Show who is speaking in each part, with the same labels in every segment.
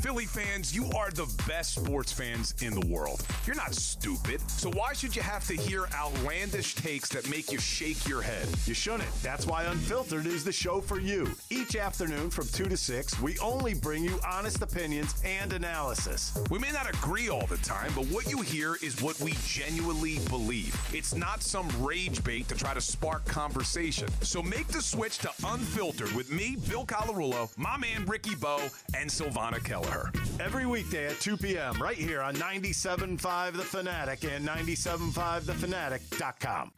Speaker 1: Philly fans, you are the best sports fans in the world. You're not stupid, so why should you have to hear outlandish takes that make you shake your head?
Speaker 2: You shouldn't. That's why Unfiltered is the show for you. Each afternoon from 2 to 6, we only bring you honest opinions and analysis.
Speaker 1: We may not agree all the time, but what you hear is what we genuinely believe. It's not some rage bait to try to spark conversation. So make the switch to Unfiltered with me, Bill Colarulo, my man Ricky Bo, and Silvana Kelleher.
Speaker 2: Every weekday at 2 p.m. right here on 97.5 The Fanatic and 97.5thefanatic.com.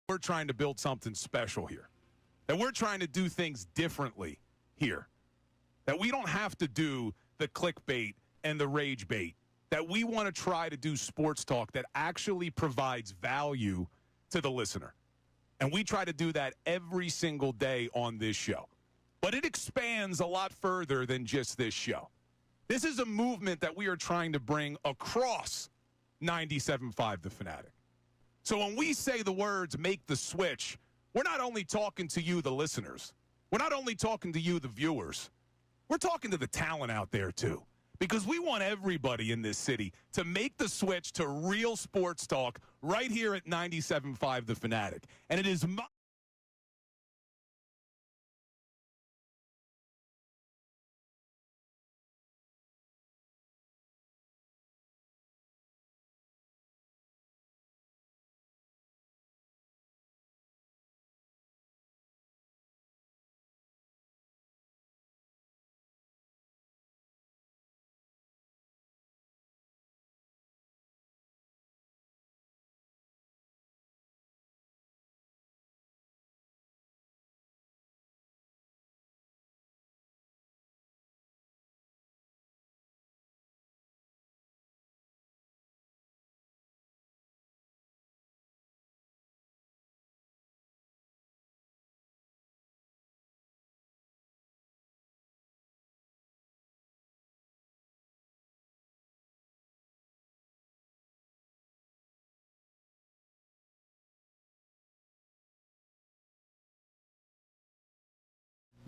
Speaker 1: We're trying to build something special here. That we're trying to do things differently here. That we don't have to do the clickbait and the rage bait. That we want to try to do sports talk that actually provides value to the listener. And we try to do that every single day on this show. But it expands a lot further than just this show. This is a movement that we are trying to bring across 97.5 The Fanatic. So when we say the words, make the switch, we're not only talking to you, the listeners. We're not only talking to you, the viewers. We're talking to the talent out there, too. Because we want everybody in this city to make the switch to real sports talk right here at 97.5 The Fanatic. And it is my...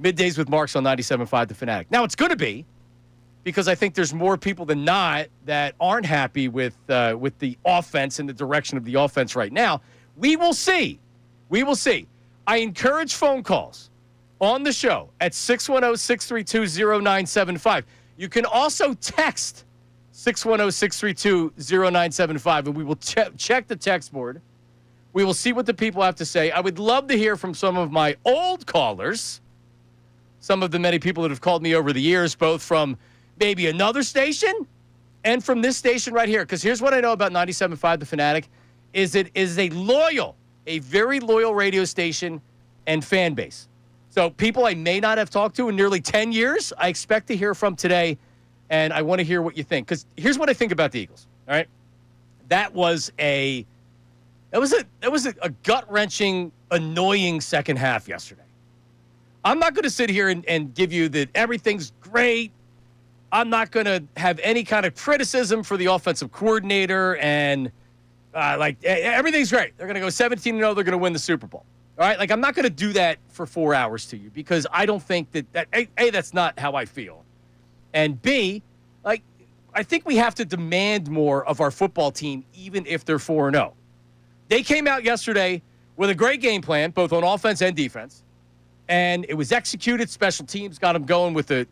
Speaker 3: Middays with Marks on 97.5 The Fanatic. Now, it's going to be, because I think there's more people than not that aren't happy with the offense and the direction of the offense right now. We will see. We will see. I encourage phone calls on the show at 610-632-0975. You can also text 610-632-0975, and we will check the text board. We will see what the people have to say. I would love to hear from some of my old callers, some of the many people that have called me over the years, both from maybe another station and from this station right here. Because here's what I know about 97.5 The Fanatic, is it is a very loyal radio station and fan base. So people I may not have talked to in nearly 10 years, I expect to hear from today, and I want to hear what you think. Because here's what I think about the Eagles, all right? That was a gut-wrenching, annoying second half yesterday. I'm not going to sit here and give you that everything's great. I'm not going to have any kind of criticism for the offensive coordinator and everything's great. They're going to go 17-0. They're going to win the Super Bowl. All right? Like, I'm not going to do that for 4 hours to you because I don't think that A, that's not how I feel. And B, I think we have to demand more of our football team even if they're 4-0. They came out yesterday with a great game plan, both on offense and defense. And it was executed. Special teams got them going with a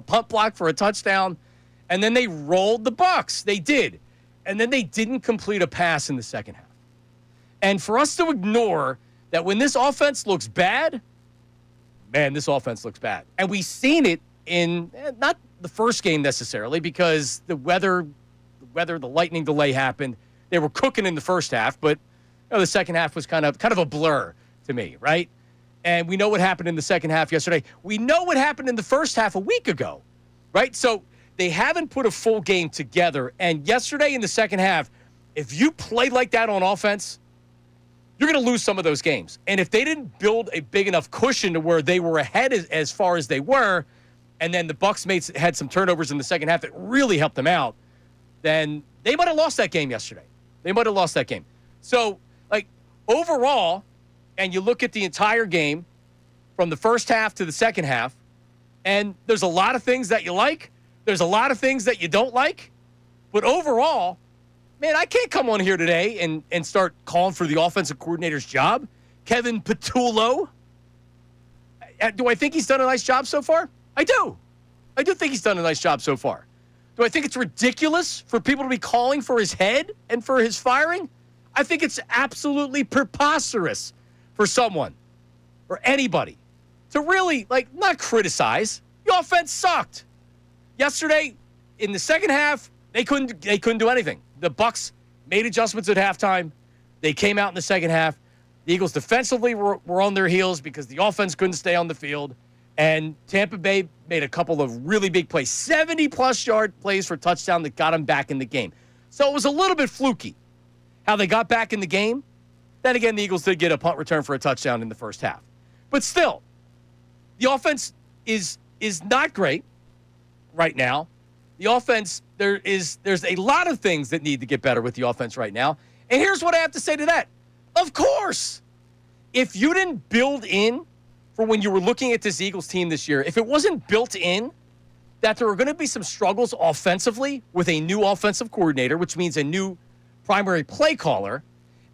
Speaker 3: punt block for a touchdown, and then they rolled the Bucs. They did, and then they didn't complete a pass in the second half. And for us to ignore that when this offense looks bad, man, this offense looks bad, and we've seen it in not the first game necessarily because the lightning delay happened. They were cooking in the first half, but the second half was kind of a blur to me, right? And we know what happened in the second half yesterday. We know what happened in the first half a week ago, right? So they haven't put a full game together. And yesterday in the second half, if you play like that on offense, you're going to lose some of those games. And if they didn't build a big enough cushion to where they were ahead as far as they were, and then the Bucs had some turnovers in the second half that really helped them out, then they might have lost that game yesterday. They might have lost that game. So, overall, and you look at the entire game from the first half to the second half, and there's a lot of things that you like. There's a lot of things that you don't like. But overall, man, I can't come on here today and start calling for the offensive coordinator's job. Kevin Patullo. Do I think he's done a nice job so far? I do. I do think he's done a nice job so far. Do I think it's ridiculous for people to be calling for his head and for his firing? I think it's absolutely preposterous for someone or anybody to really, not criticize. The offense sucked. Yesterday, in the second half, they couldn't do anything. The Bucs made adjustments at halftime. They came out in the second half. The Eagles defensively were on their heels because the offense couldn't stay on the field. And Tampa Bay made a couple of really big plays, 70-plus yard plays for touchdown that got them back in the game. So it was a little bit fluky how they got back in the game. Then again, the Eagles did get a punt return for a touchdown in the first half. But still, the offense is not great right now. The offense, there's a lot of things that need to get better with the offense right now. And here's what I have to say to that. Of course, if you didn't build in for when you were looking at this Eagles team this year, if it wasn't built in that there were going to be some struggles offensively with a new offensive coordinator, which means a new primary play caller,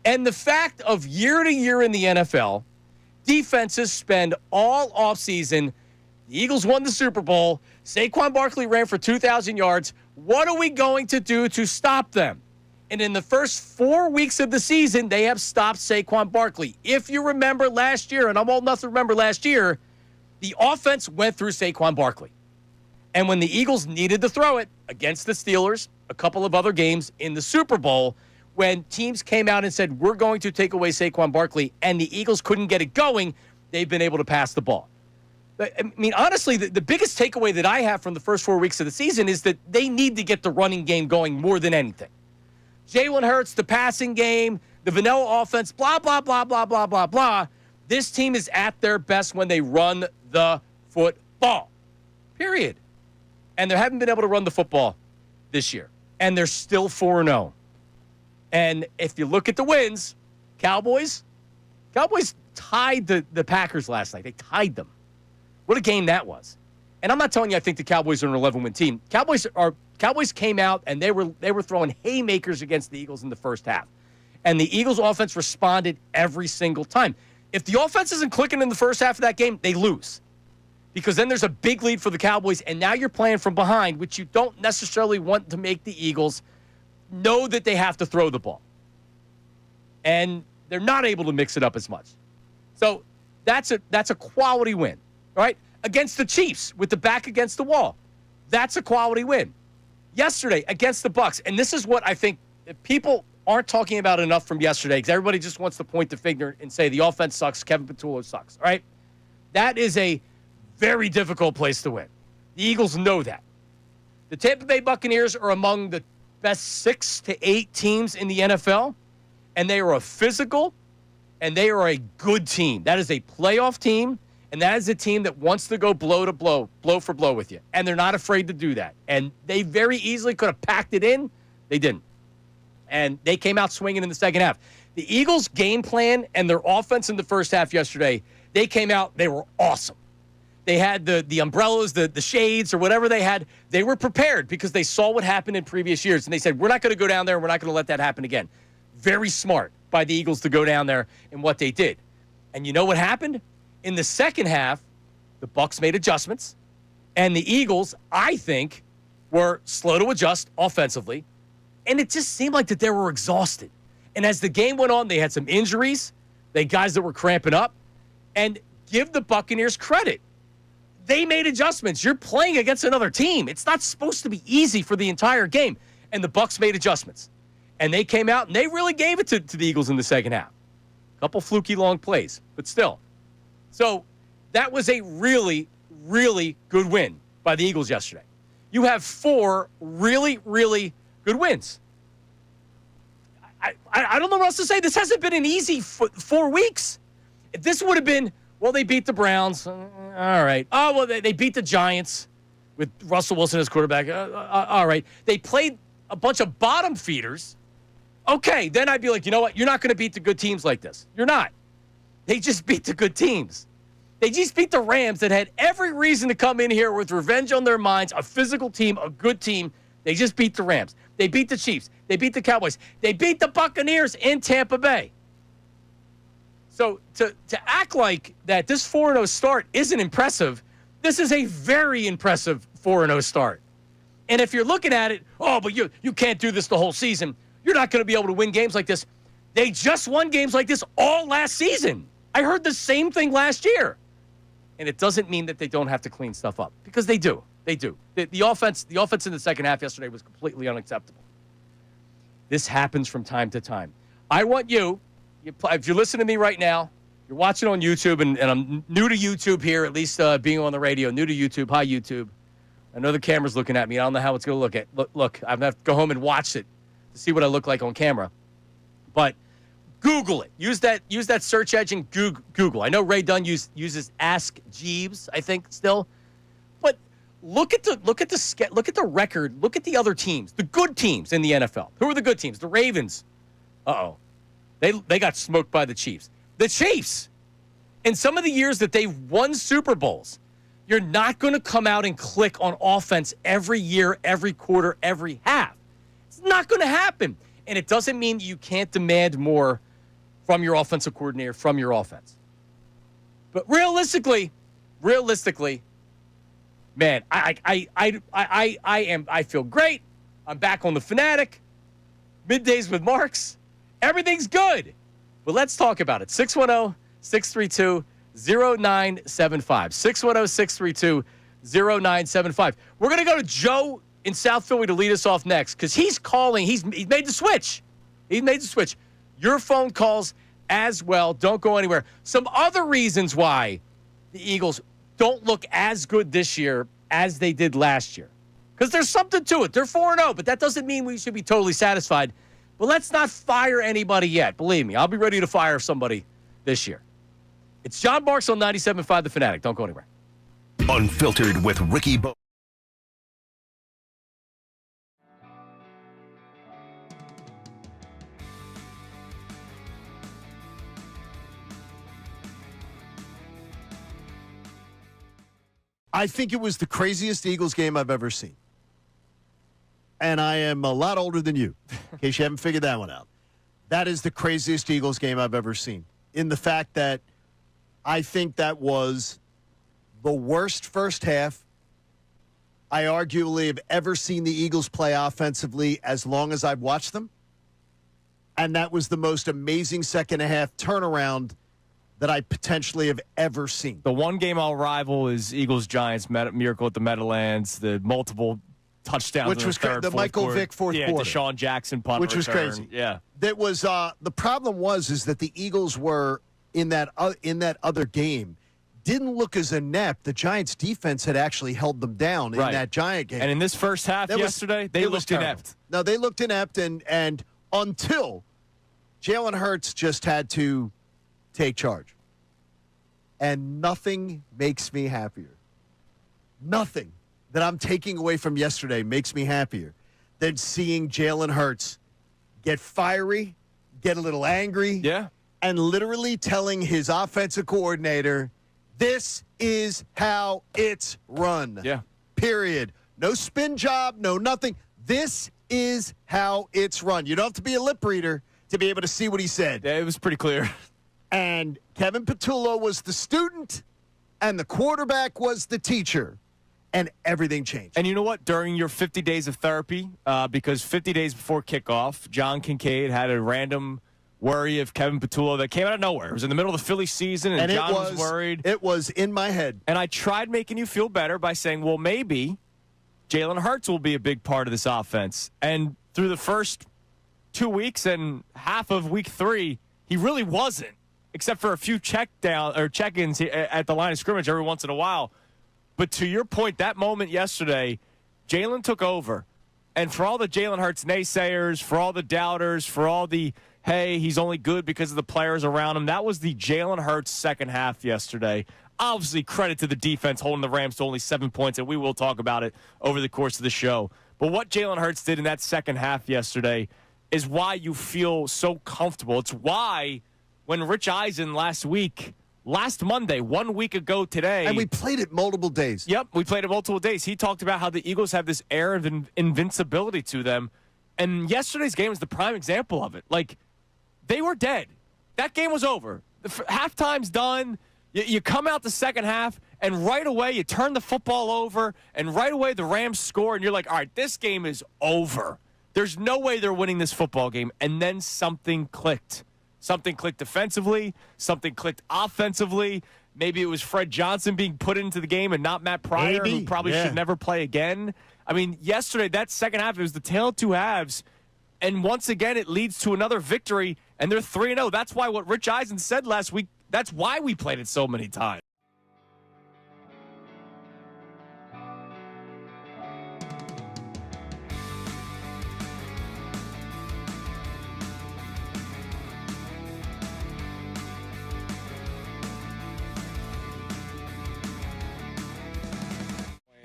Speaker 3: and the fact of year to year in the NFL, defenses spend all offseason. The Eagles won the Super Bowl. Saquon Barkley ran for 2,000 yards. What are we going to do to stop them? And in the first 4 weeks of the season, they have stopped Saquon Barkley. If you remember last year, and I'm old enough to remember last year, the offense went through Saquon Barkley. And when the Eagles needed to throw it against the Steelers, a couple of other games in the Super Bowl, when teams came out and said, we're going to take away Saquon Barkley, and the Eagles couldn't get it going, they've been able to pass the ball. I mean, honestly, the biggest takeaway that I have from the first 4 weeks of the season is that they need to get the running game going more than anything. Jalen Hurts, the passing game, the vanilla offense, blah, blah, blah, blah, blah, blah, blah. This team is at their best when they run the football, period. And they haven't been able to run the football this year. And they're still 4-0. And if you look at the wins, Cowboys tied the Packers last night. They tied them. What a game that was. And I'm not telling you I think the Cowboys are an 11-win team. Cowboys came out and they were throwing haymakers against the Eagles in the first half. And the Eagles offense responded every single time. If the offense isn't clicking in the first half of that game, they lose. Because then there's a big lead for the Cowboys, and now you're playing from behind, which you don't necessarily want to make the Eagles know that they have to throw the ball. And they're not able to mix it up as much. So that's a quality win, all right? Against the Chiefs with the back against the wall. That's a quality win. Yesterday against the Bucs, and this is what I think people aren't talking about enough from yesterday because everybody just wants to point the finger and say the offense sucks, Kevin Patullo sucks, all right? That is a very difficult place to win. The Eagles know that. The Tampa Bay Buccaneers are among the best 6 to 8 teams in the NFL, and they are a physical, and they are a good team. That is a playoff team, And that is a team that wants to go blow to blow, blow for blow with you. And they're not afraid to do that. And they very easily could have packed it in. They didn't. And they came out swinging in the second half. The Eagles' game plan and their offense in the first half yesterday, they came out, they were awesome. They had the umbrellas, the shades, or whatever they had. They were prepared because they saw what happened in previous years. And they said, we're not going to go down there and we're not going to let that happen again. Very smart by the Eagles to go down there and what they did. And you know what happened? In the second half, the Bucs made adjustments. And the Eagles, I think, were slow to adjust offensively. And it just seemed like that they were exhausted. And as the game went on, they had some injuries. They had guys that were cramping up. And give the Buccaneers credit. They made adjustments. You're playing against another team. It's not supposed to be easy for the entire game. And the Bucs made adjustments. And they came out, and they really gave it to the Eagles in the second half. A couple fluky long plays, but still. So that was a really, really good win by the Eagles yesterday. You have 4 really, really good wins. I don't know what else to say. This hasn't been an easy 4 weeks. If this would have been, well, they beat the Browns. All right. Oh, well, they beat the Giants with Russell Wilson as quarterback. All right. They played a bunch of bottom feeders. Okay, then I'd be like, you know what? You're not going to beat the good teams like this. You're not. They just beat the good teams. They just beat the Rams that had every reason to come in here with revenge on their minds, a physical team, a good team. They just beat the Rams. They beat the Chiefs. They beat the Cowboys. They beat the Buccaneers in Tampa Bay. So to act like that this 4-0 start isn't impressive, this is a very impressive 4-0 start. And if you're looking at it, oh, but you can't do this the whole season. You're not going to be able to win games like this. They just won games like this all last season. I heard the same thing last year. And it doesn't mean that they don't have to clean stuff up, because they do. They do. The offense in the second half yesterday was completely unacceptable. This happens from time to time. I want you, if you're listening to me right now, you're watching on YouTube, and I'm new to YouTube here, at least being on the radio, new to YouTube. Hi, YouTube. I know the camera's looking at me. I don't know how it's going to look at. Look, I'm going to have to go home and watch it to see what I look like on camera. But Google it. Use that search engine, Google. I know Ray Dunn uses Ask Jeeves, I think, still. But look at the record. Look at the other teams, the good teams in the NFL. Who are the good teams? The Ravens. Uh-oh. They got smoked by the Chiefs. The Chiefs, in some of the years that they've won Super Bowls, you're not going to come out and click on offense every year, every quarter, every half. It's not going to happen. And it doesn't mean you can't demand more from your offensive coordinator, from your offense. But realistically, man, I feel great. I'm back on the Fanatic. Middays with Marks. Everything's good. But let's talk about it. 610-632-0975. 610-632-0975. We're going to go to Joe in South Philly to lead us off next, because he's calling. He's made the switch. He made the switch. Your phone calls as well. Don't go anywhere. Some other reasons why the Eagles don't look as good this year as they did last year, because there's something to it. They're 4-0, but that doesn't mean we should be totally satisfied. But let's not fire anybody yet. Believe me, I'll be ready to fire somebody this year. It's John Marks on 97.5 The Fanatic. Don't go anywhere.
Speaker 4: Unfiltered with Ricky Bo.
Speaker 2: I think it was the craziest Eagles game I've ever seen. And I am a lot older than you, in case you haven't figured that one out. That is the craziest Eagles game I've ever seen, in the fact that I think that was the worst first half I arguably have ever seen the Eagles play offensively as long as I've watched them. And that was the most amazing second half turnaround that I potentially have ever seen.
Speaker 5: The one game I'll rival is Eagles-Giants, miracle at the Meadowlands, the multiple touchdowns,
Speaker 2: which was
Speaker 5: third,
Speaker 2: the Michael
Speaker 5: quarter.
Speaker 2: Vick fourth quarter.
Speaker 5: Yeah, Deshaun Jackson punt
Speaker 2: which was
Speaker 5: return.
Speaker 2: crazy.
Speaker 5: Yeah,
Speaker 2: that was the problem is that the Eagles were in that other game didn't look as inept. The Giants defense had actually held them down in that Giant game.
Speaker 5: And in this first half yesterday, they looked inept.
Speaker 2: No, they looked inept, and until Jalen Hurts just had to take charge. And nothing makes me happier. Nothing that I'm taking away from yesterday makes me happier than seeing Jalen Hurts get fiery, get a little angry,
Speaker 5: Yeah.
Speaker 2: and literally telling his offensive coordinator, this is how it's run.
Speaker 5: Yeah.
Speaker 2: Period. No spin job, no nothing. This is how it's run. You don't have to be a lip reader to be able to see what he said.
Speaker 5: Yeah, it was pretty clear.
Speaker 2: And Kevin Patullo was the student, and the quarterback was the teacher, and everything changed.
Speaker 5: And you know what? During your 50 days of therapy, because 50 days before kickoff, John Kincade had a random worry of Kevin Patullo that came out of nowhere. It was in the middle of the Phillies season, and John was worried.
Speaker 2: It was in my head.
Speaker 5: And I tried making you feel better by saying, well, maybe Jalen Hurts will be a big part of this offense. And through the first 2 weeks and half of week 3, he really wasn't, except for a few check-ins at the line of scrimmage every once in a while. But to your point, that moment yesterday, Jalen took over. And for all the Jalen Hurts naysayers, for all the doubters, for all the, hey, he's only good because of the players around him, that was the Jalen Hurts second half yesterday. Obviously, credit to the defense holding the Rams to only 7 points, and we will talk about it over the course of the show. But what Jalen Hurts did in that second half yesterday is why you feel so comfortable. It's why when Rich Eisen last Monday, 1 week ago today.
Speaker 2: And we played it multiple days.
Speaker 5: Yep, we played it multiple days. He talked about how the Eagles have this air of invincibility to them. And yesterday's game is the prime example of it. Like, they were dead. That game was over. The halftime's done. You come out the second half, and right away you turn the football over, and right away the Rams score, and you're like, all right, this game is over. There's no way they're winning this football game. And then something clicked. Something clicked defensively. Something clicked offensively. Maybe it was Fred Johnson being put into the game and not Matt Pryor, who probably should never play again. I mean, yesterday, that second half, it was the tale of two halves. And once again, it leads to another victory, and they're 3-0. That's why what Rich Eisen said last week, that's why we played it so many times.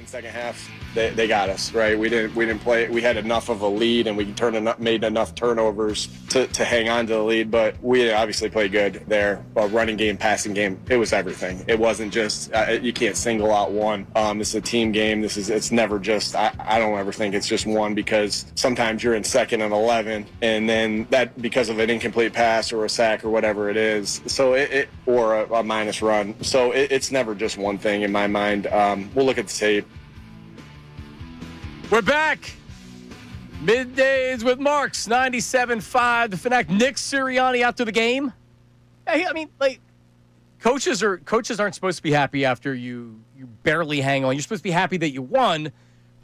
Speaker 6: Second half, they got us right. We didn't play. We had enough of a lead, and we made enough turnovers to hang on to the lead. But we obviously played good there. Running game, passing game, it was everything. It wasn't just you can't single out one. This is a team game. It's never just. I don't ever think it's just one, because sometimes you're in 2nd and 11, and then that because of an incomplete pass or a sack or whatever it is. So or a minus run. So it's never just one thing in my mind. We'll look at the tape.
Speaker 3: We're back. Middays with Marks, 97.5. The Fanatic. Nick Sirianni after the game. I mean, like, coaches aren't supposed to be happy after you barely hang on. You're supposed to be happy that you won,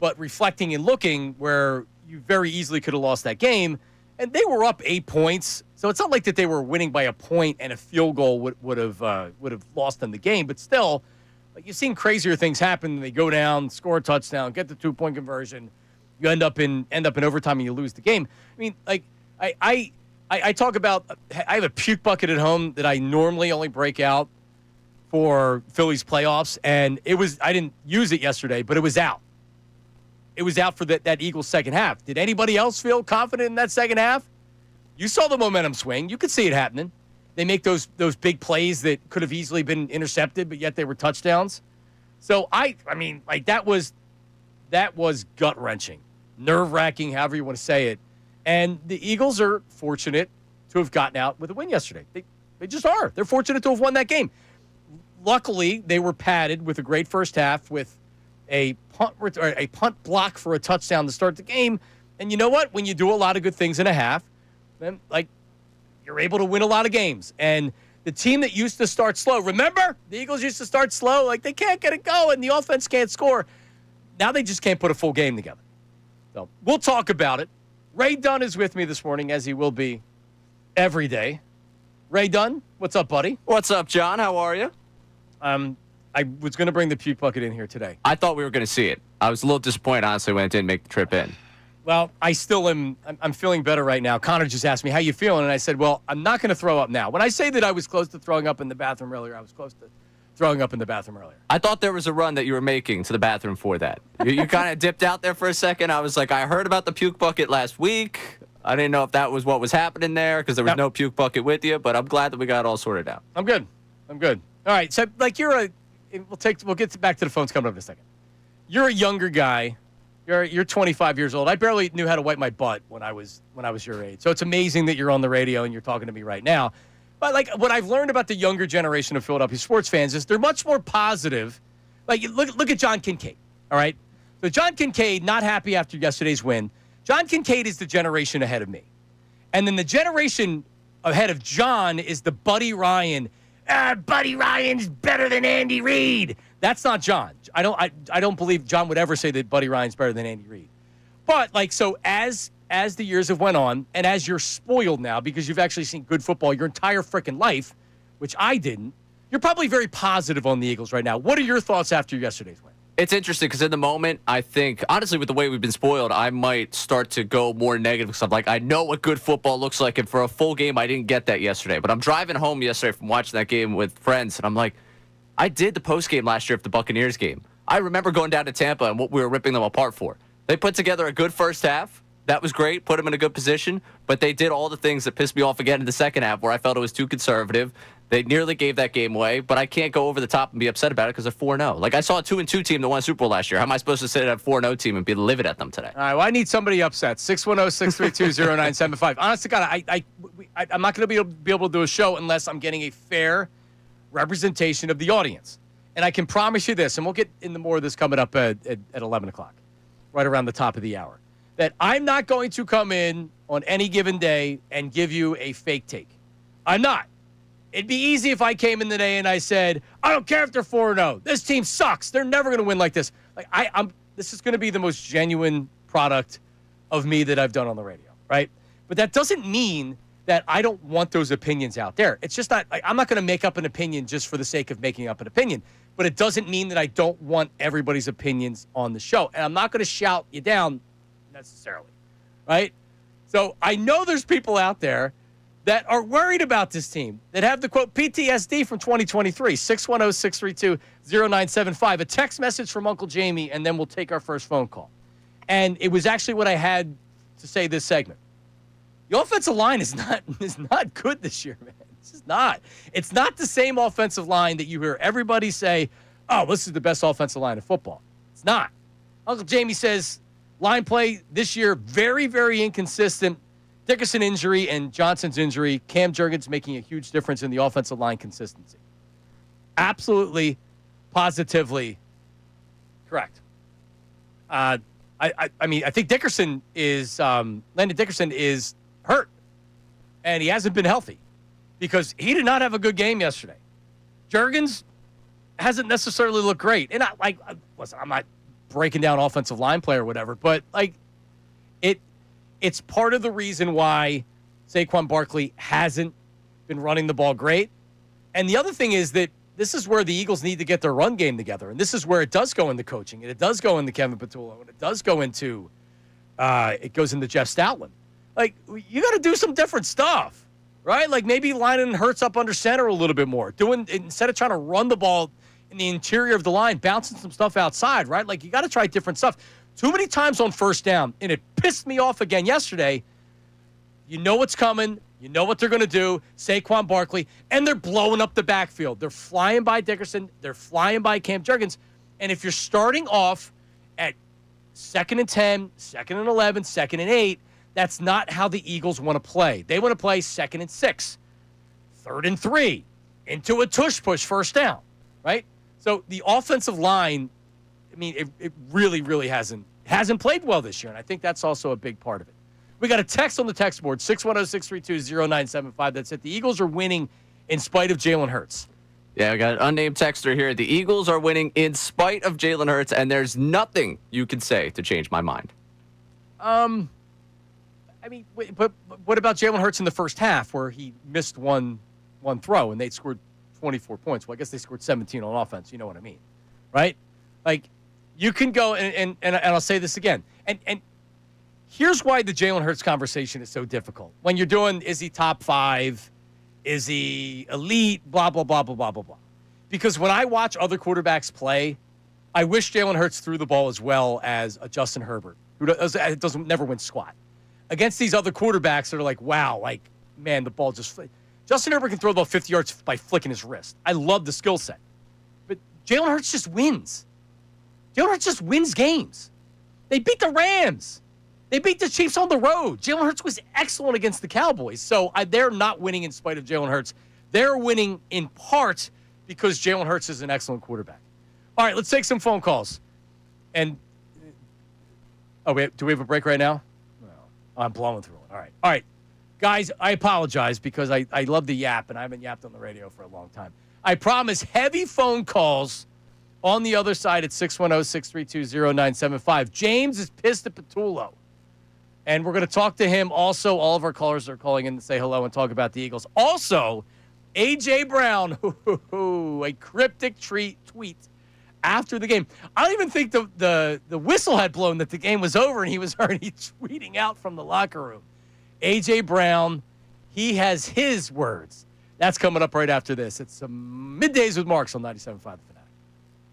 Speaker 3: but reflecting and looking where you very easily could have lost that game, and they were up 8 points. So it's not like that they were winning by a point and a field goal would have lost them the game, but still. You've seen crazier things happen. They go down, score a touchdown, get the 2-point conversion. You end up in overtime and you lose the game. I mean, like I talk about. I have a puke bucket at home that I normally only break out for Phillies playoffs, and I didn't use it yesterday, but it was out. It was out for that Eagles second half. Did anybody else feel confident in that second half? You saw the momentum swing. You could see it happening. They make those big plays that could have easily been intercepted, but yet they were touchdowns. So I mean, like that was gut-wrenching, nerve-wracking, however you want to say it. And the Eagles are fortunate to have gotten out with a win yesterday. They just are. They're fortunate to have won that game. Luckily, they were padded with a great first half with a punt block for a touchdown to start the game. And you know what? When you do a lot of good things in a half, then you're able to win a lot of games. And the team that used to start slow, remember? The Eagles used to start slow. Like, they can't get it going. The offense can't score. Now they just can't put a full game together. So we'll talk about it. Ray Dunn is with me this morning, as he will be every day. Ray Dunn, what's up, buddy?
Speaker 7: What's up, John? How are you?
Speaker 3: I was going to bring the puke bucket in here today.
Speaker 7: I thought we were going to see it. I was a little disappointed, honestly, when it didn't make the trip in.
Speaker 3: Well, I still am. I'm feeling better right now. Connor just asked me, how you feeling? And I said, well, I'm not going to throw up now. When I say that I was close to throwing up in the bathroom earlier, I was close to throwing up in the bathroom earlier.
Speaker 7: I thought there was a run that you were making to the bathroom for that. You kind of dipped out there for a second. I was like, I heard about the puke bucket last week. I didn't know if that was what was happening there because there was no puke bucket with you, but I'm glad that we got it all sorted out.
Speaker 3: I'm good. All right, so like we'll get back to the phones coming up in a second. You're a younger guy. You're 25 years old. I barely knew how to wipe my butt when I was your age. So it's amazing that you're on the radio and you're talking to me right now. But like what I've learned about the younger generation of Philadelphia sports fans is they're much more positive. Like look at John Kincade. All right, so John Kincade not happy after yesterday's win. John Kincade is the generation ahead of me, and then the generation ahead of John is the Buddy Ryan. Buddy Ryan's better than Andy Reid. That's not John. I don't believe John would ever say that Buddy Ryan's better than Andy Reid. But like so as the years have went on, and as you're spoiled now because you've actually seen good football your entire freaking life, which I didn't, you're probably very positive on the Eagles right now. What are your thoughts after yesterday's win?
Speaker 7: It's interesting because in the moment, I think, honestly, with the way we've been spoiled, I might start to go more negative because I'm like, I know what good football looks like, and for a full game, I didn't get that yesterday. But I'm driving home yesterday from watching that game with friends, and I'm like, I did the postgame last year of the Buccaneers game. I remember going down to Tampa and what we were ripping them apart for. They put together a good first half. That was great, put them in a good position, but they did all the things that pissed me off again in the second half where I felt it was too conservative. They nearly gave that game away, but I can't go over the top and be upset about it because they're 4-0. Like, I saw a 2-2 team that won a Super Bowl last year. How am I supposed to sit at a 4-0 team and be livid at them today?
Speaker 3: All right, well, I need somebody upset. 610-632-0975. Honest to God, I'm not going to be able to do a show unless I'm getting a fair representation of the audience. And I can promise you this, and we'll get into more of this coming up at 11 o'clock, right around the top of the hour, that I'm not going to come in on any given day and give you a fake take. I'm not. It'd be easy if I came in today and I said, I don't care if they're 4-0. This team sucks. They're never going to win like this. Like this is going to be the most genuine product of me that I've done on the radio, right? But that doesn't mean that I don't want those opinions out there. It's just not, I'm not going to make up an opinion just for the sake of making up an opinion. But it doesn't mean that I don't want everybody's opinions on the show. And I'm not going to shout you down necessarily, right? So I know there's people out there that are worried about this team, that have the, quote, PTSD from 2023, 610-632-0975, a text message from Uncle Jamie, and then we'll take our first phone call. And it was actually what I had to say this segment. The offensive line is not good this year, man. It's just not. It's not the same offensive line that you hear everybody say, oh, this is the best offensive line in football. It's not. Uncle Jamie says line play this year, very, very inconsistent. Dickerson injury and Johnson's injury, Cam Jurgens making a huge difference in the offensive line consistency. Absolutely, positively correct. I mean, I think Dickerson is Landon Dickerson is hurt, and he hasn't been healthy because he did not have a good game yesterday. Jurgens hasn't necessarily looked great, and I'm not breaking down offensive line play or whatever, but like it's part of the reason why Saquon Barkley hasn't been running the ball great. And the other thing is that this is where the Eagles need to get their run game together. And this is where it does go into coaching. And it does go into Kevin Patullo. And it does go into Jeff Stoutland. Like, you got to do some different stuff, right? Like maybe lining Hurts up under center a little bit more. Instead of trying to run the ball in the interior of the line, bouncing some stuff outside, right? Like you got to try different stuff. Too many times on first down, and it pissed me off again yesterday. You know what's coming. You know what they're going to do. Saquon Barkley, and they're blowing up the backfield. They're flying by Dickerson. They're flying by Cam Jurgens. And if you're starting off at 2nd and 10, 2nd and 11, 2nd and 8, that's not how the Eagles want to play. They want to play 2nd and 6, 3rd and 3, into a tush push first down, right? So the offensive line, I mean, it really, really hasn't played well this year, and I think that's also a big part of it. We got a text on the text board, 610-632-0975. That's it. The Eagles are winning in spite of Jalen Hurts.
Speaker 7: Yeah, we got an unnamed texter here. The Eagles are winning in spite of Jalen Hurts, and there's nothing you can say to change my mind.
Speaker 3: I mean, but what about Jalen Hurts in the first half where he missed one throw and they scored 24 points? Well, I guess they scored 17 on offense. You know what I mean, right? Like, you can go, and I'll say this again, and here's why the Jalen Hurts conversation is so difficult. When you're doing, is he top 5? Is he elite? Blah, blah, blah, blah, blah, blah, blah. because when I watch other quarterbacks play, I wish Jalen Hurts threw the ball as well as a Justin Herbert, who doesn't never win squat. Against these other quarterbacks that are like, wow, like, man, the ball just Justin Herbert can throw the ball 50 yards by flicking his wrist. I love the skill set. But Jalen Hurts just wins. Jalen Hurts just wins games. They beat the Rams. They beat the Chiefs on the road. Jalen Hurts was excellent against the Cowboys. So they're not winning in spite of Jalen Hurts. They're winning in part because Jalen Hurts is an excellent quarterback. All right, let's take some phone calls. And, do we have a break right now? No. I'm blowing through it. All right. Guys, I apologize because I love the yap, and I haven't yapped on the radio for a long time. I promise heavy phone calls on the other side at 610-632-0975. James is pissed at Petullo. And we're going to talk to him. Also, all of our callers are calling in to say hello and talk about the Eagles. Also, A.J. Brown, a cryptic tweet after the game. I don't even think the whistle had blown that the game was over, and he was already tweeting out from the locker room. A.J. Brown, he has his words. That's coming up right after this. It's Middays with Marks on 97.5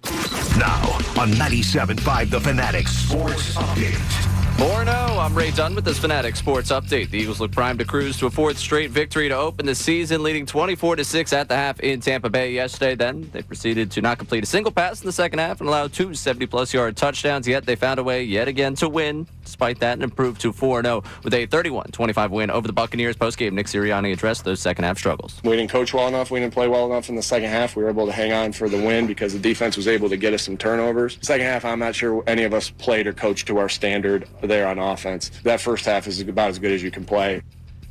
Speaker 3: The Fanatic.
Speaker 4: Now on 97.5 The Fanatic Sports Update.
Speaker 7: 4-0. I'm Ray Dunn with this Fanatic Sports Update. The Eagles look primed to cruise to a fourth straight victory to open the season, leading 24-6 at the half in Tampa Bay yesterday. Then they proceeded to not complete a single pass in the second half and allowed 2 70-plus yard touchdowns, yet they found a way yet again to win. Despite that, and improved to 4-0 with a 31-25 win over the Buccaneers. Postgame, Nick Sirianni addressed those second half struggles.
Speaker 6: We didn't coach well enough. We didn't play well enough in the second half. We were able to hang on for the win because the defense was able to get us some turnovers. Second half, I'm not sure any of us played or coached to our standard there on offense. That first half is about as good as you can play.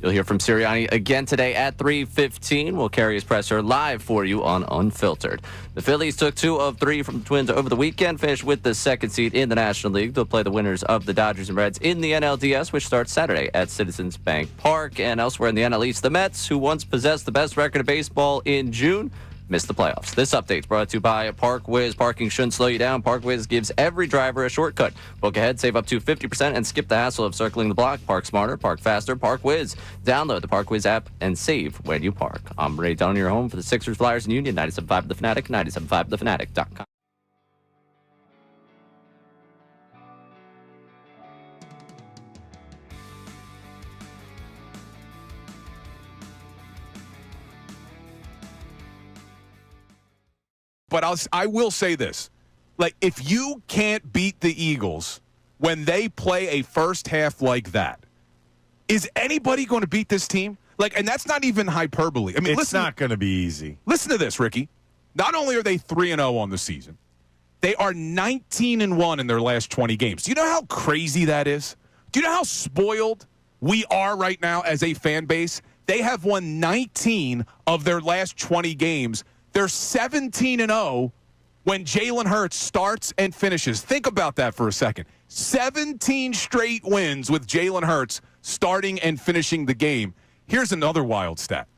Speaker 7: You'll hear from Sirianni again today at 3:15. We'll carry his presser live for you on Unfiltered. The Phillies took 2 of 3 from the Twins over the weekend, finished with the second seed in the National League. They'll play the winners of the Dodgers and Reds in the NLDS, which starts Saturday at Citizens Bank Park. And elsewhere in the NL East, the Mets, who once possessed the best record of baseball in June, missed the playoffs. This update's brought to you by ParkWiz. Parking shouldn't slow you down. ParkWiz gives every driver a shortcut. Book ahead, save up to 50%, and skip the hassle of circling the block. Park smarter, park faster, ParkWiz. Download the ParkWiz app and save when you park. I'm Ray Dunn, your home for the Sixers, Flyers, and Union. 97.5 The Fanatic, 97.5thefanatic.com.
Speaker 1: But I will say this. Like, if you can't beat the Eagles when they play a first half like that, is anybody going to beat this team? Like, and that's not even hyperbole. I mean,
Speaker 2: It's not going to be easy.
Speaker 1: Listen to this, Ricky. Not only are they 3-0 on the season, they are 19-1 in their last 20 games. Do you know how crazy that is? Do you know how spoiled we are right now as a fan base? They have won 19 of their last 20 games. They're 17-0 when Jalen Hurts starts and finishes. Think about that for a second. 17 straight wins with Jalen Hurts starting and finishing the game. Here's another wild stat.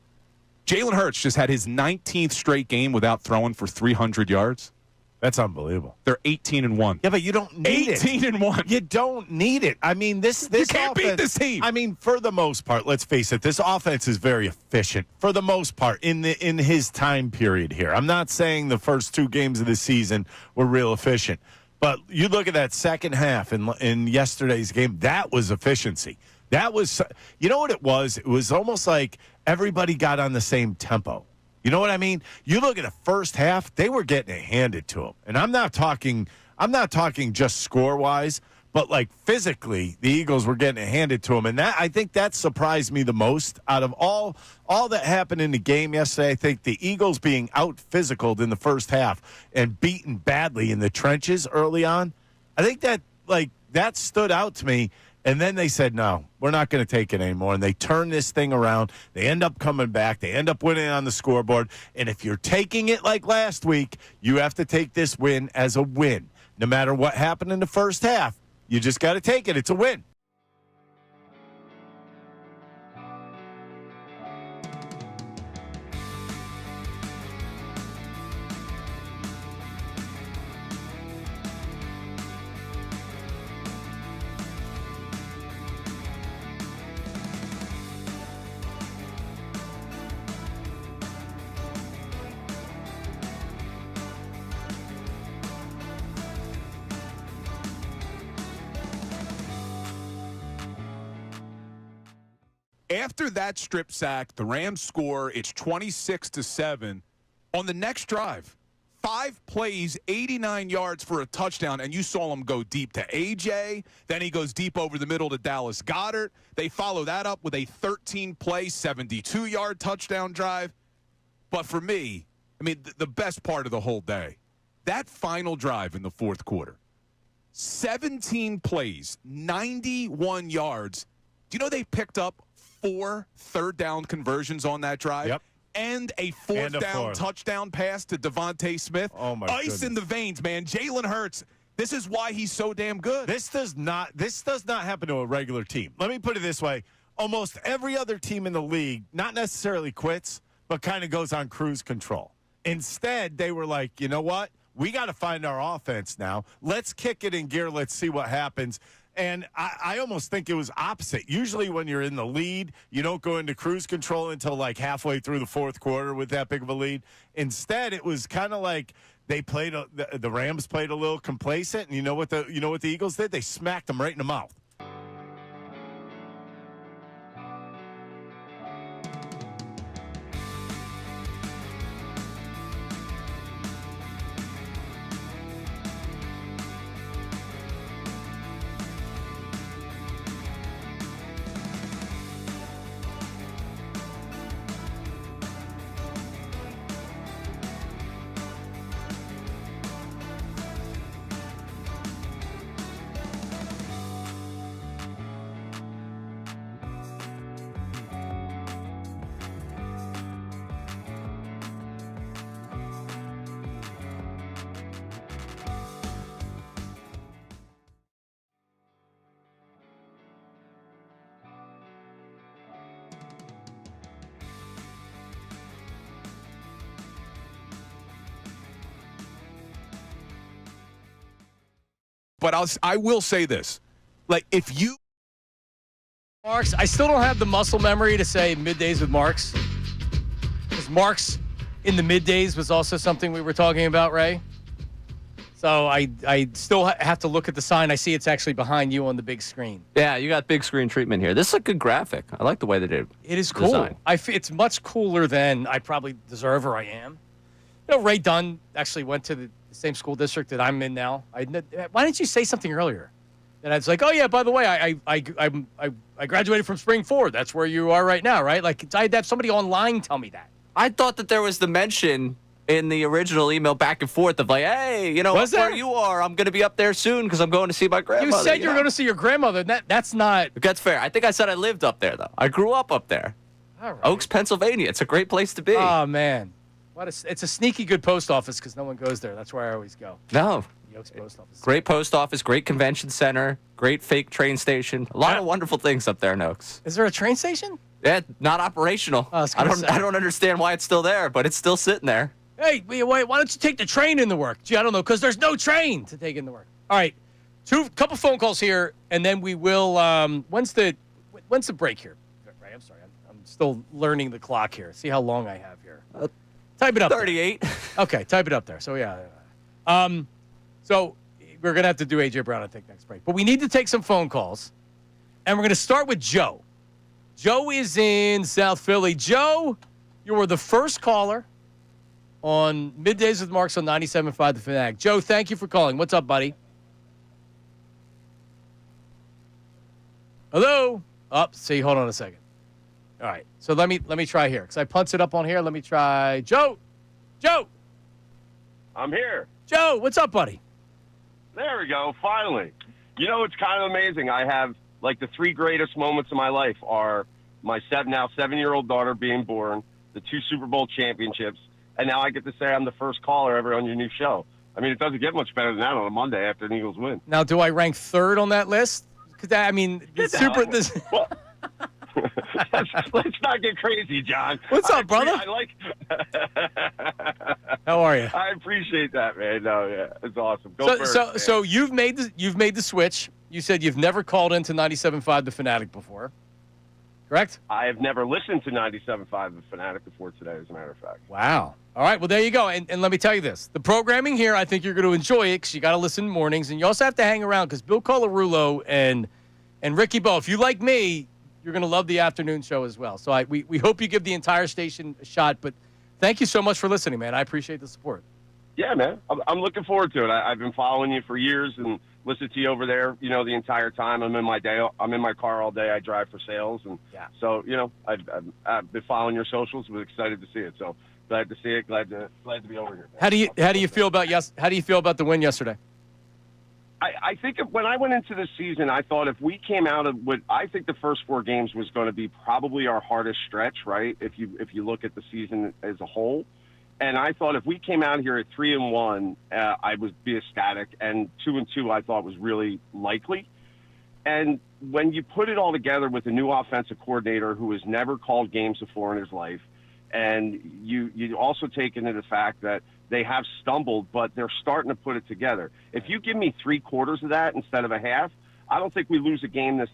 Speaker 1: Jalen Hurts just had his 19th straight game without throwing for 300 yards.
Speaker 2: That's unbelievable.
Speaker 1: They're 18-1.
Speaker 2: Yeah, but you don't need
Speaker 1: 18-1.
Speaker 2: You don't need it. I mean, this
Speaker 1: You can't
Speaker 2: offense,
Speaker 1: beat this team.
Speaker 2: I mean, for the most part, let's face it, this offense is very efficient for the most part in his time period here. I'm not saying the first 2 games of the season were real efficient, but you look at that second half in yesterday's game, that was efficiency. That was, you know what it was? It was almost like everybody got on the same tempo. You know what I mean? You look at the first half, they were getting it handed to them. And I'm not talking just score-wise, but like physically, the Eagles were getting it handed to them. And that, I think that surprised me the most out of all that happened in the game yesterday. I think the Eagles being out-physicaled in the first half and beaten badly in the trenches early on, I think that stood out to me. And then they said, no, we're not going to take it anymore. And they turn this thing around. They end up coming back. They end up winning on the scoreboard. And if you're taking it like last week, you have to take this win as a win. No matter what happened in the first half, you just got to take it. It's a win.
Speaker 1: After that strip sack, the Rams score. It's 26-7. On the next drive, 5 plays, 89 yards for a touchdown, and you saw him go deep to A.J. Then he goes deep over the middle to Dallas Goedert. They follow that up with a 13-play, 72-yard touchdown drive. But for me, I mean, the best part of the whole day, that final drive in the fourth quarter, 17 plays, 91 yards. Do you know they picked up 4 third-down conversions on that drive?
Speaker 8: Yep.
Speaker 1: And a fourth-down touchdown pass to Devontae Smith.
Speaker 8: Oh, my
Speaker 1: Ice
Speaker 8: goodness.
Speaker 1: in the veins, man. Jalen Hurts, this is why he's so damn good.
Speaker 8: This does not happen to a regular team. Let me put it this way. Almost every other team in the league not necessarily quits, but kind of goes on cruise control. Instead, they were like, you know what? We got to find our offense now. Let's kick it in gear. Let's see what happens. And I almost think it was opposite. Usually when you're in the lead, you don't go into cruise control until like halfway through the fourth quarter with that big of a lead. Instead, it was kind of like they played the Rams played a little complacent, and you know what the Eagles did? They smacked them right in the mouth.
Speaker 1: But I will say this. Like, if you
Speaker 3: Marks, I still don't have the muscle memory to say middays with Marks. Because Marks in the middays was also something we were talking about, Ray. So I still have to look at the sign. I see it's actually behind you on the big screen.
Speaker 7: Yeah, you got big screen treatment here. This is a good graphic. I like the way they did it.
Speaker 3: It is cool.
Speaker 7: Design.
Speaker 3: It's much cooler than I probably deserve or I am. You know, Ray Dunn actually went to the same school district that I'm in now. Why didn't you say something earlier? And I was like, oh yeah, by the way, I graduated from Spring Ford. That's where you are right now, right? Like I had to have somebody online tell me that.
Speaker 7: I thought that there was the mention in the original email back and forth of like, hey, you know,
Speaker 3: Was
Speaker 7: where
Speaker 3: there?
Speaker 7: you are, I'm going to be up there soon because I'm going to see my grandmother.
Speaker 3: You said you were going to see your grandmother. That's not.
Speaker 7: That's fair. I think I said I lived up there, though. I grew up there.
Speaker 3: All right.
Speaker 7: Oaks, Pennsylvania. It's a great place to be.
Speaker 3: Oh, man. It's a sneaky good post office because no one goes there. That's where I always go.
Speaker 7: No.
Speaker 3: The Oaks post office.
Speaker 7: Great post office, great convention center, great fake train station. A lot of wonderful things up there in Oaks.
Speaker 3: Is there a train station?
Speaker 7: Yeah, not operational.
Speaker 3: I was gonna say.
Speaker 7: I don't understand why it's still there, but it's still sitting there.
Speaker 3: Hey, wait, why don't you take the train into work? Gee, I don't know, because there's no train to take into work. All right, couple phone calls here, and then we will. When's the break here? Right, I'm sorry, I'm still learning the clock here. See how long I have here. Type it up.
Speaker 7: 38.
Speaker 3: There. Okay, type it up there. So yeah. So we're gonna have to do AJ Brown, I think, next break. But we need to take some phone calls, and we're gonna start with Joe. Joe is in South Philly. Joe, you were the first caller on Middays with Marks on 97.5 The Fanatic. Joe, thank you for calling. What's up, buddy? Hello? See, hold on a second. All right, so let me try here, because I punched it up on here. Let me try. Joe!
Speaker 9: I'm here.
Speaker 3: Joe, what's up, buddy?
Speaker 9: There we go, finally. You know, it's kind of amazing. I have, like, the 3 greatest moments of my life are my now 7-year-old daughter being born, the 2 Super Bowl championships, and now I get to say I'm the first caller ever on your new show. I mean, it doesn't get much better than that on a Monday after an Eagles win.
Speaker 3: Now, do I rank third on that list? Because, I mean,
Speaker 9: Well, let's not get crazy, John.
Speaker 3: What's up, brother? How are you?
Speaker 9: I appreciate that, man. No, yeah, it's awesome. Go first,
Speaker 3: so you've made the switch. You said you've never called into 97.5 The Fanatic before, correct?
Speaker 9: I have never listened to 97.5 The Fanatic before today, as a matter of fact.
Speaker 3: Wow. All right, well, there you go. And let me tell you this. The programming here, I think you're going to enjoy it because you got to listen in mornings. And you also have to hang around because Bill Colarulo and Ricky Bo, if you like me, You're going to love the afternoon show as well. So we hope you give the entire station a shot. But thank you so much for listening, man. I appreciate the support.
Speaker 9: Yeah, man. I'm looking forward to it. I've been following you for years and listened to you over there, the entire time. I'm in my car all day. I drive for sales. And so, I've been following your socials. Was excited to see it. So glad to see it. Glad to be over here. Man.
Speaker 3: How do you feel about the win yesterday?
Speaker 9: I think when I went into this season, I thought if we came out of what I think the first 4 games was going to be probably our hardest stretch, right? If you look at the season as a whole. And I thought if we came out here at 3-1, I would be ecstatic. And 2-2, I thought was really likely. And when you put it all together with a new offensive coordinator who has never called games before in his life, and you also take into the fact that they have stumbled, but they're starting to put it together. If you give me 3 quarters of that instead of a half, I don't think we lose a game this.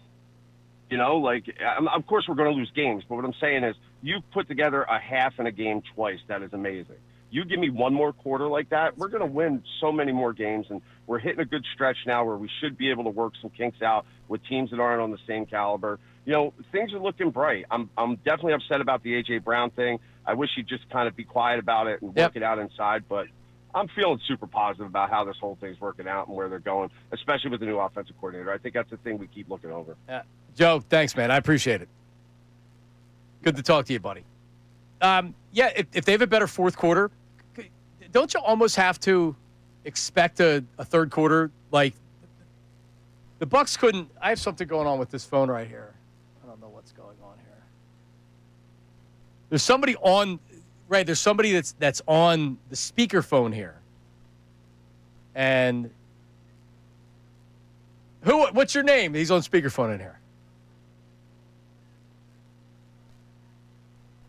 Speaker 9: Of course we're going to lose games, but what I'm saying is you've put together a half in a game twice. That is amazing. You give me one more quarter like that, we're going to win so many more games, and we're hitting a good stretch now where we should be able to work some kinks out with teams that aren't on the same caliber. Things are looking bright. I'm definitely upset about the A.J. Brown thing. I wish he'd just kind of be quiet about it and work it out inside, but I'm feeling super positive about how this whole thing's working out and where they're going, especially with the new offensive coordinator. I think that's the thing we keep looking over.
Speaker 3: Yeah. Joe, thanks, man. I appreciate it. Good to talk to you, buddy. If they have a better fourth quarter, don't you almost have to expect a third quarter? Like, the Bucs couldn't. I have something going on with this phone right here. I don't know what's going on here. There's somebody on, right, there's somebody that's on the speakerphone here. And what's your name? He's on speakerphone in here.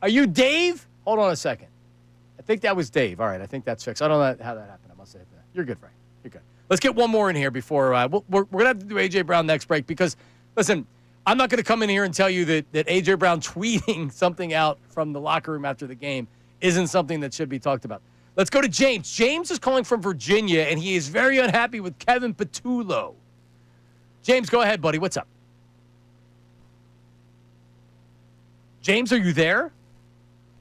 Speaker 3: Are you Dave? Hold on a second. I think that was Dave. All right, I think that's fixed. I don't know how that happened. I must say that. You're good, Frank. You're good. Let's get one more in here before we're going to have to do A.J. Brown next break because, listen, I'm not going to come in here and tell you that A.J. Brown tweeting something out from the locker room after the game isn't something that should be talked about. Let's go to James. James is calling from Virginia, and he is very unhappy with Kevin Patullo. James, go ahead, buddy. What's up? James, are you there?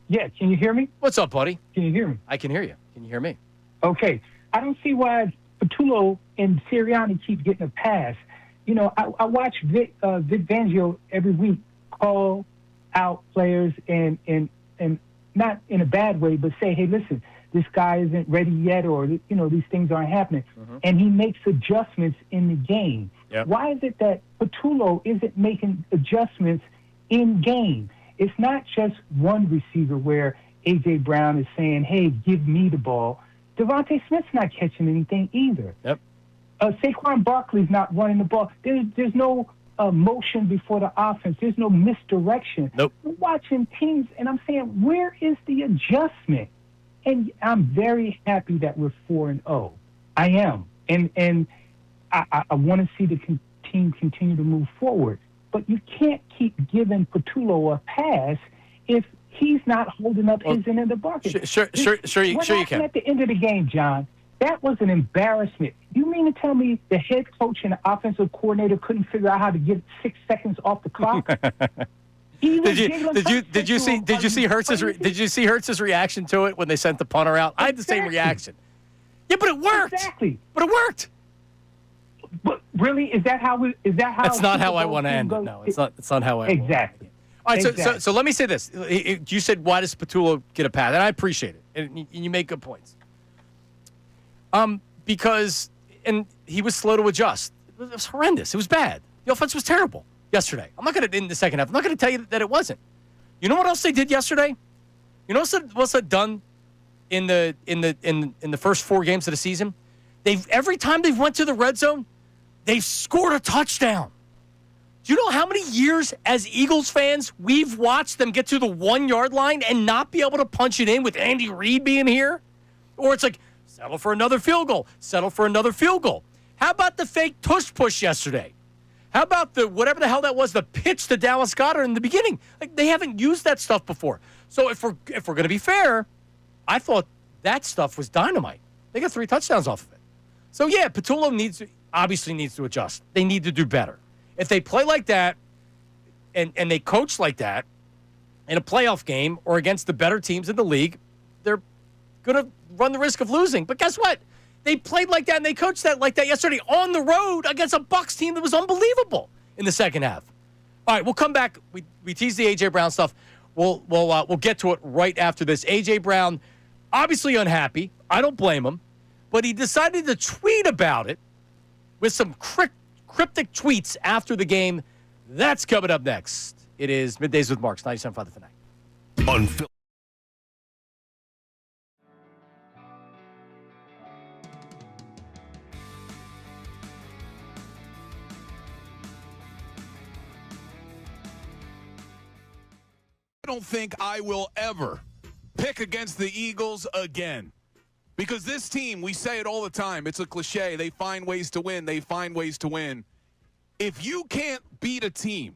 Speaker 10: Yeah, can you hear me?
Speaker 3: What's up, buddy?
Speaker 10: Can you hear me?
Speaker 3: I can hear you. Can you hear me?
Speaker 10: Okay. I don't see why Patullo and Sirianni keep getting a pass. I watch Vic Fangio every week call out players and not in a bad way, but say, hey, listen, this guy isn't ready yet, or, these things aren't happening. Mm-hmm. And he makes adjustments in the game. Yep. Why is it that Patullo isn't making adjustments in game? It's not just one receiver where A.J. Brown is saying, hey, give me the ball. Devontae Smith's not catching anything either.
Speaker 3: Yep.
Speaker 10: Saquon Barkley's not running the ball. There's no motion before the offense. There's no misdirection.
Speaker 3: Nope.
Speaker 10: We're watching teams, and I'm saying, where is the adjustment? And I'm very happy that we're 4-0. I am. And I want to see the team continue to move forward. But you can't keep giving Patullo a pass if he's not holding up his end of the bucket.
Speaker 3: Sure you can.
Speaker 10: At the end of the game, John, that was an embarrassment. You mean to tell me the head coach and the offensive coordinator couldn't figure out how to get 6 seconds off the clock?
Speaker 3: Did you see Hurts's reaction to it when they sent the punter out? I had the same reaction. Yeah, but it worked.
Speaker 10: Exactly.
Speaker 3: But it worked.
Speaker 10: But really, is that how?
Speaker 3: That's not how I want to end it. No, it's not how I.
Speaker 10: Exactly.
Speaker 3: All right, so let me say this. You said, why does Patullo get a pass? And I appreciate it. And you make good points. Because he was slow to adjust. It was horrendous. It was bad. The offense was terrible yesterday. I'm not going to, in the second half, I'm not going to tell you that it wasn't. You know what else they did yesterday? You know what's they done in the first 4 games of the season? Every time they've went to the red zone, they've scored a touchdown. Do you know how many years as Eagles fans we've watched them get to the 1-yard line and not be able to punch it in with Andy Reid being here? Or it's like, settle for another field goal. Settle for another field goal. How about the fake tush push yesterday? How about the whatever the hell that was, the pitch to Dallas Goedert in the beginning? Like, they haven't used that stuff before. So if we're going to be fair, I thought that stuff was dynamite. They got 3 touchdowns off of it. So yeah, Patullo obviously needs to adjust. They need to do better. If they play like that, and they coach like that in a playoff game or against the better teams in the league, they're going to run the risk of losing. But guess what? They played like that and they coached that like that yesterday on the road against a Bucs team that was unbelievable in the second half. All right, we'll come back. We teased the A.J. Brown stuff. We'll get to it right after this. A.J. Brown, obviously unhappy. I don't blame him. But he decided to tweet about it with some cryptic tweets after the game. That's coming up next. It is Middays with Marks, 97.5 The Fanatic.
Speaker 1: I don't think I will ever pick against the Eagles again. Because this team, we say it all the time, it's a cliche. They find ways to win. They find ways to win. If you can't beat a team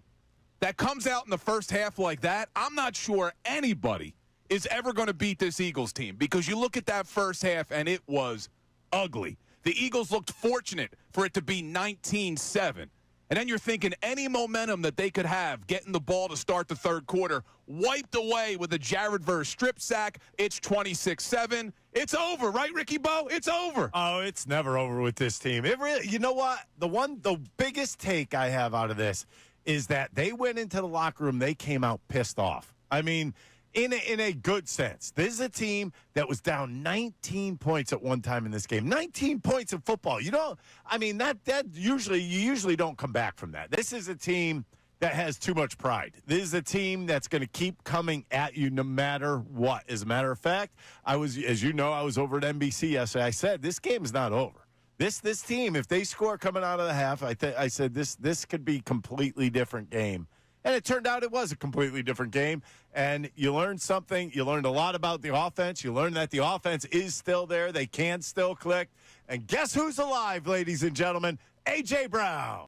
Speaker 1: that comes out in the first half like that, I'm not sure anybody is ever going to beat this Eagles team. Because you look at that first half, and it was ugly. The Eagles looked fortunate for it to be 19-7. And then you're thinking any momentum that they could have getting the ball to start the third quarter wiped away with a Jared Verse strip sack. It's 26-7. It's over, right, Ricky Bo? It's over.
Speaker 8: Oh, it's never over with this team. It really, you know what? The biggest take I have out of this is that they went into the locker room, they came out pissed off. I mean, in a good sense. This is a team that was down 19 points at one time in this game. 19 points in football. You usually don't come back from that. This is a team that has too much pride. This is a team that's going to keep coming at you no matter what. As a matter of fact, I was over at NBC yesterday. I said this game is not over. This team, if they score coming out of the half, I said this could be a completely different game. And it turned out it was a completely different game. And you learned something. You learned a lot about the offense. You learned that the offense is still there. They can still click. And guess who's alive, ladies and gentlemen? A.J. Brown.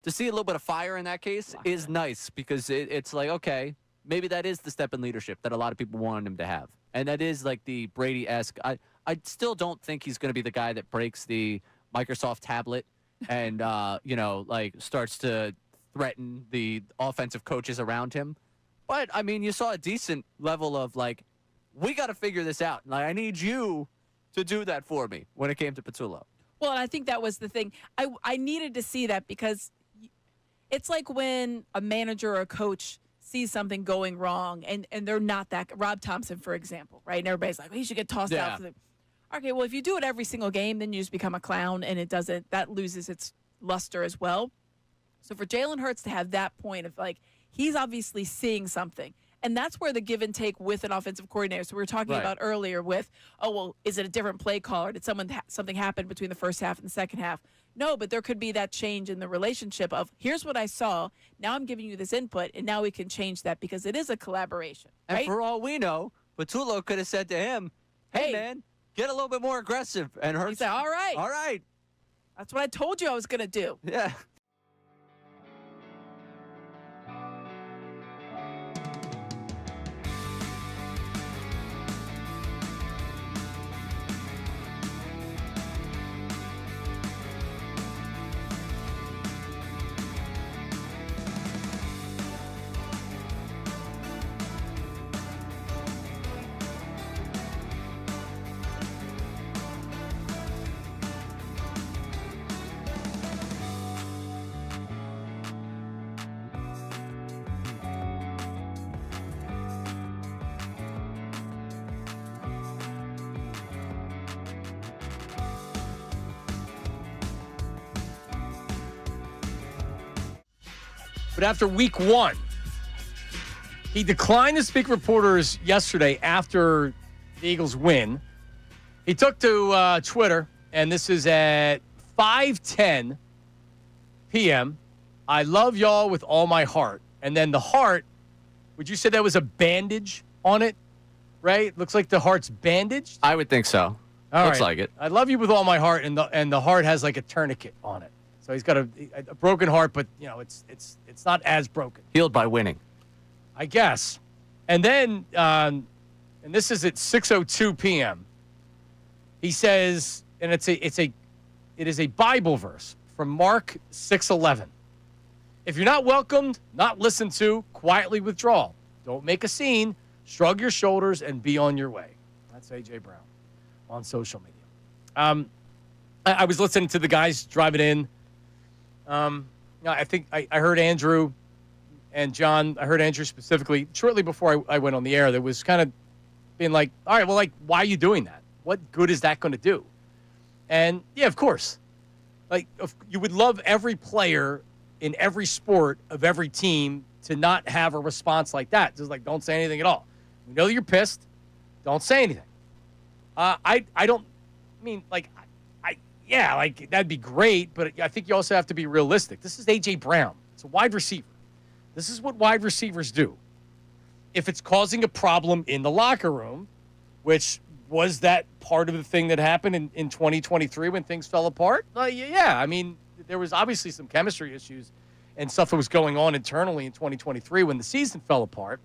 Speaker 7: To see a little bit of fire in that case is nice because it's like, okay, maybe that is the step in leadership that a lot of people wanted him to have. And that is like the Brady-esque. I still don't think he's going to be the guy that breaks the Microsoft tablet and, starts to threaten the offensive coaches around him. But, I mean, you saw a decent level of, like, we got to figure this out. Like, I need you to do that for me when it came to Patullo.
Speaker 11: Well, and I think that was the thing. I needed to see that because it's like when a manager or a coach sees something going wrong and they're not that. Rob Thompson, for example, right? And everybody's like, well, he should get tossed out. Okay, well, if you do it every single game, then you just become a clown and that loses its luster as well. So for Jalen Hurts to have that point of like, he's obviously seeing something. And that's where the give and take with an offensive coordinator. So we were talking about earlier with, is it a different play caller? Did something happen between the first half and the second half? No, but there could be that change in the relationship of, here's what I saw, now I'm giving you this input, and now we can change that because it is a collaboration. Right?
Speaker 7: And for all we know, Patullo could have said to him, hey, man, get a little bit more aggressive. And Hurts
Speaker 11: he said, all right.
Speaker 7: All right.
Speaker 11: That's what I told you I was going to do.
Speaker 7: Yeah.
Speaker 3: But after week one, he declined to speak to reporters yesterday after the Eagles win. He took to Twitter, and this is at 5:10 p.m. I love y'all with all my heart. And then the heart, would you say that was a bandage on it, right? Looks like the heart's bandaged.
Speaker 7: I would think so. Looks like it.
Speaker 3: I love you with all my heart, and the heart has like a tournament on it. So he's got a broken heart, but it's not as broken.
Speaker 7: Healed by winning,
Speaker 3: I guess. And then, and this is at 6:02 p.m. He says, and it is a Bible verse from Mark 6:11. If you're not welcomed, not listened to, quietly withdraw. Don't make a scene. Shrug your shoulders and be on your way. That's A.J. Brown on social media. I was listening to the guys driving in. I think I heard Andrew and John. I heard Andrew specifically shortly before I went on the air. That was kind of being like, all right, well, like, why are you doing that? What good is that going to do? And yeah, of course, like you would love every player in every sport of every team to not have a response like that. Just like, don't say anything at all. We know you're pissed. Don't say anything. I don't mean like, yeah, like that'd be great, but I think you also have to be realistic. This is A.J. Brown. It's a wide receiver. This is what wide receivers do. If it's causing a problem in the locker room, which was that part of the thing that happened in 2023 when things fell apart? Yeah, I mean, there was obviously some chemistry issues and stuff that was going on internally in 2023 when the season fell apart.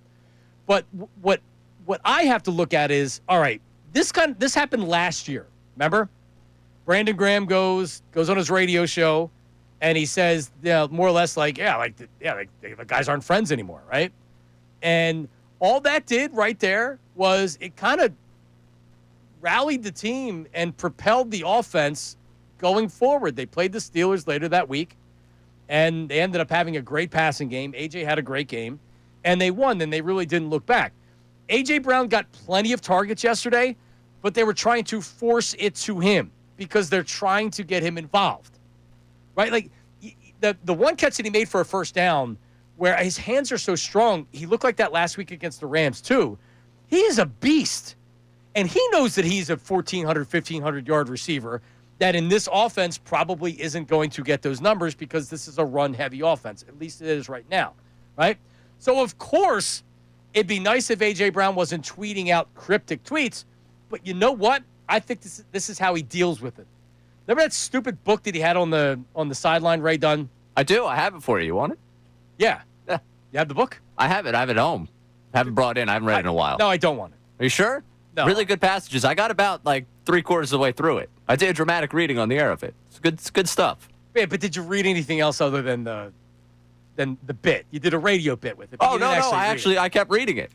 Speaker 3: But what I have to look at is, all right, this happened last year. Remember? Brandon Graham goes on his radio show, and he says, more or less like, the guys aren't friends anymore, right? And all that did right there was it kind of rallied the team and propelled the offense going forward. They played the Steelers later that week, and they ended up having a great passing game. AJ had a great game, and they won, and they really didn't look back. AJ Brown got plenty of targets yesterday, but they were trying to force it to him because they're trying to get him involved, right? Like the one catch that he made for a first down where his hands are so strong, he looked like that last week against the Rams too. He is a beast, and he knows that he's a 1,400, 1,500-yard receiver that in this offense probably isn't going to get those numbers because this is a run-heavy offense. At least it is right now, right? So, of course, it'd be nice if A.J. Brown wasn't tweeting out cryptic tweets, but you know what? I think this is how he deals with it. Remember that stupid book that he had on the sideline, Ray Dunn?
Speaker 7: I do. I have it for you. You want it?
Speaker 3: Yeah. You have the book?
Speaker 7: I have it. I have it at home. I haven't brought it in. I haven't read it in a while.
Speaker 3: No, I don't want it.
Speaker 7: Are you sure?
Speaker 3: No.
Speaker 7: Really good passages. I got about like 3/4 of the way through it. I did a dramatic reading on the air of it. It's good stuff.
Speaker 3: Yeah, but did you read anything else other than the bit? You did a radio bit with it.
Speaker 7: Oh, no. I kept reading it.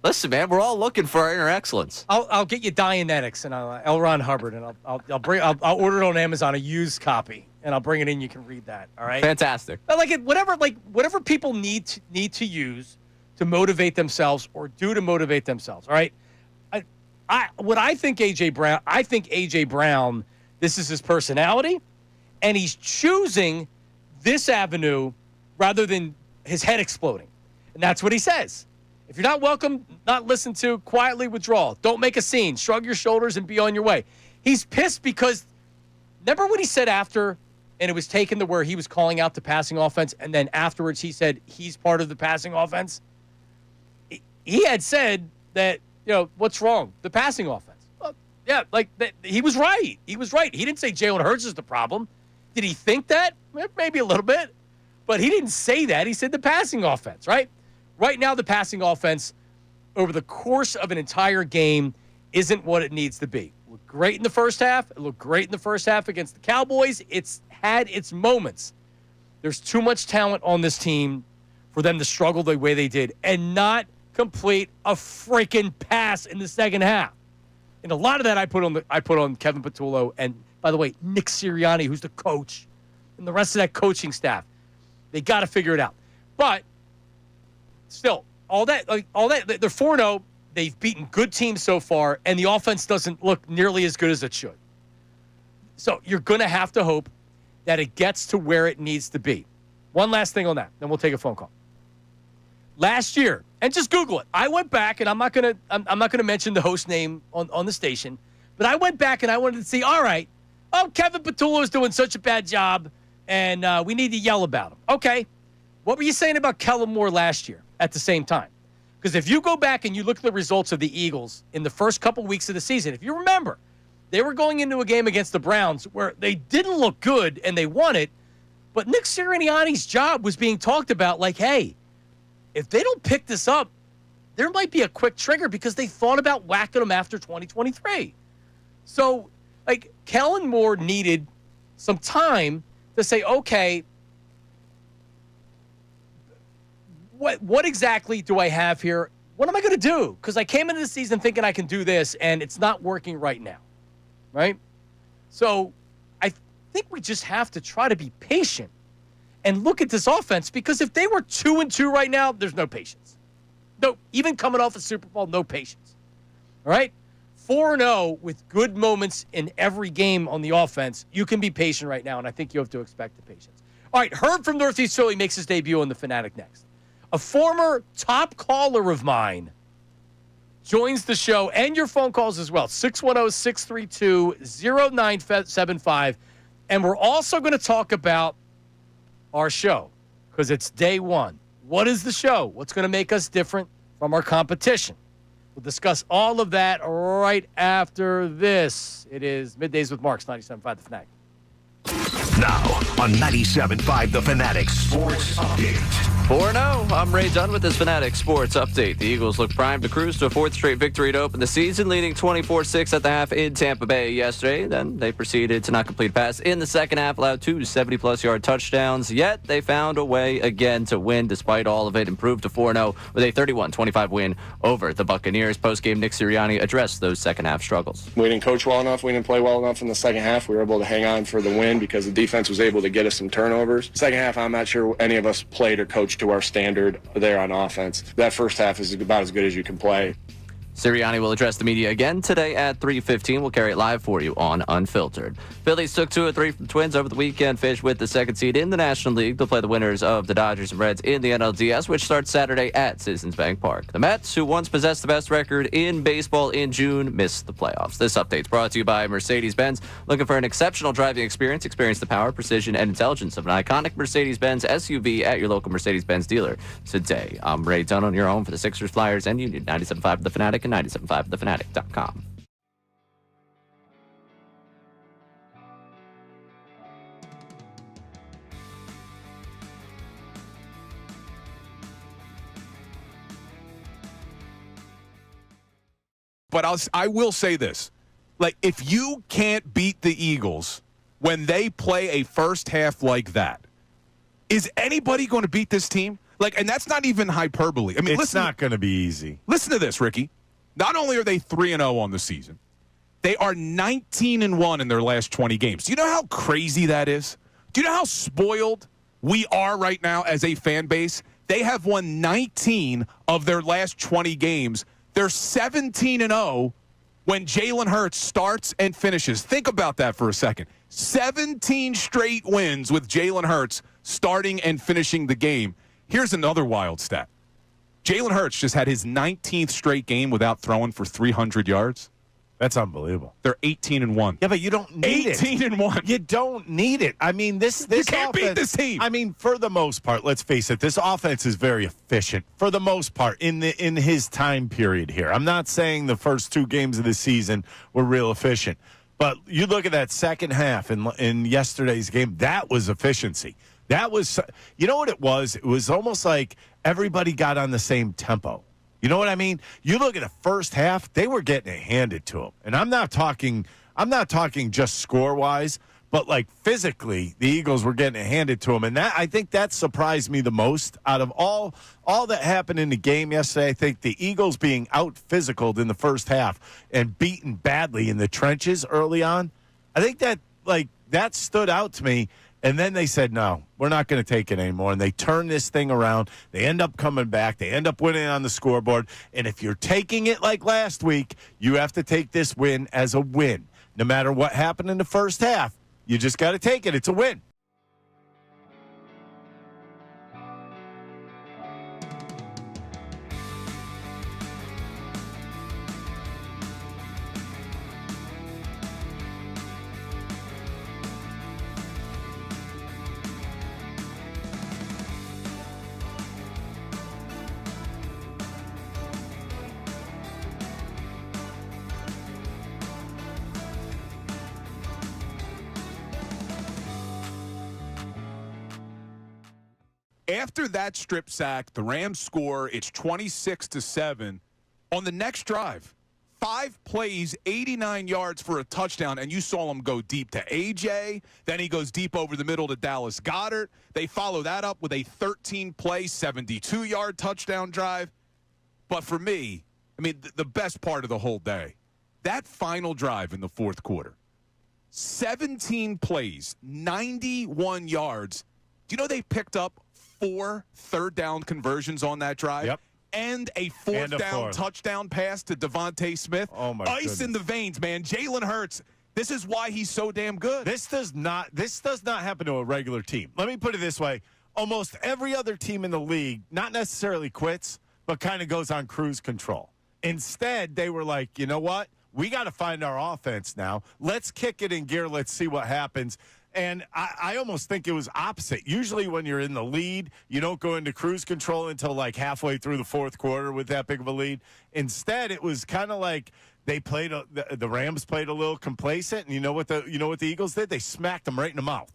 Speaker 7: Listen, man, we're all looking for our inner excellence.
Speaker 3: I'll get you Dianetics and L. Ron Hubbard, and I'll order it on Amazon, a used copy, and I'll bring it in. You can read that. All right.
Speaker 7: Fantastic.
Speaker 3: But whatever people need to use to motivate themselves or do to motivate themselves. All right. I think AJ Brown, this is his personality, and he's choosing this avenue rather than his head exploding, and that's what he says. If you're not welcome, not listened to, quietly withdraw. Don't make a scene. Shrug your shoulders and be on your way. He's pissed because remember what he said after, and it was taken to where he was calling out the passing offense, and then afterwards he said he's part of the passing offense? He had said that, what's wrong? The passing offense. Well, yeah, he was right. He was right. He didn't say Jalen Hurts is the problem. Did he think that? Maybe a little bit. But he didn't say that. He said the passing offense, right? Right now, the passing offense over the course of an entire game isn't what it needs to be. It looked great in the first half. It looked great in the first half against the Cowboys. It's had its moments. There's too much talent on this team for them to struggle the way they did and not complete a freaking pass in the second half. And a lot of that I put on Kevin Patullo and, by the way, Nick Sirianni, who's the coach, and the rest of that coaching staff. They got to figure it out. But still, all that they're 4-0. They've beaten good teams so far, and the offense doesn't look nearly as good as it should. So you're going to have to hope that it gets to where it needs to be. One last thing on that, then we'll take a phone call. Last year, and just Google it. I went back, and I'm not gonna mention the host name on the station, But I went back and I wanted to see, all right, Kevin Patullo is doing such a bad job, and we need to yell about him. Okay, what were you saying about Kellen Moore last year at the same time? Because if you go back and you look at the results of the Eagles in the first couple weeks of the season, if you remember, they were going into a game against the Browns where they didn't look good and they won it, but Nick Sirianni's job was being talked about like, hey, if they don't pick this up, there might be a quick trigger because they thought about whacking them after 2023. So, like, Kellen Moore needed some time to say, okay, what exactly do I have here? What am I going to do? Because I came into the season thinking I can do this, and it's not working right now, right? So I think we just have to try to be patient and look at this offense, because if they were 2-2 right now, there's no patience. No, even coming off a Super Bowl, no patience. All right? 4-0 with good moments in every game on the offense, you can be patient right now, and I think you have to expect the patience. All right, Herb from Northeast Philly makes his debut on the Fanatic next. A former top caller of mine joins the show, and your phone calls as well, 610-632-0975. And we're also going to talk about our show, because it's day one. What is the show? What's going to make us different from our competition? We'll discuss all of that right after this. It is Middays with Marks, 97.5 The Fanatic.
Speaker 4: Now on 97.5 The Fanatic Sports Update.
Speaker 7: 4-0. I'm Ray Dunn with this Fanatic Sports Update. The Eagles look primed to cruise to a fourth straight victory to open the season, leading 24-6 at the half in Tampa Bay yesterday. Then they proceeded to not complete a pass in the second half, allowed 2 70-plus yard touchdowns. Yet they found a way again to win despite all of it, improved to 4-0 with a 31-25 win over the Buccaneers. Postgame, Nick Sirianni addressed those second half struggles.
Speaker 6: We didn't coach well enough. We didn't play well enough in the second half. We were able to hang on for the win because the defense was able to get us some turnovers. Second half, I'm not sure any of us played or coached to our standard there on offense. That first half is about as good as you can play.
Speaker 7: Sirianni will address the media again today at 3:15. We'll carry it live for you on Unfiltered. Phillies took 2 of 3 from the Twins over the weekend, finished with the second seed in the National League. They'll play the winners of the Dodgers and Reds in the NLDS, which starts Saturday at Citizens Bank Park. The Mets, who once possessed the best record in baseball in June, missed the playoffs. This update's brought to you by Mercedes-Benz. Looking for an exceptional driving experience? Experience the power, precision, and intelligence of an iconic Mercedes-Benz SUV at your local Mercedes-Benz dealer today. I'm Ray Dunn on your home for the Sixers, Flyers, and Union. 97.5 The Fanatic and 97.5thefanatic.com.
Speaker 1: But I will say this. Like, if you can't beat the Eagles when they play a first half like that, is anybody going to beat this team? Like, and that's not even hyperbole. I mean,
Speaker 8: it's not going to be easy.
Speaker 1: Listen to this, Ricky. Not only are they 3-0 on the season, they are 19-1 in their last 20 games. Do you know how crazy that is? Do you know how spoiled we are right now as a fan base? They have won 19 of their last 20 games. They're 17-0 when Jalen Hurts starts and finishes. Think about that for a second. 17 straight wins with Jalen Hurts starting and finishing the game. Here's another wild stat. Jalen Hurts just had his 19th straight game without throwing for 300 yards.
Speaker 8: That's unbelievable.
Speaker 1: They're 18-1.
Speaker 8: Yeah, but you don't need
Speaker 1: 18-1.
Speaker 8: You don't need it. I mean, this
Speaker 1: you can't
Speaker 8: offense,
Speaker 1: beat this team.
Speaker 8: I mean, for the most part, let's face it, this offense is very efficient for the most part in his time period here. I'm not saying the first 2 games of the season were real efficient, but you look at that second half in yesterday's game, that was efficiency. That was, you know what it was? It was almost like everybody got on the same tempo. You know what I mean? You look at the first half, they were getting it handed to them. And I'm not talking just score-wise, but like physically, the Eagles were getting it handed to them. And that, I think that surprised me the most out of all that happened in the game yesterday. I think the Eagles being out-physicaled in the first half and beaten badly in the trenches early on, I think that stood out to me. And then they said, no, we're not going to take it anymore. And they turn this thing around. They end up coming back. They end up winning on the scoreboard. And if you're taking it like last week, you have to take this win as a win. No matter what happened in the first half, you just got to take it. It's a win.
Speaker 1: After that strip sack, the Rams score. It's 26-7. On the next drive, 5 plays, 89 yards for a touchdown, and you saw him go deep to A.J. Then he goes deep over the middle to Dallas Goedert. They follow that up with a 13-play, 72-yard touchdown drive. But for me, I mean, the best part of the whole day, that final drive in the fourth quarter, 17 plays, 91 yards. Do you know they picked up 4 third-down conversions on that drive?
Speaker 8: Yep.
Speaker 1: And a fourth-down touchdown pass to Devontae Smith.
Speaker 8: Oh, my
Speaker 1: Ice
Speaker 8: goodness.
Speaker 1: in the veins, man. Jalen Hurts, this is why he's so damn good.
Speaker 8: This does not happen to a regular team. Let me put it this way. Almost every other team in the league not necessarily quits, but kind of goes on cruise control. Instead, they were like, you know what? We got to find our offense now. Let's kick it in gear. Let's see what happens. And I almost think it was opposite. Usually when you're in the lead, you don't go into cruise control until like halfway through the fourth quarter with that big of a lead. Instead, it was kind of like they played the Rams played a little complacent, and you know what the Eagles did? They smacked them right in the mouth.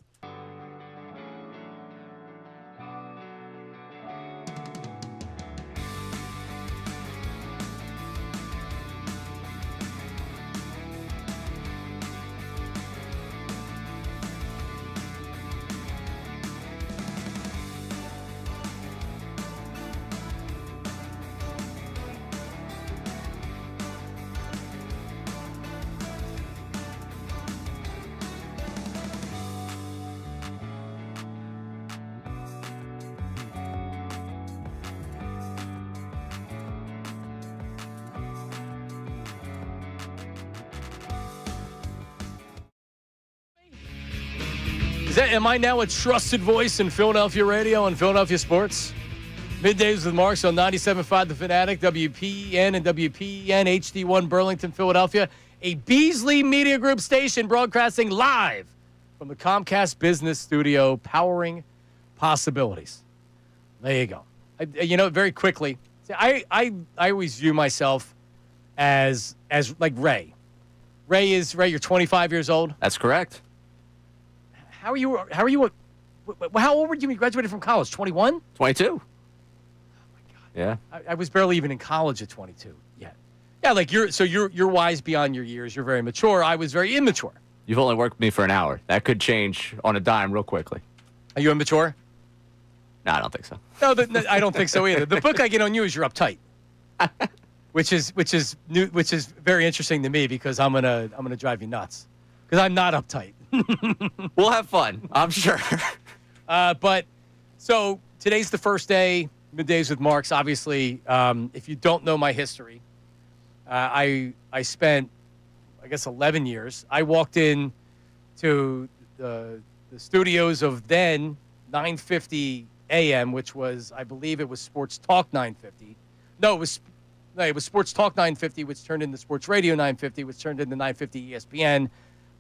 Speaker 3: Am I now a trusted voice in Philadelphia radio and Philadelphia sports? Middays with Marks on 97.5 The Fanatic, WPN and WPN HD1 Burlington, Philadelphia. A Beasley Media Group station broadcasting live from the Comcast Business Studio, powering possibilities. There you go. Very quickly, I always view myself as like Ray. Ray, you're 25 years old?
Speaker 7: That's correct.
Speaker 3: How are you? How old were you when you graduated from college? 21?
Speaker 7: 22.
Speaker 3: Oh, my God.
Speaker 7: Yeah.
Speaker 3: I was barely even in college at 22 yet. Yeah, like you're wise beyond your years. You're very mature. I was very immature.
Speaker 7: You've only worked with me for an hour. That could change on a dime real quickly.
Speaker 3: Are you immature?
Speaker 7: No, I don't think so.
Speaker 3: No, I don't think so either. The book I get on you is you're uptight, which is very interesting to me because I'm gonna drive you nuts because I'm not uptight.
Speaker 7: We'll have fun, I'm sure.
Speaker 3: But so today's the first day, Middays with Marks. Obviously, if you don't know my history, I spent, I guess, 11 years. I walked in to the studios of then 950 AM, which was, I believe it was Sports Talk 950. No, it was Sports Talk 950, which turned into Sports Radio 950, which turned into 950 ESPN,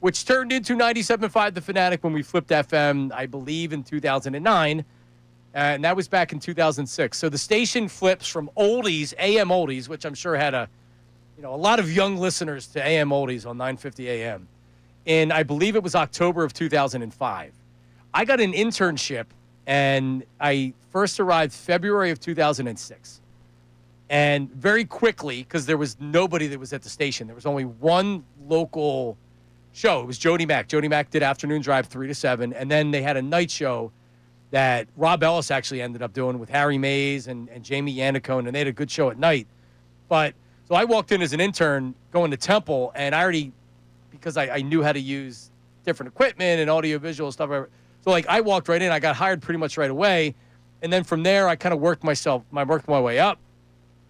Speaker 3: which turned into 97.5 The Fanatic when we flipped FM, I believe, in 2009. And that was back in 2006. So the station flips from oldies, AM oldies, which I'm sure had a lot of young listeners to AM oldies on 950 AM. And I believe it was October of 2005. I got an internship, and I first arrived February of 2006. And very quickly, because there was nobody that was at the station, there was only one local show. It was Jody Mack. Jody Mack did afternoon drive 3 to 7, and then they had a night show that Rob Ellis actually ended up doing with Harry Mays and Jamie Yannicone, and they had a good show at night. But so I walked in as an intern going to Temple, and because I knew how to use different equipment and audiovisual stuff. So I walked right in. I got hired pretty much right away, and then from there I kind of worked my way up.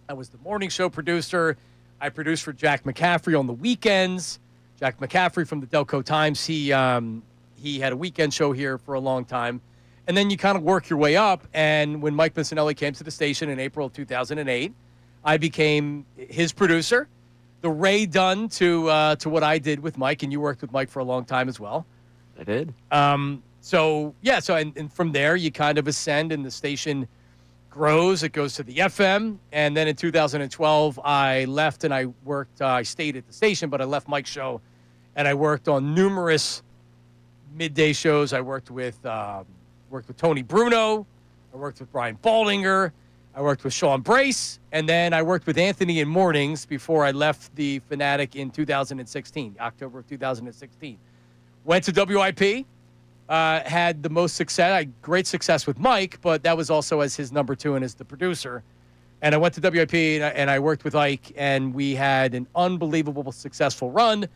Speaker 3: I was the morning show producer. I produced for Jack McCaffrey on the weekends. Jack McCaffrey from the Delco Times, he had a weekend show here for a long time. And then you kind of work your way up. And when Mike Missinelli came to the station in April of 2008, I became his producer. The Ray done to what I did with Mike, and you worked with Mike for a long time as well.
Speaker 7: I did.
Speaker 3: So from there, you kind of ascend, and the station grows. It goes to the FM. And then in 2012, I left and I worked. I stayed at the station, but I left Mike's show, and I worked on numerous midday shows. I worked with Tony Bruno. I I worked with Brian Baldinger. I worked with Sean Brace. And then I worked with Anthony in mornings before I left the Fanatic in 2016, October of 2016. Went to WIP. Had the most success. I had great success with Mike, but that was also as his number 2 and as the producer. And I went to WIP and I worked with Ike, and we had an unbelievable successful run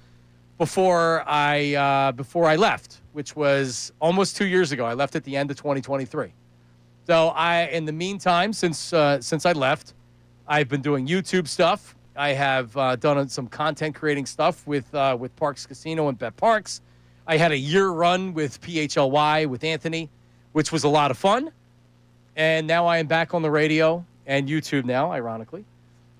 Speaker 3: before I left, which was almost 2 years ago. I left at the end of 2023. So in the meantime, since I left, I've been doing YouTube stuff. I have done some content creating stuff with Parks Casino and Bet Parks. I had a year run with PHLY with Anthony, which was a lot of fun. And now I am back on the radio and YouTube now, ironically,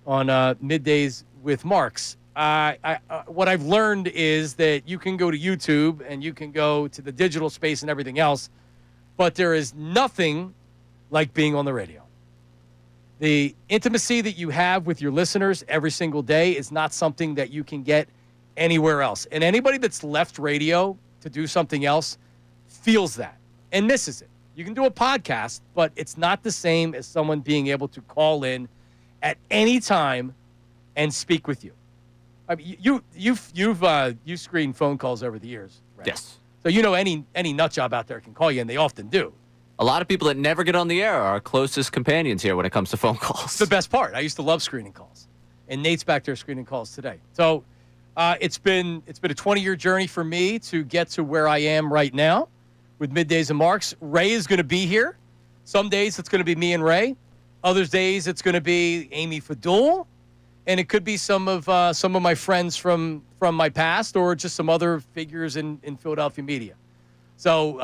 Speaker 3: on Middays with Marks. What I've learned is that you can go to YouTube and you can go to the digital space and everything else, but there is nothing like being on the radio. The intimacy that you have with your listeners every single day is not something that you can get anywhere else. And anybody that's left radio to do something else feels that and misses it. You can do a podcast, but it's not the same as someone being able to call in at any time and speak with you. I mean, you've screened phone calls over the years, right?
Speaker 7: Yes.
Speaker 3: So any nut job out there can call you, and they often do.
Speaker 7: A lot of people that never get on the air are our closest companions here when it comes to phone calls.
Speaker 3: It's the best part. I used to love screening calls, and Nate's back there screening calls today. So it's been a 20-year journey for me to get to where I am right now with Middays and Marks. Ray is going to be here. Some days it's going to be me and Ray. Other days it's going to be Amy Fadul, and it could be some of my friends from my past, or just some other figures in Philadelphia media. So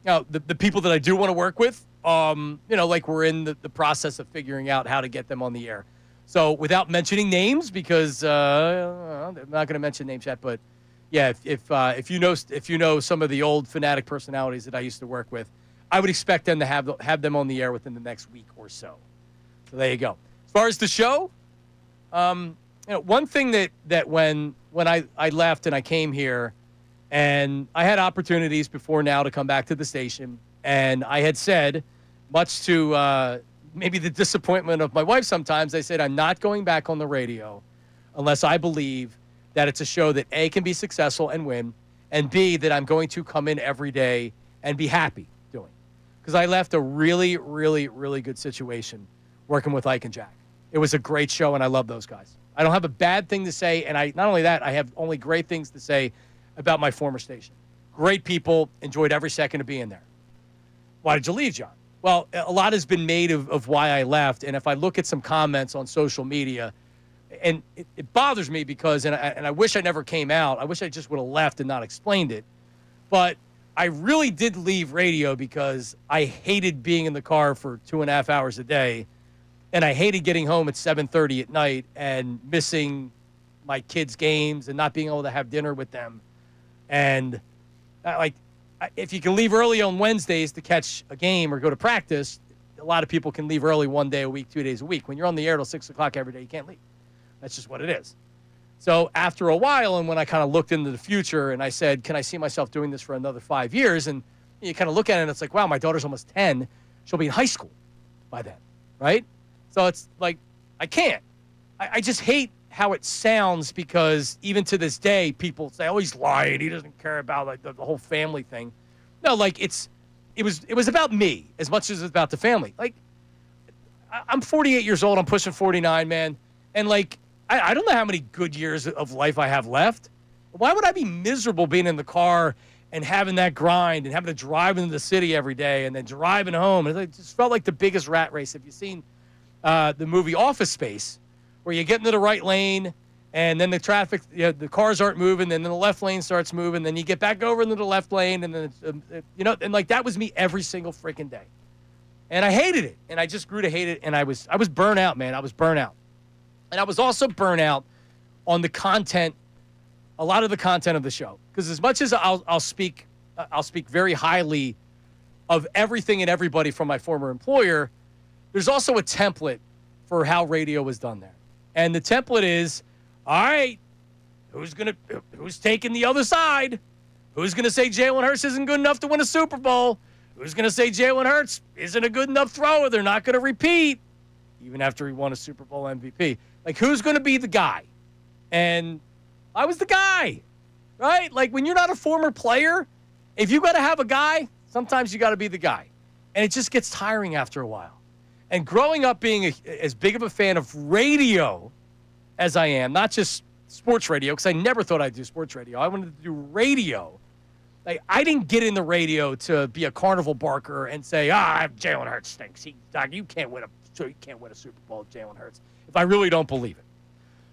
Speaker 3: the people that I do want to work with, like we're in the process of figuring out how to get them on the air. So without mentioning names, because I'm not going to mention names yet, but yeah, if you know some of the old Fanatic personalities that I used to work with, I would expect them to have them on the air within the next week or so. So there you go. As far as the show, one thing that when I left and I came here, and I had opportunities before now to come back to the station, and I had said, much to maybe the disappointment of my wife sometimes, I said, I'm not going back on the radio unless I believe that it's a show that A, can be successful and win, and B, that I'm going to come in every day and be happy doing. Because I left a really, really, really good situation working with Ike and Jack. It was a great show, and I love those guys. I don't have a bad thing to say, and not only that, I have only great things to say about my former station. Great people, enjoyed every second of being there. Why did you leave, John? Well, a lot has been made of why I left, and if I look at some comments on social media, and it bothers me because, and I wish I never came out. I wish I just would have left and not explained it. But I really did leave radio because I hated being in the car for 2.5 hours a day, and I hated getting home at 7:30 at night and missing my kids' games and not being able to have dinner with them. And if you can leave early on Wednesdays to catch a game or go to practice, a lot of people can leave early 1 day a week, 2 days a week. When you're on the air till 6 o'clock every day, you can't leave. That's just what it is. So after a while, and when I kind of looked into the future and I said, can I see myself doing this for another 5 years? And you kind of look at it and it's like, wow, my daughter's almost 10. She'll be in high school by then, right? So it's like, I can't. I just hate how it sounds, because even to this day, people say, oh, he's lying. He doesn't care about like the whole family thing. No, like it was about me as much as it's about the family. Like, I'm 48 years old. I'm pushing 49, man. And like, I don't know how many good years of life I have left. Why would I be miserable being in the car and having that grind and having to drive into the city every day and then driving home? And it just felt like the biggest rat race. Have you seen the movie Office Space, where you get into the right lane and then the traffic, the cars aren't moving, and then the left lane starts moving, then you get back over into the left lane, and then, and like that was me every single freaking day. And I hated it, and I just grew to hate it, and I was burnt out, man. I was burnt out. And I was also burnt out on the content, a lot of the content of the show. Because as much as I'll speak very highly of everything and everybody from my former employer, there's also a template for how radio was done there. And the template is, all right, who's taking the other side? Who's going to say Jalen Hurts isn't good enough to win a Super Bowl? Who's going to say Jalen Hurts isn't a good enough thrower? They're not going to repeat, even after he won a Super Bowl MVP. Like, who's going to be the guy? And I was the guy, right? Like, when you're not a former player, if you got to have a guy, sometimes you got to be the guy. And it just gets tiring after a while. And growing up being as big of a fan of radio as I am, not just sports radio, because I never thought I'd do sports radio. I wanted to do radio. Like, I didn't get in the radio to be a carnival barker and say, Jalen Hurts stinks. You can't win a Super Bowl with Jalen Hurts, if I really don't believe it.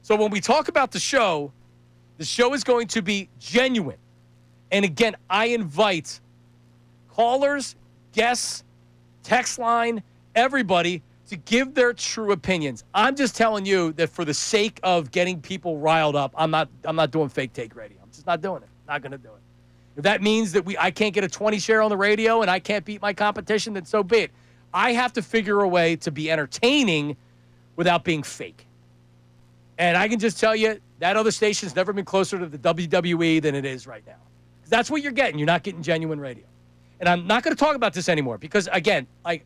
Speaker 3: So when we talk about the show is going to be genuine. And again, I invite callers, guests, text line, everybody to give their true opinions. I'm just telling you that for the sake of getting people riled up, I'm not doing fake take radio. I'm just not doing it. Not going to do it. If that means that I can't get a 20 share on the radio and I can't beat my competition, then so be it. I have to figure a way to be entertaining without being fake. And I can just tell you that other station's never been closer to the WWE than it is right now. That's what you're getting. You're not getting genuine radio. And I'm not going to talk about this anymore because, again, I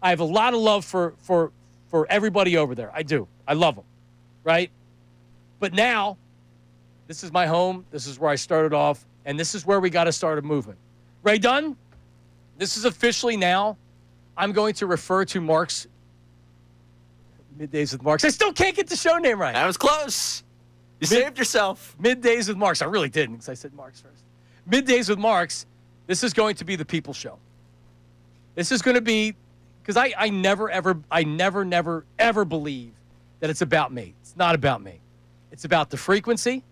Speaker 3: have a lot of love for everybody over there. I do. I love them, right? But now, this is my home. This is where I started off. And this is where we got to start a movement. Ray Dunn, this is officially now. I'm going to refer to Mark's Middays with Marks. I still can't get the show name right.
Speaker 7: That was close. You saved yourself.
Speaker 3: Middays with Marks. I really didn't because I said Marks first. Middays with Marks. This is going to be the people show. This is going to be, because I never, ever believe that it's about me. It's not about me. It's about the frequency,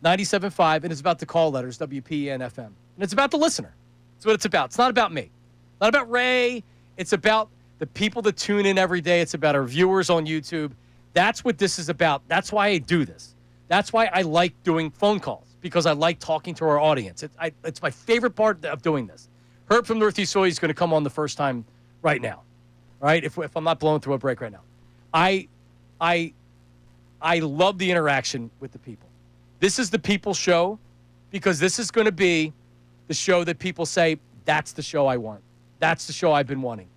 Speaker 3: 97.5, and it's about the call letters, WP and FM. And it's about the listener. That's what it's about. It's not about me. Not about Ray. It's about the people that tune in every day. It's about our viewers on YouTube. That's what this is about. That's why I do this. That's why I like doing phone calls, because I like talking to our audience. It's my favorite part of doing this. Herb from Northeast Philly is going to come on the first time right now, right? If I'm not blowing through a break right now. I love the interaction with the people. This is the people show because this is going to be the show that people say, that's the show I want. That's the show I've been wanting.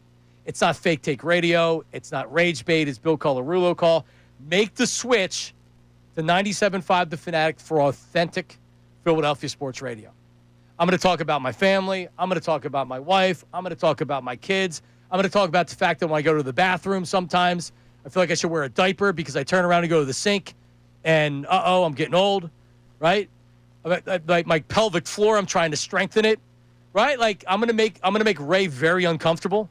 Speaker 3: It's not fake take radio. It's not rage bait. It's Bill Colarulo call. Make the switch to 97.5 The Fanatic for authentic Philadelphia sports radio. I'm going to talk about my family. I'm going to talk about my wife. I'm going to talk about my kids. I'm going to talk about the fact that when I go to the bathroom sometimes, I feel like I should wear a diaper because I turn around and go to the sink and, I'm getting old, right? Like my pelvic floor, I'm trying to strengthen it, right? Like I'm gonna make Ray very uncomfortable.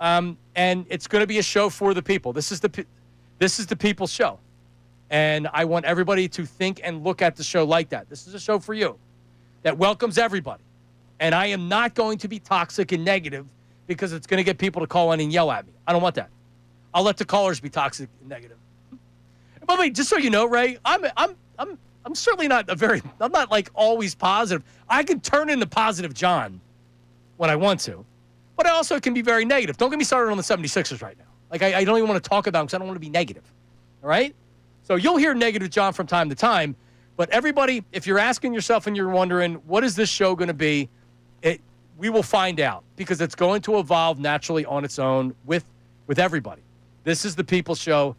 Speaker 3: And it's gonna be a show for the people. This is the people's show, and I want everybody to think and look at the show like that. This is a show for you that welcomes everybody, and I am not going to be toxic and negative because it's going to get people to call in and yell at me. I don't want that. I'll let the callers be toxic and negative. By the way, just so you know, Ray, I'm certainly not I'm not like always positive. I can turn into positive John when I want to, but I also can be very negative. Don't get me started on the 76ers right now. Like, I don't even want to talk about them because I don't want to be negative. All right? So you'll hear negative John from time to time, but everybody, if you're asking yourself and you're wondering, what is this show going to be? We will find out because it's going to evolve naturally on its own with everybody. This is the People's Show.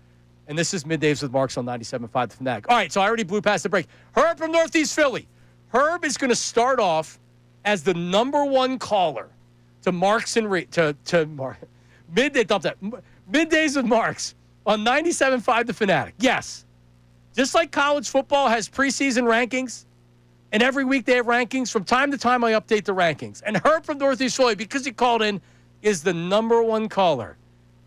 Speaker 3: And this is Middays with Marks on 97.5 The Fanatic. All right, so I already blew past the break. Herb from Northeast Philly. Herb is going to start off as the number one caller to Marks and Middays with Marks on 97.5 The Fanatic. Yes, just like college football has preseason rankings, and every week they have rankings, from time to time I update the rankings. And Herb from Northeast Philly, because he called in, is the number one caller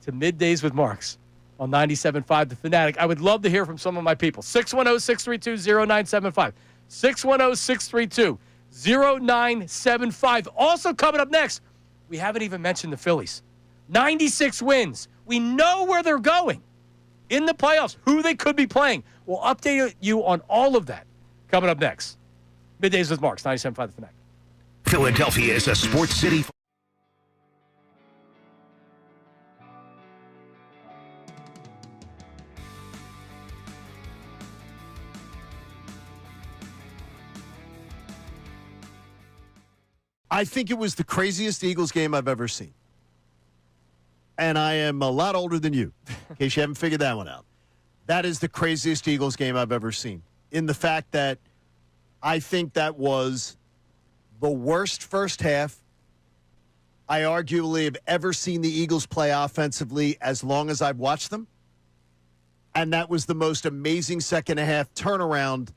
Speaker 3: to Middays with Marks on 97.5 The Fanatic. I would love to hear from some of my people. 610-632-0975. 610-632-0975. Also coming up next, we haven't even mentioned the Phillies. 96 wins. We know where they're going in the playoffs, who they could be playing. We'll update you on all of that coming up next. Middays with Marks, 97.5 The Fanatic.
Speaker 4: Philadelphia is a sports city.
Speaker 2: I think it was the craziest Eagles game I've ever seen. And I am a lot older than you, in case you haven't figured that one out. That is the craziest Eagles game I've ever seen. In the fact that I think that was the worst first half I arguably have ever seen the Eagles play offensively as long as I've watched them. And that was the most amazing second half turnaround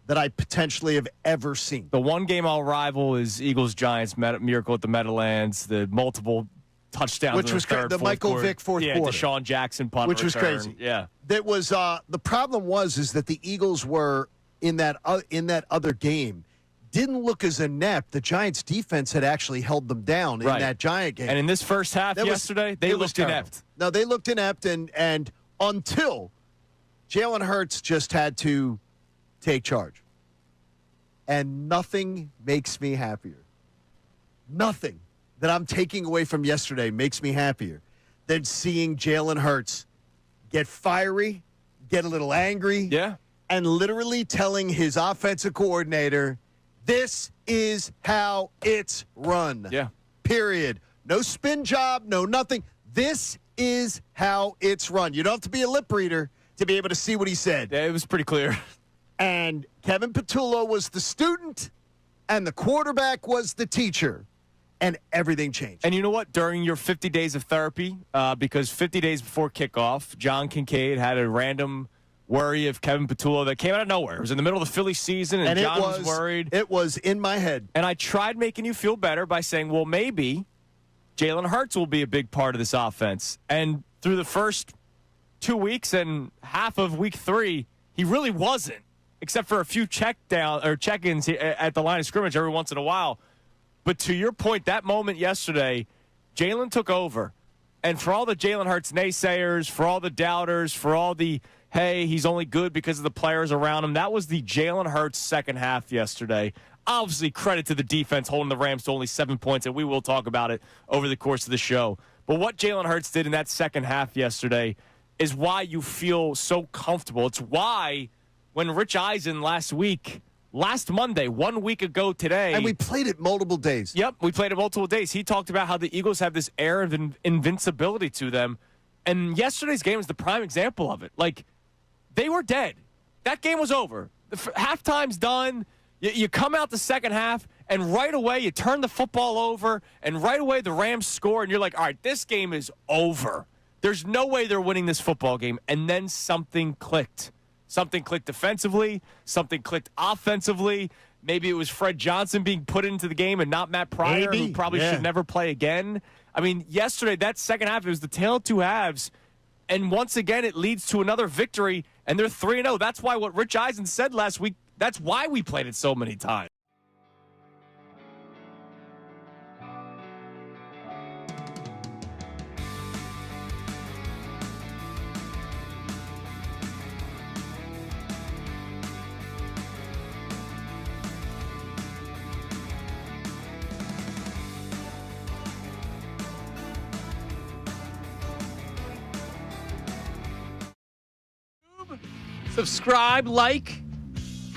Speaker 2: that I potentially have ever seen.
Speaker 5: The one game I'll rival is Eagles-Giants miracle at the Meadowlands, the multiple touchdowns
Speaker 2: Which
Speaker 5: in
Speaker 2: was
Speaker 5: third,
Speaker 2: the
Speaker 5: fourth
Speaker 2: Michael
Speaker 5: quarter.
Speaker 2: Vick fourth quarter.
Speaker 5: Deshaun Jackson punt
Speaker 2: which was
Speaker 5: return.
Speaker 2: crazy.
Speaker 5: Yeah.
Speaker 2: That was the problem was that the Eagles were in that other game didn't look as inept. The Giants defense had actually held them down in that Giant game.
Speaker 5: And in this first half yesterday, they looked inept.
Speaker 2: No, they looked inept and until Jalen Hurts just had to take charge. And nothing makes me happier. Nothing that I'm taking away from yesterday makes me happier than seeing Jalen Hurts get fiery, get a little angry, and literally telling his offensive coordinator, this is how it's run.
Speaker 5: Yeah.
Speaker 2: Period. No spin job, no nothing. This is how it's run. You don't have to be a lip reader to be able to see what he said.
Speaker 5: Yeah, it was pretty clear.
Speaker 2: And Kevin Patullo was the student, and the quarterback was the teacher, and everything changed.
Speaker 5: And you know what? During your 50 days of therapy, because 50 days before kickoff, John Kincade had a random worry of Kevin Patullo that came out of nowhere. It was in the middle of the Phillies season, and John was worried.
Speaker 2: It was in my head.
Speaker 5: And I tried making you feel better by saying, well, maybe Jalen Hurts will be a big part of this offense. And through the first 2 weeks and half of week 3, he really wasn't, except for a few check-ins at the line of scrimmage every once in a while. But to your point, that moment yesterday, Jalen took over. And for all the Jalen Hurts naysayers, for all the doubters, for all the, hey, he's only good because of the players around him, that was the Jalen Hurts second half yesterday. Obviously, credit to the defense holding the Rams to only 7 points, and we will talk about it over the course of the show. But what Jalen Hurts did in that second half yesterday is why you feel so comfortable. It's why when Rich Eisen last Monday, 1 week ago today.
Speaker 2: And we played it multiple days.
Speaker 5: Yep, we played it multiple days. He talked about how the Eagles have this air of invincibility to them. And yesterday's game is the prime example of it. Like, they were dead. That game was over. Halftime's done. You come out the second half, and right away you turn the football over, and right away the Rams score, and you're like, all right, this game is over. There's no way they're winning this football game. And then something clicked. Something clicked defensively. Something clicked offensively. Maybe it was Fred Johnson being put into the game and not Matt Pryor, who probably should never play again. I mean, yesterday, that second half, it was the tale of two halves. And once again, it leads to another victory, and they're 3-0. That's why what Rich Eisen said last week, that's why we played it so many times.
Speaker 3: Subscribe, like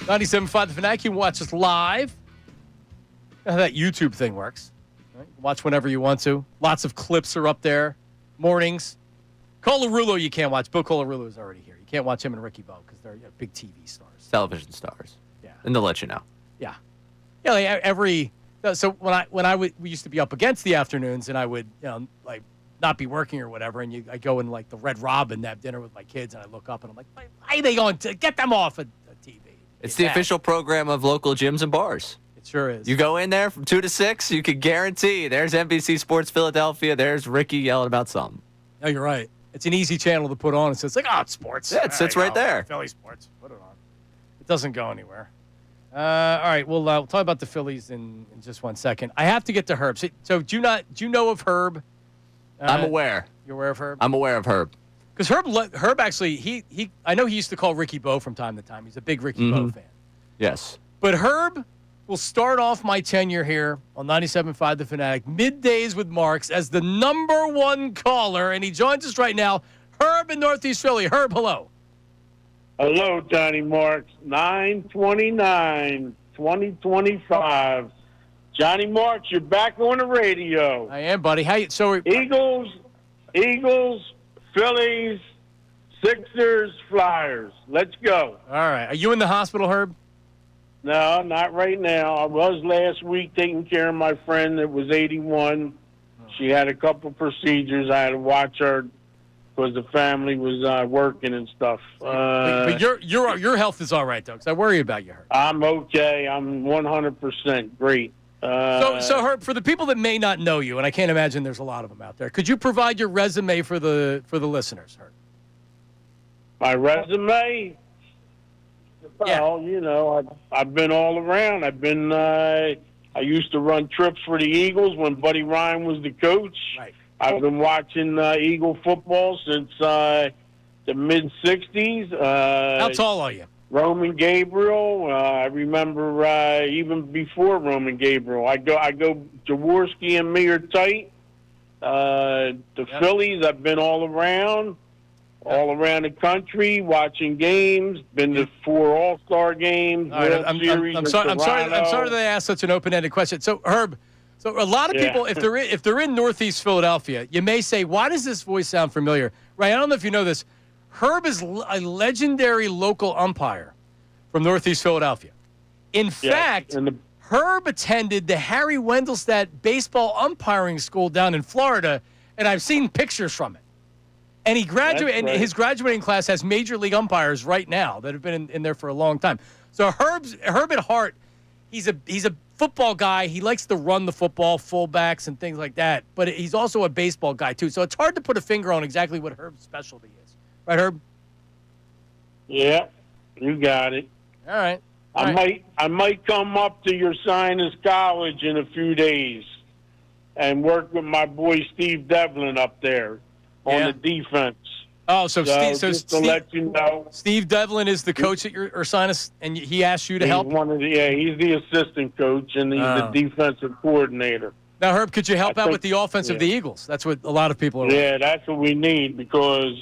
Speaker 3: 97.5 The Fanatic. You can watch us live. You know how that YouTube thing works. Right? Watch whenever you want to. Lots of clips are up there. Mornings. Colarulo you can't watch. Bill Colarulo is already here. You can't watch him and Ricky Bo because they're big TV stars.
Speaker 7: Television stars.
Speaker 3: Yeah.
Speaker 7: And they'll let you know.
Speaker 3: Yeah. Yeah, like so we used to be up against the afternoons, and I would, like, not be working or whatever, and I go in like the Red Robin, have dinner with my kids, and I look up and I'm like, why are they going to get them off of TV?
Speaker 7: It's the official program of local gyms and bars.
Speaker 3: It sure is.
Speaker 7: You go in there from 2 to 6, you can guarantee there's NBC Sports Philadelphia, there's Ricky yelling about something.
Speaker 3: No, you're right. It's an easy channel to put on. So it's like, it's sports.
Speaker 7: Yeah, it sits right there.
Speaker 3: Philly sports. Put it on. It doesn't go anywhere. All right, we'll talk about the Phillies in just 1 second. I have to get to Herb. So do you know of Herb?
Speaker 7: I'm aware.
Speaker 3: You're aware of Herb?
Speaker 7: I'm aware of Herb.
Speaker 3: Because Herb actually, I know he used to call Ricky Bo from time to time. He's a big Ricky Bo fan.
Speaker 7: Yes.
Speaker 3: But Herb will start off my tenure here on 97.5 The Fanatic, Middays with Marks, as the number one caller. And he joins us right now. Herb in Northeast Philly. Herb, hello.
Speaker 12: Hello, Johnny Marks. 9/29/2025. Johnny Marks, you're back on the radio.
Speaker 3: I am, buddy. How you? So
Speaker 12: Eagles, Phillies, Sixers, Flyers. Let's go.
Speaker 3: all right. Are you in the hospital, Herb?
Speaker 12: No, not right now. I was last week taking care of my friend that was 81. She had a couple procedures. I had to watch her because the family was working and stuff.
Speaker 3: But your health is all right, though, because I worry about you, Herb.
Speaker 12: I'm okay. I'm 100% great.
Speaker 3: So Herb, for the people that may not know you, and I can't imagine there's a lot of them out there, could you provide your resume for the listeners, Herb?
Speaker 12: My resume? Well, you know, I've been all around. I used to run trips for the Eagles when Buddy Ryan was the coach.
Speaker 3: Right.
Speaker 12: I've been watching Eagle football since the mid-'60s.
Speaker 3: How tall are you?
Speaker 12: Roman Gabriel. I remember even before Roman Gabriel. I go Jaworski and me are tight. Phillies, I've been all around the country, watching games. Been to 4 All-Star games.
Speaker 3: All right, I'm sorry that I asked such an open-ended question. So Herb, a lot of people, if they're in Northeast Philadelphia, you may say, "Why does this voice sound familiar?" Right? I don't know if you know this. Herb is a legendary local umpire from Northeast Philadelphia. In fact, Herb attended the Harry Wendelstadt baseball umpiring school down in Florida, and I've seen pictures from it. And he graduated, and his graduating class has major league umpires right now that have been in there for a long time. So Herb at heart, he's a football guy. He likes to run the football, fullbacks and things like that. But he's also a baseball guy too. So it's hard to put a finger on exactly what Herb's specialty is. Right, Herb?
Speaker 12: Yeah, you got it.
Speaker 3: All right.
Speaker 12: I might come up to your Salciunas College in a few days and work with my boy Steve Devlin up there on the defense.
Speaker 3: Oh, so
Speaker 12: just to let you know,
Speaker 3: Steve Devlin is the coach at your Salciunas, and he asked you to help?
Speaker 12: He's the assistant coach, and he's the defensive coordinator.
Speaker 3: Now, Herb, could you help out with the offense of the Eagles? That's what a lot of people are.
Speaker 12: Yeah, that's what we need, because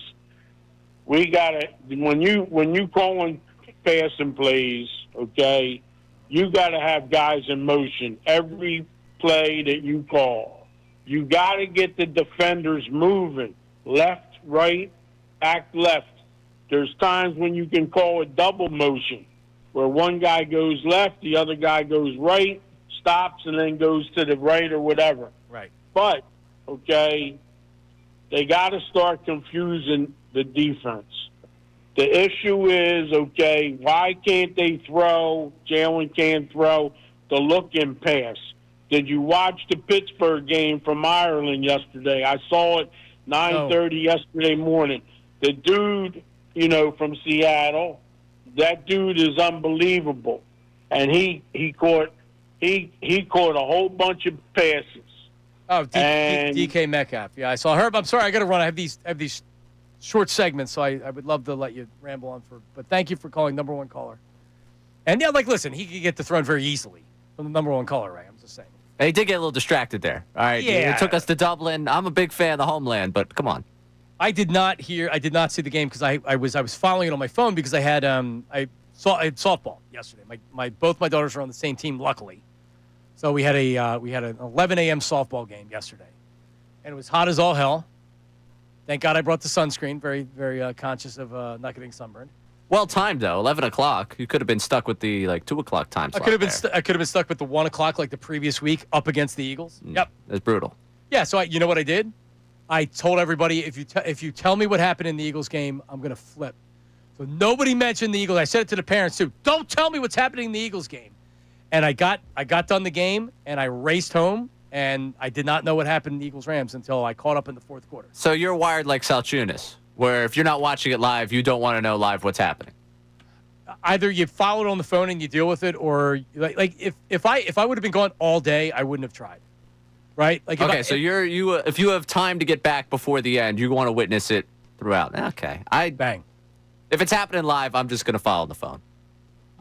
Speaker 12: we got to, when you calling passing plays, okay, you got to have guys in motion every play that you call. You got to get the defenders moving, left, right, back, left. There's times when you can call a double motion, where one guy goes left, the other guy goes right, stops, and then goes to the right or whatever.
Speaker 3: Right.
Speaker 12: But, okay, they got to start confusing the defense. The issue is, okay, why can't they throw? Jalen can't throw the look and pass. Did you watch the Pittsburgh game from Ireland yesterday? I saw it 9:30 yesterday morning. The dude, from Seattle, that dude is unbelievable, and he caught a whole bunch of passes.
Speaker 3: Oh, DK Metcalf. Yeah, I saw. Herb, I'm sorry, I got to run. I have these short segments, so I would love to let you ramble on but thank you for calling number one caller. And listen, he could get the throne very easily from the number one caller, right? I'm just saying.
Speaker 7: He did get a little distracted there. All right.
Speaker 3: Yeah.
Speaker 7: It took us to Dublin. I'm a big fan of the homeland, but come on.
Speaker 3: I did not see the game because I was following it on my phone because I had softball yesterday. Both my daughters are on the same team, luckily. So we had an 11 a.m. softball game yesterday, and it was hot as all hell. Thank God I brought the sunscreen. Very, very conscious of not getting sunburned.
Speaker 7: Well timed though, 11 o'clock. You could have been stuck with the 2 o'clock time slot.
Speaker 3: I could have been stuck with the 1 o'clock like the previous week up against the Eagles. Yep,
Speaker 7: that's brutal.
Speaker 3: Yeah, so you know what I did? I told everybody if you tell me what happened in the Eagles game, I'm gonna flip. So nobody mentioned the Eagles. I said it to the parents too. Don't tell me what's happening in the Eagles game. And I got done the game and I raced home. And I did not know what happened in the Eagles-Rams until I caught up in the fourth quarter.
Speaker 7: So you're wired like Salciunas, where if you're not watching it live, you don't want to know live what's happening.
Speaker 3: Either you follow it on the phone and you deal with it, or like if I would have been gone all day, I wouldn't have tried. Right? Like
Speaker 7: so if you have time to get back before the end, you want to witness it throughout. Okay,
Speaker 3: bang.
Speaker 7: If it's happening live, I'm just going to follow the phone.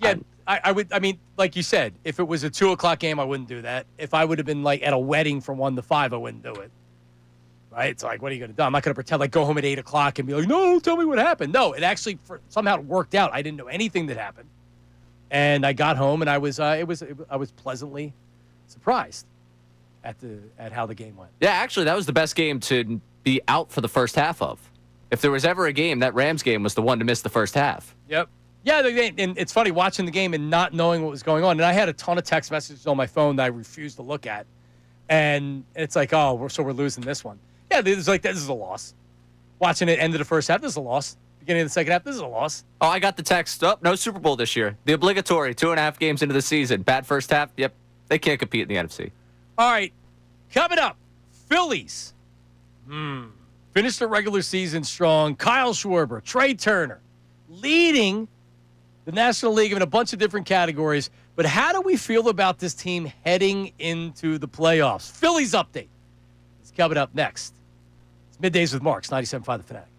Speaker 3: Yeah. I would. I mean, like you said, if it was a 2 o'clock game, I wouldn't do that. If I would have been at a wedding from 1 to 5, I wouldn't do it. Right? It's like, what are you going to do? I'm not going to pretend go home at 8 o'clock and be like, no, tell me what happened. No, it actually somehow worked out. I didn't know anything that happened, and I got home and I was pleasantly surprised at how the game went.
Speaker 7: Yeah, actually, that was the best game to be out for the first half of. If there was ever a game, that Rams game was the one to miss the first half.
Speaker 3: Yep. Yeah, and it's funny watching the game and not knowing what was going on. And I had a ton of text messages on my phone that I refused to look at. And it's like, oh, we're losing this one. Yeah, this is a loss. Watching it end of the first half, this is a loss. Beginning of the second half, this is a loss.
Speaker 7: Oh, I got the text. Oh, no Super Bowl this year. The obligatory 2.5 games into the season. Bad first half. Yep, they can't compete in the NFC.
Speaker 3: All right, coming up, Phillies. Finished the regular season strong. Kyle Schwarber, Trey Turner, leading the National League in a bunch of different categories. But how do we feel about this team heading into the playoffs? Phillies update is coming up next. It's Middays with Marks, 97.5 The Fanatic.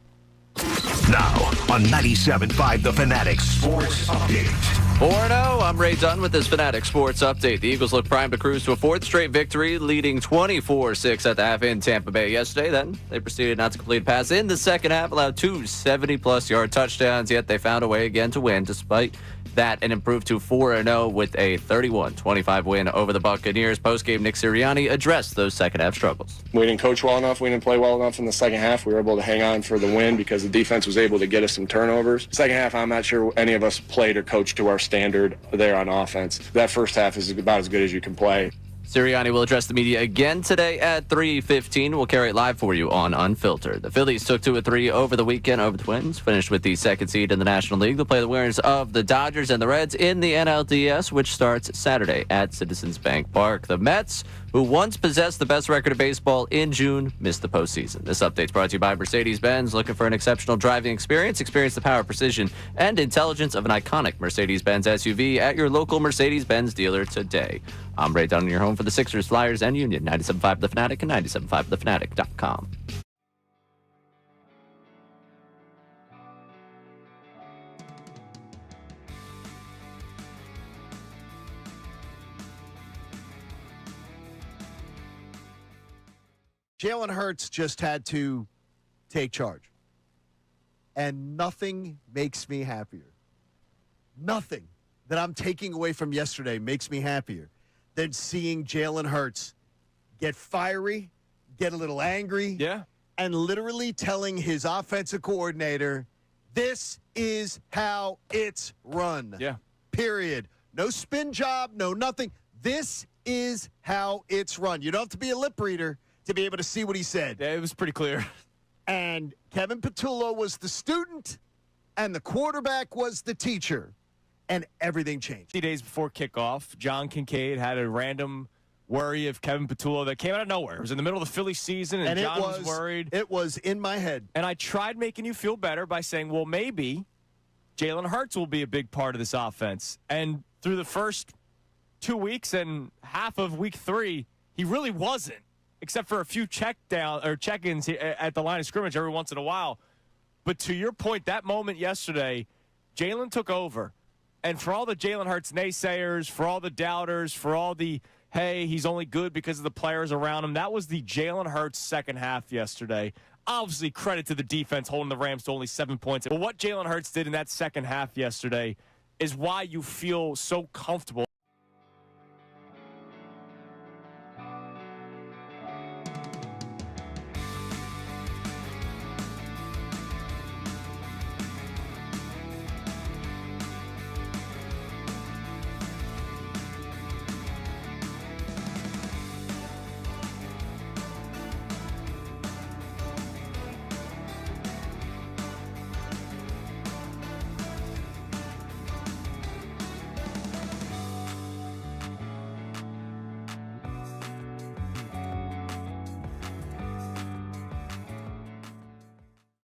Speaker 4: Now on 97.5 The Fanatic Sports Update.
Speaker 7: 4-0, I'm Ray Dunn with this Fanatic Sports Update. The Eagles look primed to cruise to a fourth straight victory, leading 24-6 at the half in Tampa Bay yesterday. Then they proceeded not to complete a pass in the second half, allowed 2 70-plus yard touchdowns, yet they found a way again to win despite that and improved to 4-0 with a 31-25 win over the Buccaneers. Postgame, Nick Sirianni addressed those second half struggles.
Speaker 6: We didn't coach well enough. We didn't play well enough in the second half. We were able to hang on for the win because the defense was able to get us some turnovers. Second half, I'm not sure any of us played or coached to our standard there on offense. That first half is about as good as you can play.
Speaker 7: Sirianni will address the media again today at 3:15. We'll carry it live for you on Unfiltered. The Phillies took 2-3 over the weekend over the Twins, finished with the second seed in the National League. They'll play the winners of the Dodgers and the Reds in the NLDS, which starts Saturday at Citizens Bank Park. The Mets, who once possessed the best record of baseball in June, missed the postseason. This update's brought to you by Mercedes-Benz. Looking for an exceptional driving experience? Experience the power, precision, and intelligence of an iconic Mercedes-Benz SUV at your local Mercedes-Benz dealer today. I'm Ray Dunn, your home for the Sixers, Flyers, and Union. 97.5 The Fanatic and 97.5thefanatic.com.
Speaker 2: Jalen Hurts just had to take charge. And nothing makes me happier. Nothing that I'm taking away from yesterday makes me happier than seeing Jalen Hurts get fiery, get a little angry, and literally telling his offensive coordinator, this is how it's run.
Speaker 5: Yeah.
Speaker 2: Period. No spin job, no nothing. This is how it's run. You don't have to be a lip reader to be able to see what he said.
Speaker 5: Yeah, it was pretty clear.
Speaker 2: And Kevin Patullo was the student, and the quarterback was the teacher, and everything changed.
Speaker 5: 3 days before kickoff, John Kincade had a random worry of Kevin Patullo that came out of nowhere. It was in the middle of the Phillies season, and John was worried.
Speaker 2: It was in my head.
Speaker 5: And I tried making you feel better by saying, well, maybe Jalen Hurts will be a big part of this offense. And through the first 2 weeks and half of week 3, he really wasn't, except for a few check-ins at the line of scrimmage every once in a while. But to your point, that moment yesterday, Jalen took over. And for all the Jalen Hurts naysayers, for all the doubters, for all the, hey, he's only good because of the players around him, that was the Jalen Hurts second half yesterday. Obviously, credit to the defense holding the Rams to only 7 points. But what Jalen Hurts did in that second half yesterday is why you feel so comfortable.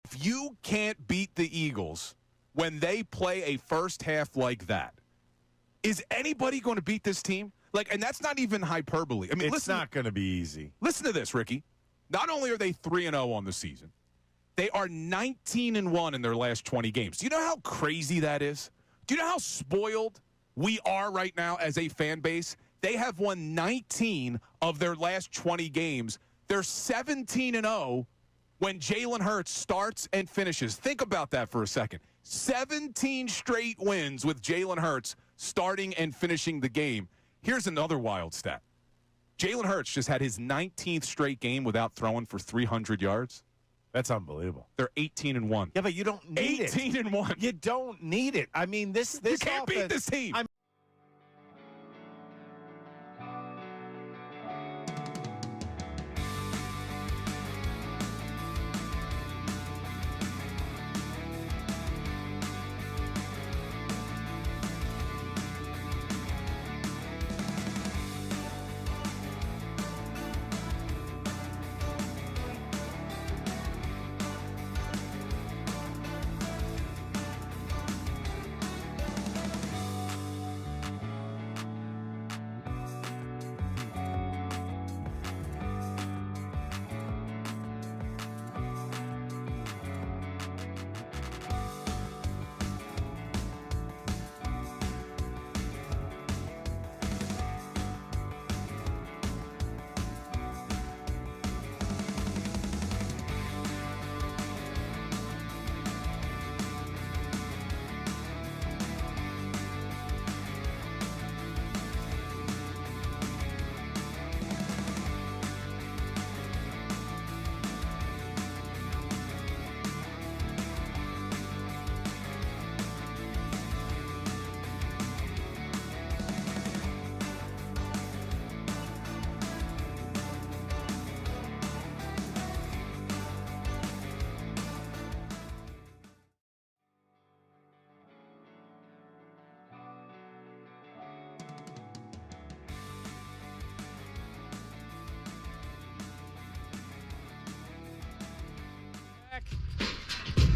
Speaker 1: If you can't beat the Eagles when they play a first half like that, is anybody going to beat this team? And that's not even hyperbole. I mean,
Speaker 8: it's not going to be easy.
Speaker 1: Listen to this, Ricky. Not only are they 3-0 on the season, they are 19-1 in their last 20 games. Do you know how crazy that is? Do you know how spoiled we are right now as a fan base? They have won 19 of their last 20 games. They're 17-0 when Jalen Hurts starts and finishes. Think about that for a second. 17 straight wins with Jalen Hurts starting and finishing the game. Here's another wild stat. Jalen Hurts just had his 19th straight game without throwing for 300 yards.
Speaker 8: That's unbelievable.
Speaker 1: They're 18-1.
Speaker 8: Yeah, but you don't need
Speaker 1: 18-1.
Speaker 8: You don't need it. I mean, this
Speaker 1: You can't beat
Speaker 8: offense-
Speaker 1: this team.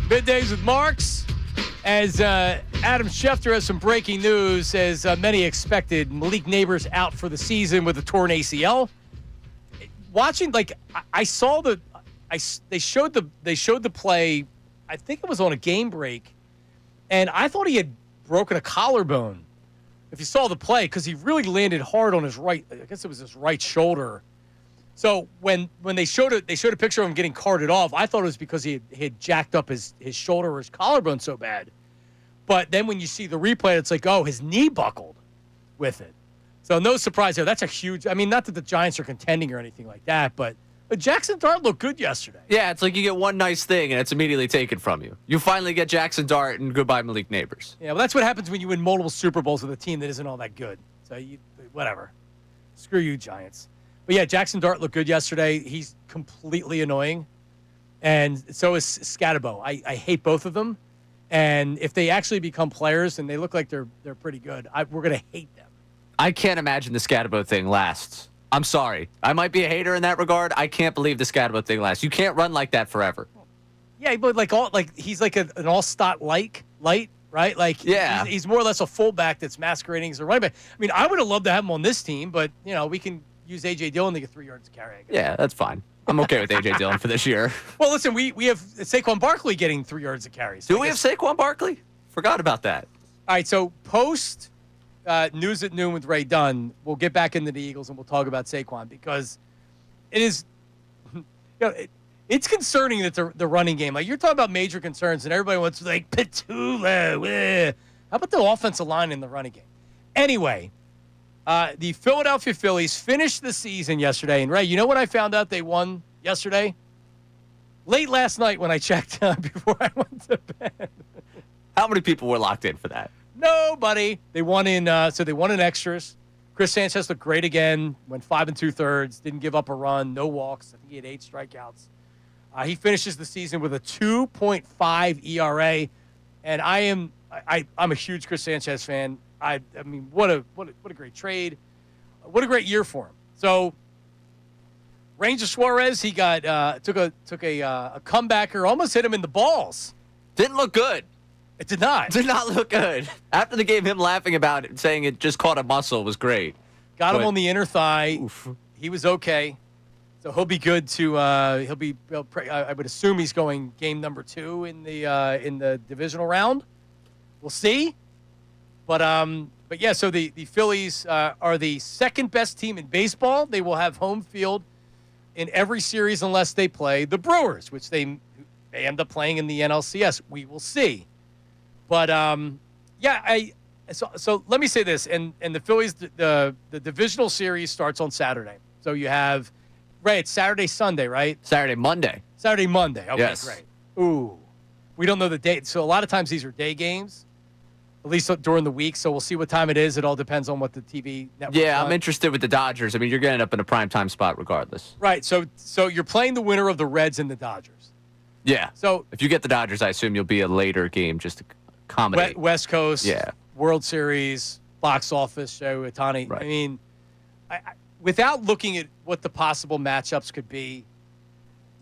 Speaker 3: Middays with Marks. As Adam Schefter has some breaking news, as many expected, Malik Neighbors out for the season with a torn ACL. Watching, I saw they showed the play. I think it was on a game break, and I thought he had broken a collarbone. If you saw the play, because he really landed hard on his right. I guess it was his right shoulder. So when they showed a picture of him getting carted off, I thought it was because he had jacked up his shoulder or his collarbone so bad. But then when you see the replay, it's like, oh, his knee buckled with it. So no surprise there. That's a huge – I mean, not that the Giants are contending or anything like that, but Jackson Dart looked good yesterday.
Speaker 7: Yeah, it's like you get one nice thing and it's immediately taken from you. You finally get Jackson Dart and goodbye Malik Neighbors.
Speaker 3: Yeah, well, that's what happens when you win multiple Super Bowls with a team that isn't all that good. So, whatever. Screw you, Giants. But, yeah, Jackson Dart looked good yesterday. He's completely annoying. And so is Scatabo. I hate both of them. And if they actually become players and they look like they're pretty good, we're going to hate them.
Speaker 7: I can't imagine the Scatabo thing lasts. I'm sorry. I might be a hater in that regard. I can't believe the Scatabo thing lasts. You can't run like that forever.
Speaker 3: Yeah, but he's like an all-stot light, right? Like,
Speaker 7: yeah.
Speaker 3: He's more or less a fullback that's masquerading as a running back. I mean, I would have loved to have him on this team, but, we can use A.J. Dillon to get 3 yards to carry.
Speaker 7: Yeah, that's fine. I'm okay with A.J. Dillon for this year.
Speaker 3: Well, listen, we have Saquon Barkley getting 3 yards to carry. So
Speaker 7: Do we have Saquon Barkley? Forgot about that.
Speaker 3: All right, so post News at Noon with Ray Dunn, we'll get back into the Eagles and we'll talk about Saquon because it is, it's concerning that the running game, like you're talking about major concerns and everybody wants to Petula. How about the offensive line in the running game? Anyway, the Philadelphia Phillies finished the season yesterday. And, Ray, you know what I found out they won yesterday? Late last night when I checked before I went to bed.
Speaker 7: How many people were locked in for that?
Speaker 3: Nobody. They won in extras. Chris Sanchez looked great again. Went 5 2/3. Didn't give up a run. No walks. I think he had 8 strikeouts. He finishes the season with a 2.5 ERA. And I'm a huge Chris Sanchez fan. I mean, what a great trade. What a great year for him. So Ranger Suarez, he got took a comebacker, almost hit him in the balls.
Speaker 7: Didn't look good.
Speaker 3: It did not.
Speaker 7: Did not look good. After the game, him laughing about it, saying it just caught a muscle was great.
Speaker 3: Got him on the inner thigh. Oof. He was okay. So he'll be good to I would assume he's going game number 2 in the divisional round. We'll see. But yeah, so the Phillies are the second best team in baseball. They will have home field in every series unless they play the Brewers, which they end up playing in the NLCS. We will see. But yeah, so let me say this, and the Phillies, the divisional series starts on Saturday. So you have, right, it's Saturday, Sunday, right?
Speaker 7: Saturday, Monday.
Speaker 3: Saturday, Monday. Okay,
Speaker 7: Yes.
Speaker 3: great. Ooh. We don't know the date. So a lot of times these are day games, at least during the week. So we'll see what time it is. It all depends on what the TV network
Speaker 7: Yeah, I'm interested with the Dodgers. I mean, you're going to end up in a primetime spot regardless.
Speaker 3: Right. So you're playing the winner of the Reds and the Dodgers.
Speaker 7: Yeah.
Speaker 3: So
Speaker 7: if you get the Dodgers, I assume you'll be a later game just to accommodate.
Speaker 3: West Coast,
Speaker 7: Yeah.
Speaker 3: World Series, box office, show Ohtani.
Speaker 7: Right.
Speaker 3: I mean, without looking at what the possible matchups could be,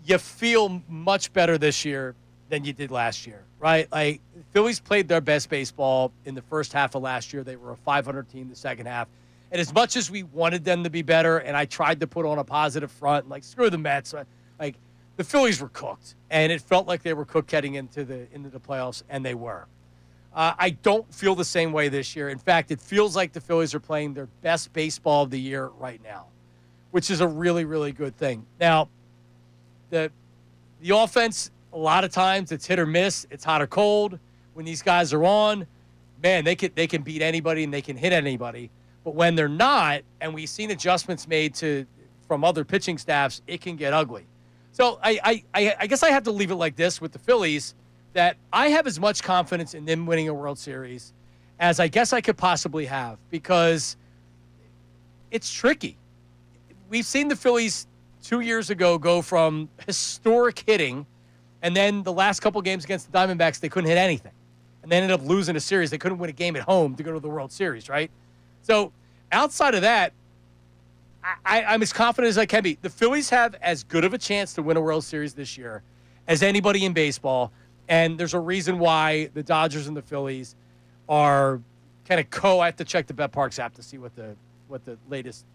Speaker 3: you feel much better this year than you did last year, right? Like, Phillies played their best baseball in the first half of last year. They were a 500 team the second half. And as much as we wanted them to be better, and I tried to put on a positive front, like, screw the Mets, like, the Phillies were cooked. And it felt like they were cooked heading into the playoffs, and they were. I don't feel the same way this year. In fact, it feels like the Phillies are playing their best baseball of the year right now, which is a really, really good thing. Now, the offense, a lot of times it's hit or miss. It's hot or cold. When these guys are on, man, they can beat anybody and they can hit anybody. But when they're not, and we've seen adjustments made from other pitching staffs, it can get ugly. So I guess I have to leave it like this with the Phillies, that I have as much confidence in them winning a World Series as I guess I could possibly have, because it's tricky. We've seen the Phillies 2 years ago go from historic hitting, and then the last couple games against the Diamondbacks, they couldn't hit anything. And they ended up losing a series. They couldn't win a game at home to go to the World Series, right? So outside of that, I'm as confident as I can be. The Phillies have as good of a chance to win a World Series this year as anybody in baseball, and there's a reason why the Dodgers and the Phillies are kind of I have to check the BetParks app to see what the latest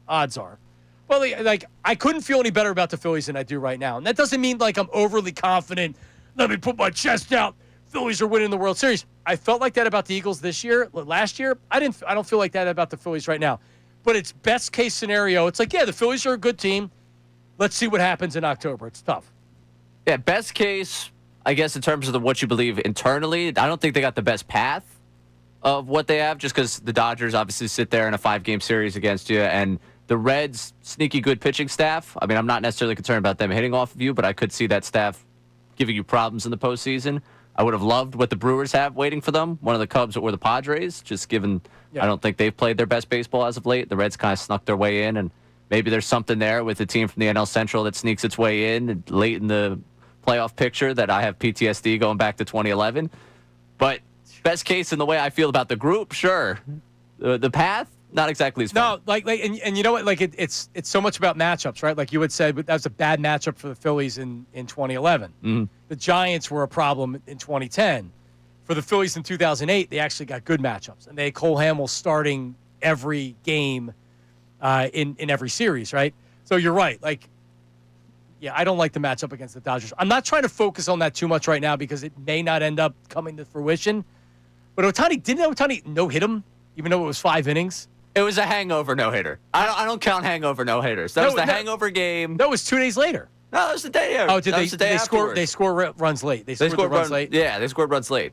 Speaker 3: odds are. But like, I couldn't feel any better about the Phillies than I do right now, and that doesn't mean like I'm overly confident. Let me put my chest out. Phillies are winning the World Series. I felt like that about the Eagles this year. Last year, I don't feel like that about the Phillies right now. But it's best case scenario. It's like, yeah, the Phillies are a good team. Let's see what happens in October. It's tough.
Speaker 7: Yeah, best case, I guess, in terms of what you believe internally, I don't think they got the best path of what they have, just because the Dodgers obviously sit there in a 5-game series against you, and the Reds, sneaky good pitching staff. I mean, I'm not necessarily concerned about them hitting off of you, but I could see that staff giving you problems in the postseason. I would have loved what the Brewers have waiting for them, one of the Cubs or the Padres, just given I don't think they've played their best baseball as of late. The Reds kind of snuck their way in, and maybe there's something there with the team from the NL Central that sneaks its way in late in the playoff picture that I have PTSD going back to 2011. But best case in the way I feel about the group, sure. The path, not exactly as fun.
Speaker 3: No, and you know what? Like it's so much about matchups, right? Like you had said, that was a bad matchup for the Phillies in 2011.
Speaker 7: Mm-hmm.
Speaker 3: The Giants were a problem in 2010. For the Phillies in 2008, they actually got good matchups, and they had Cole Hamels starting every game in every series, right? So you're right. Like, yeah, I don't like the matchup against the Dodgers. I'm not trying to focus on that too much right now because it may not end up coming to fruition. But didn't Ohtani no-hit him, even though it was 5 innings?
Speaker 7: It was a hangover no-hitter. I don't count hangover no-hitters. That was the hangover game.
Speaker 3: No, it was 2 days later.
Speaker 7: No, that was the day.
Speaker 3: Oh, did
Speaker 7: they score?
Speaker 3: They score runs late. They scored runs late.
Speaker 7: Yeah, they scored runs late.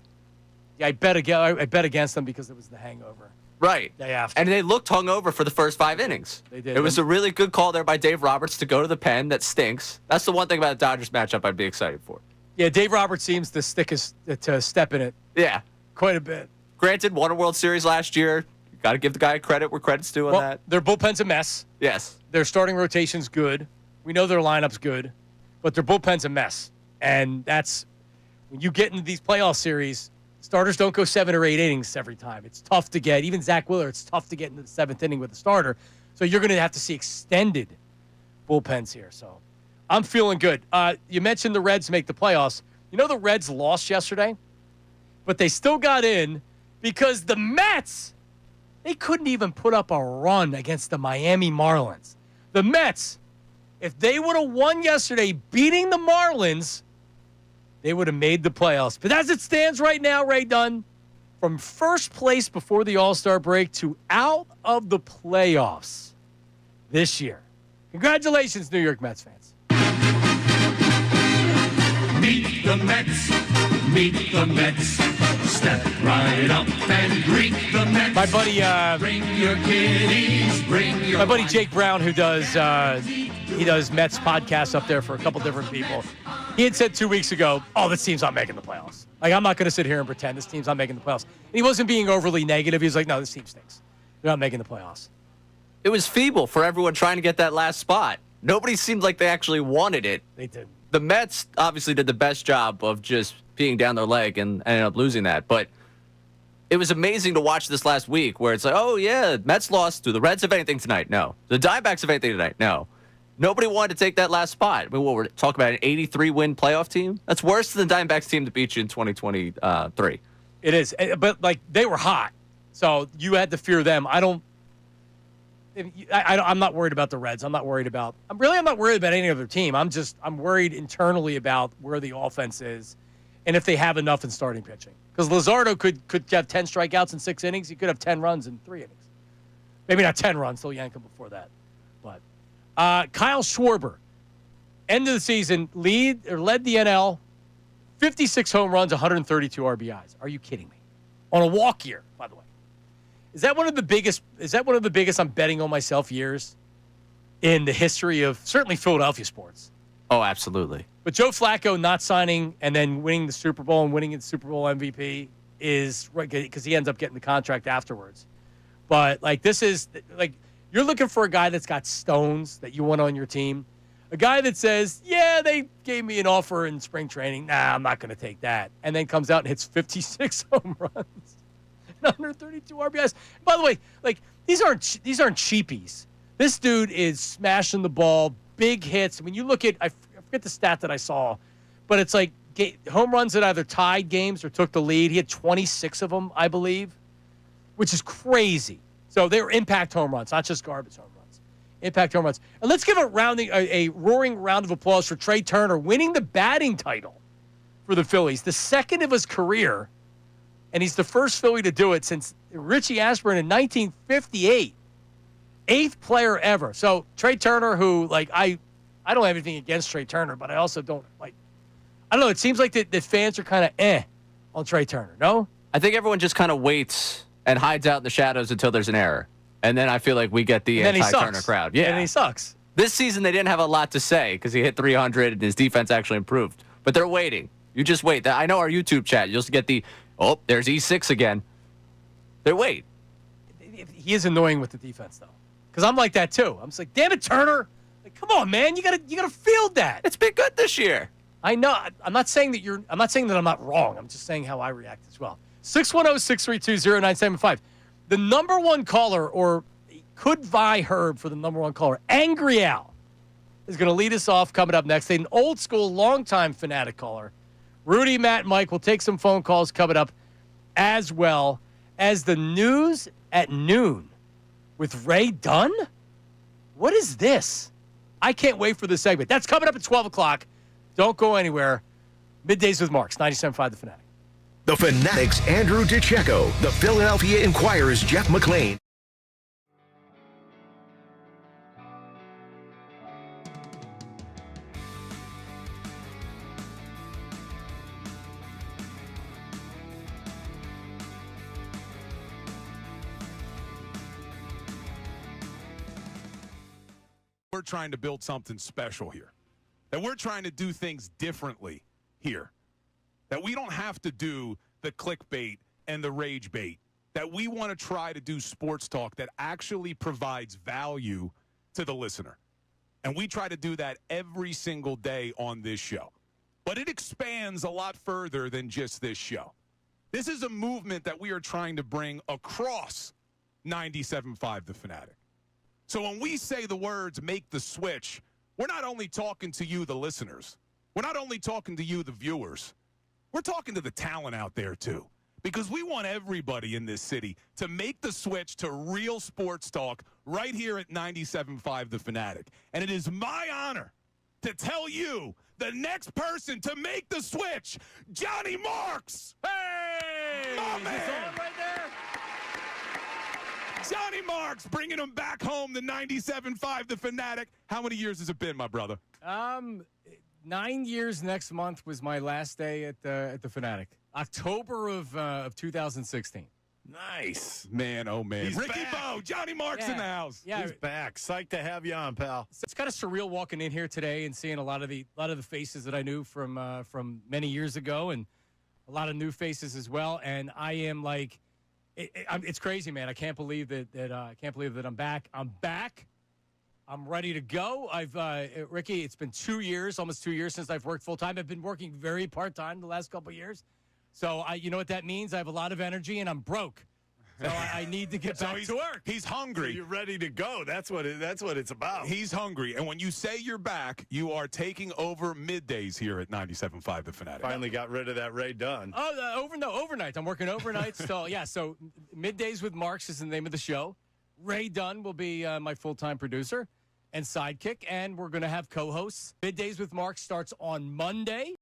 Speaker 3: Yeah, I bet against them because it was the hangover.
Speaker 7: Right.
Speaker 3: Day after.
Speaker 7: And they looked hungover for the first 5 innings.
Speaker 3: They did.
Speaker 7: It was a really good call there by Dave Roberts to go to the pen. That stinks. That's the one thing about the Dodgers matchup I'd be excited for.
Speaker 3: Yeah, Dave Roberts seems to step in it.
Speaker 7: Yeah.
Speaker 3: Quite a bit.
Speaker 7: Granted, won a World Series last year. Got to give the guy credit where credit's due on that.
Speaker 3: Their bullpen's a mess.
Speaker 7: Yes.
Speaker 3: Their starting rotation's good. We know their lineup's good, but their bullpen's a mess. And that's when you get into these playoff series, starters don't go 7 or 8 innings every time. It's tough to get. Even Zach Wheeler, it's tough to get into the 7th inning with a starter. So you're going to have to see extended bullpens here. So I'm feeling good. You mentioned the Reds make the playoffs. You know the Reds lost yesterday, but they still got in because the Mets, they couldn't even put up a run against the Miami Marlins. The Mets, if they would have won yesterday, beating the Marlins, they would have made the playoffs. But as it stands right now, Ray Dunn, from first place before the All-Star break to out of the playoffs this year. Congratulations, New York Mets fans.
Speaker 4: Meet the Mets. Meet the Mets. Step right up and greet the Mets.
Speaker 3: My buddy,
Speaker 4: Bring your kiddies, bring your
Speaker 3: my buddy Jake Brown, who does he does Mets podcasts up there for a couple different people. He had said 2 weeks ago, "Oh, this team's not making the playoffs. Like, I'm not going to sit here and pretend this team's not making the playoffs." And he wasn't being overly negative. He was like, "No, this team stinks. They're not making the playoffs."
Speaker 7: It was feeble for everyone trying to get that last spot. Nobody seemed like they actually wanted it.
Speaker 3: They did.
Speaker 7: The Mets obviously did the best job of just being down their leg and ended up losing that. But it was amazing to watch this last week where it's like, oh, yeah, Mets lost. Do the Reds have anything tonight? No. The Diamondbacks have anything tonight? No. Nobody wanted to take that last spot. I mean, we're talking about an 83-win playoff team? That's worse than the Diamondbacks team that beat you in 2023.
Speaker 3: It is. But, like, they were hot. So you had to fear them. I'm not worried about the Reds. I'm not worried about any other team. I'm worried internally about where the offense is and if they have enough in starting pitching. Because Luzardo could have 10 strikeouts in 6 innings. He could have 10 runs in 3 innings. Maybe not 10 runs. They'll yank him before that. But Kyle Schwarber, end of the season, led the NL, 56 home runs, 132 RBIs. Are you kidding me? On a walk year, by the way. Is that one of the biggest I'm betting on myself years in the history of certainly Philadelphia sports?
Speaker 7: Oh, absolutely.
Speaker 3: But Joe Flacco not signing and then winning the Super Bowl and winning the Super Bowl MVP is right because he ends up getting the contract afterwards. But like this is like you're looking for a guy that's got stones that you want on your team. A guy that says, yeah, they gave me an offer in spring training. Nah, I'm not going to take that. And then comes out and hits 56 home runs. 132 RBIs. By the way, like these aren't cheapies. This dude is smashing the ball, big hits. When you look at, I forget the stat that I saw, but it's like home runs that either tied games or took the lead. He had 26 of them, I believe, which is crazy. So they were impact home runs, not just garbage home runs. Impact home runs. And let's give a roaring round of applause for Trey Turner winning the batting title for the Phillies, the second of his career. And he's the first Philly to do it since Richie Ashburn in 1958. 8th player ever. So Trey Turner, who, like, I don't have anything against Trey Turner, but I also don't, like, I don't know. It seems like the fans are kind of on Trey Turner, no?
Speaker 7: I think everyone just kind of waits and hides out in the shadows until there's an error. And then I feel like we get the anti-Turner crowd. Yeah.
Speaker 3: And he sucks.
Speaker 7: This season, they didn't have a lot to say because he hit 300 and his defense actually improved. But they're waiting. You just wait. I know our YouTube chat. You'll get oh, there's E6 again. They wait.
Speaker 3: He is annoying with the defense, though. Because I'm like that, too. I'm just like, damn it, Turner. Like, come on, man. You gotta field that.
Speaker 7: It's been good this year.
Speaker 3: I know. I'm not saying that I'm not wrong. I'm just saying how I react as well. 610-632-0975. The number one caller, or could vie Herb for the number one caller, Angry Al, is going to lead us off coming up next. An old school, long-time Fanatic caller. Rudy, Matt, and Mike will take some phone calls coming up, as well as the news at noon with Ray Dunn. What is this? I can't wait for this segment. That's coming up at 12 o'clock. Don't go anywhere. Middays with Marks, 97.5 The Fanatic.
Speaker 4: The Fanatic's Andrew DiCecco. The Philadelphia Inquirer's Jeff McClain.
Speaker 1: We're trying to build something special here. That we're trying to do things differently here. That we don't have to do the clickbait and the rage bait. That we want to try to do sports talk that actually provides value to the listener. And we try to do that every single day on this show. But it expands a lot further than just this show. This is a movement that we are trying to bring across 97.5 The Fanatic. So when we say the words make the switch, we're not only talking to you, the listeners. We're not only talking to you, the viewers. We're talking to the talent out there, too, because we want everybody in this city to make the switch to real sports talk right here at 97.5 The Fanatic. And it is my honor to tell you the next person to make the switch, Johnny Marks. Hey! My man! Right there? Johnny Marks bringing him back home to 97.5 The Fanatic. How many years has it been, my brother?
Speaker 3: 9 years next month was my last day at the Fanatic. October of 2016.
Speaker 8: Nice.
Speaker 1: Man, oh, man.
Speaker 8: He's
Speaker 1: Ricky
Speaker 8: back.
Speaker 1: Bo, Johnny Marks in the house.
Speaker 3: Yeah,
Speaker 8: He's back. Psyched to have you on, pal.
Speaker 3: it's kind of surreal walking in here today and seeing a lot of the faces that I knew from many years ago, and a lot of new faces as well. And I am like, it's crazy, man. I can't believe that I'm back. I'm back. I'm ready to go. Ricky, it's been 2 years, almost 2 years since I've worked full time. I've been working very part time the last couple of years. So you know what that means? I have a lot of energy and I'm broke. So I need to get back to work.
Speaker 1: He's hungry.
Speaker 8: You're ready to go. That's what it's about.
Speaker 1: He's hungry. And when you say you're back, you are taking over middays here at 97.5 The Fanatic.
Speaker 8: Finally got rid of that Ray Dunn.
Speaker 3: Oh, overnight. I'm working overnight still. Yeah, so Middays with Marks is the name of the show. Ray Dunn will be my full-time producer and sidekick, and we're going to have co-hosts. Middays with Marks starts on Monday.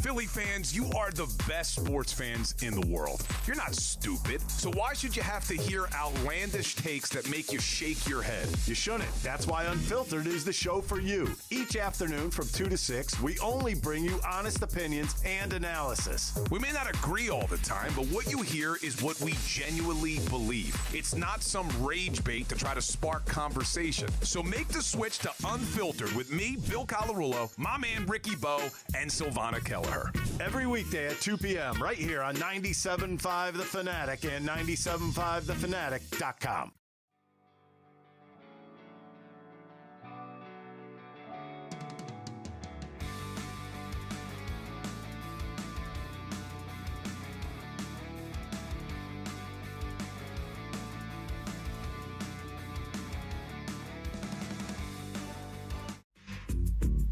Speaker 1: Philly fans, you are the best sports fans in the world. You're not stupid, so why should you have to hear outlandish takes that make you shake your head?
Speaker 2: You shouldn't. That's why Unfiltered is the show for you. Each afternoon from 2 to 6, we only bring you honest opinions and analysis.
Speaker 1: We may not agree all the time, but what you hear is what we genuinely believe. It's not some rage bait to try to spark conversation. So make the switch to Unfiltered with me, Bill Colarulo, my man Ricky Bo, and Silvana Kelleher.
Speaker 2: Every weekday at 2 p.m. right here on 97.5 The Fanatic and 97.5thefanatic.com.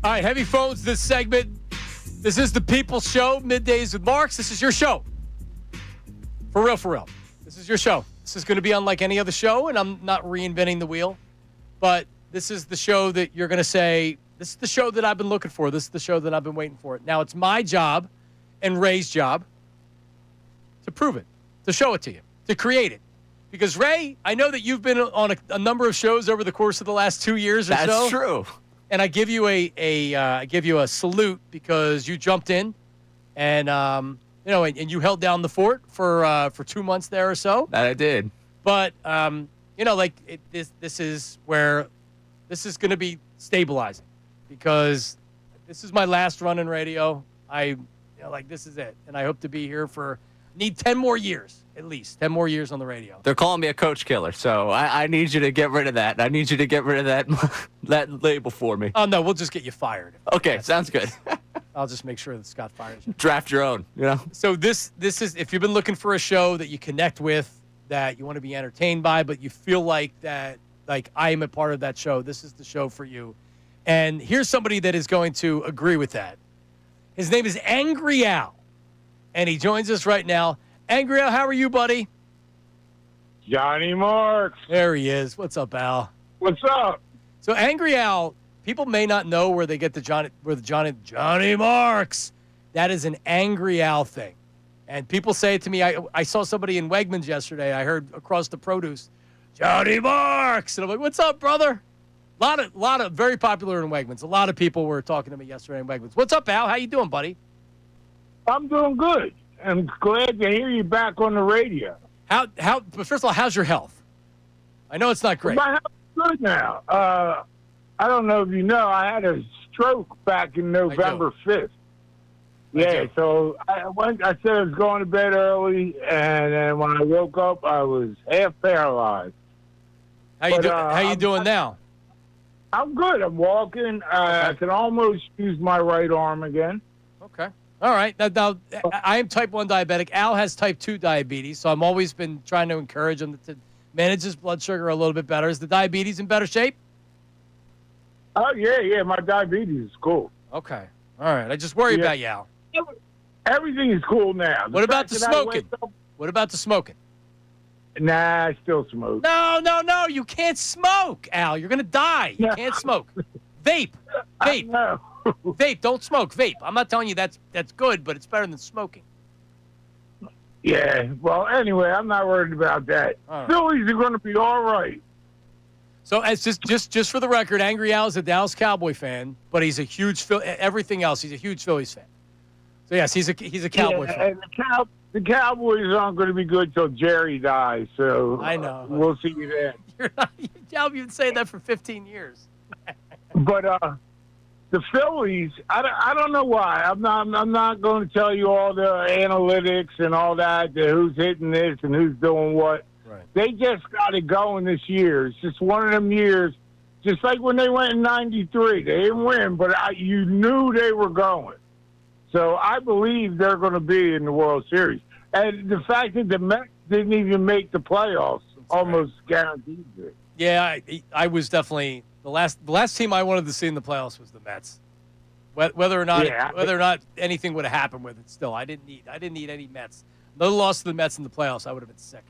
Speaker 3: All right, heavy phones this segment. This is the People's Show, Middays with Marks. This is your show. For real. This is your show. This is going to be unlike any other show, and I'm not reinventing the wheel. But this is the show that you're going to say, this is the show that I've been looking for. This is the show that I've been waiting for. Now, it's my job and Ray's job to prove it, to show it to you, to create it. Because, Ray, I know that you've been on a number of shows over the course of the last 2 years or so.
Speaker 7: That's true.
Speaker 3: And I give you a salute because you jumped in, and and you held down the fort for 2 months there or so.
Speaker 7: That I did.
Speaker 3: But this is where this is going to be stabilizing because this is my last run in radio. This is it, and I hope to be here for need 10 more years. At least 10 more years on the radio.
Speaker 7: They're calling me a coach killer, so I need you to get rid of that. I need you to get rid of that that label for me.
Speaker 3: Oh, no, we'll just get you fired.
Speaker 7: Okay, sounds good.
Speaker 3: I'll just make sure that Scott fires you.
Speaker 7: Draft your own,
Speaker 3: So this is, if you've been looking for a show that you connect with, that you want to be entertained by, but you feel like that, like I am a part of that show, this is the show for you. And here's somebody that is going to agree with that. His name is Angry Al, and he joins us right now. Angry Al, how are you, buddy?
Speaker 12: Johnny Marks.
Speaker 3: There he is. What's up, Al?
Speaker 12: What's up?
Speaker 3: So Angry Al, people may not know where they get the Johnny Marks. That is an Angry Al thing. And people say it to me. I saw somebody in Wegmans yesterday. I heard across the produce, Johnny Marks. And I'm like, what's up, brother? A lot of very popular in Wegmans. A lot of people were talking to me yesterday in Wegmans. What's up, Al? How you doing, buddy?
Speaker 12: I'm doing good. I'm glad to hear you back on the radio.
Speaker 3: But first of all, how's your health? I know it's not great.
Speaker 12: My health is good now. I don't know if you know, I had a stroke back in November 5th. Yeah, so I said I was going to bed early, and then when I woke up, I was half paralyzed.
Speaker 3: How you doing now?
Speaker 12: I'm good. I'm walking. I can almost use my right arm again.
Speaker 3: Okay. All right. Now, I am type 1 diabetic. Al has type 2 diabetes, so I've always been trying to encourage him to manage his blood sugar a little bit better. Is the diabetes in better shape?
Speaker 12: Oh, yeah. My diabetes is cool.
Speaker 3: Okay. All right. I just worry about you, Al.
Speaker 12: Everything is cool now.
Speaker 3: What about the smoking? What about the smoking?
Speaker 12: Nah, I still smoke.
Speaker 3: No. You can't smoke, Al. You're going to die. You can't smoke. Vape.
Speaker 12: No.
Speaker 3: Vape. Don't smoke. Vape. I'm not telling you that's good, but it's better than smoking.
Speaker 12: Yeah. Well, anyway, I'm not worried about that.
Speaker 3: All right.
Speaker 12: Phillies are going to be all right.
Speaker 3: So as just for the record, Angry Al is a Dallas Cowboy fan, but he's a huge everything else. He's a huge Phillies fan. So yes, he's a Cowboy fan.
Speaker 12: And the Cowboys aren't going to be good till Jerry dies. So
Speaker 3: I know.
Speaker 12: We'll see you then.
Speaker 3: You've been saying that for 15 years.
Speaker 12: But the Phillies, I don't know why. I'm not going to tell you all the analytics and all that, who's hitting this and who's doing what.
Speaker 3: Right.
Speaker 12: They just got it going this year. It's just one of them years, just like when they went in '93. They didn't win, but you knew they were going. So I believe they're going to be in the World Series. And the fact that the Mets didn't even make the playoffs almost guarantees it.
Speaker 3: Yeah, I was definitely the last team I wanted to see in the playoffs was the Mets. Whether or not anything would have happened with it, still I didn't need any Mets. No loss to the Mets in the playoffs, I would have been sick.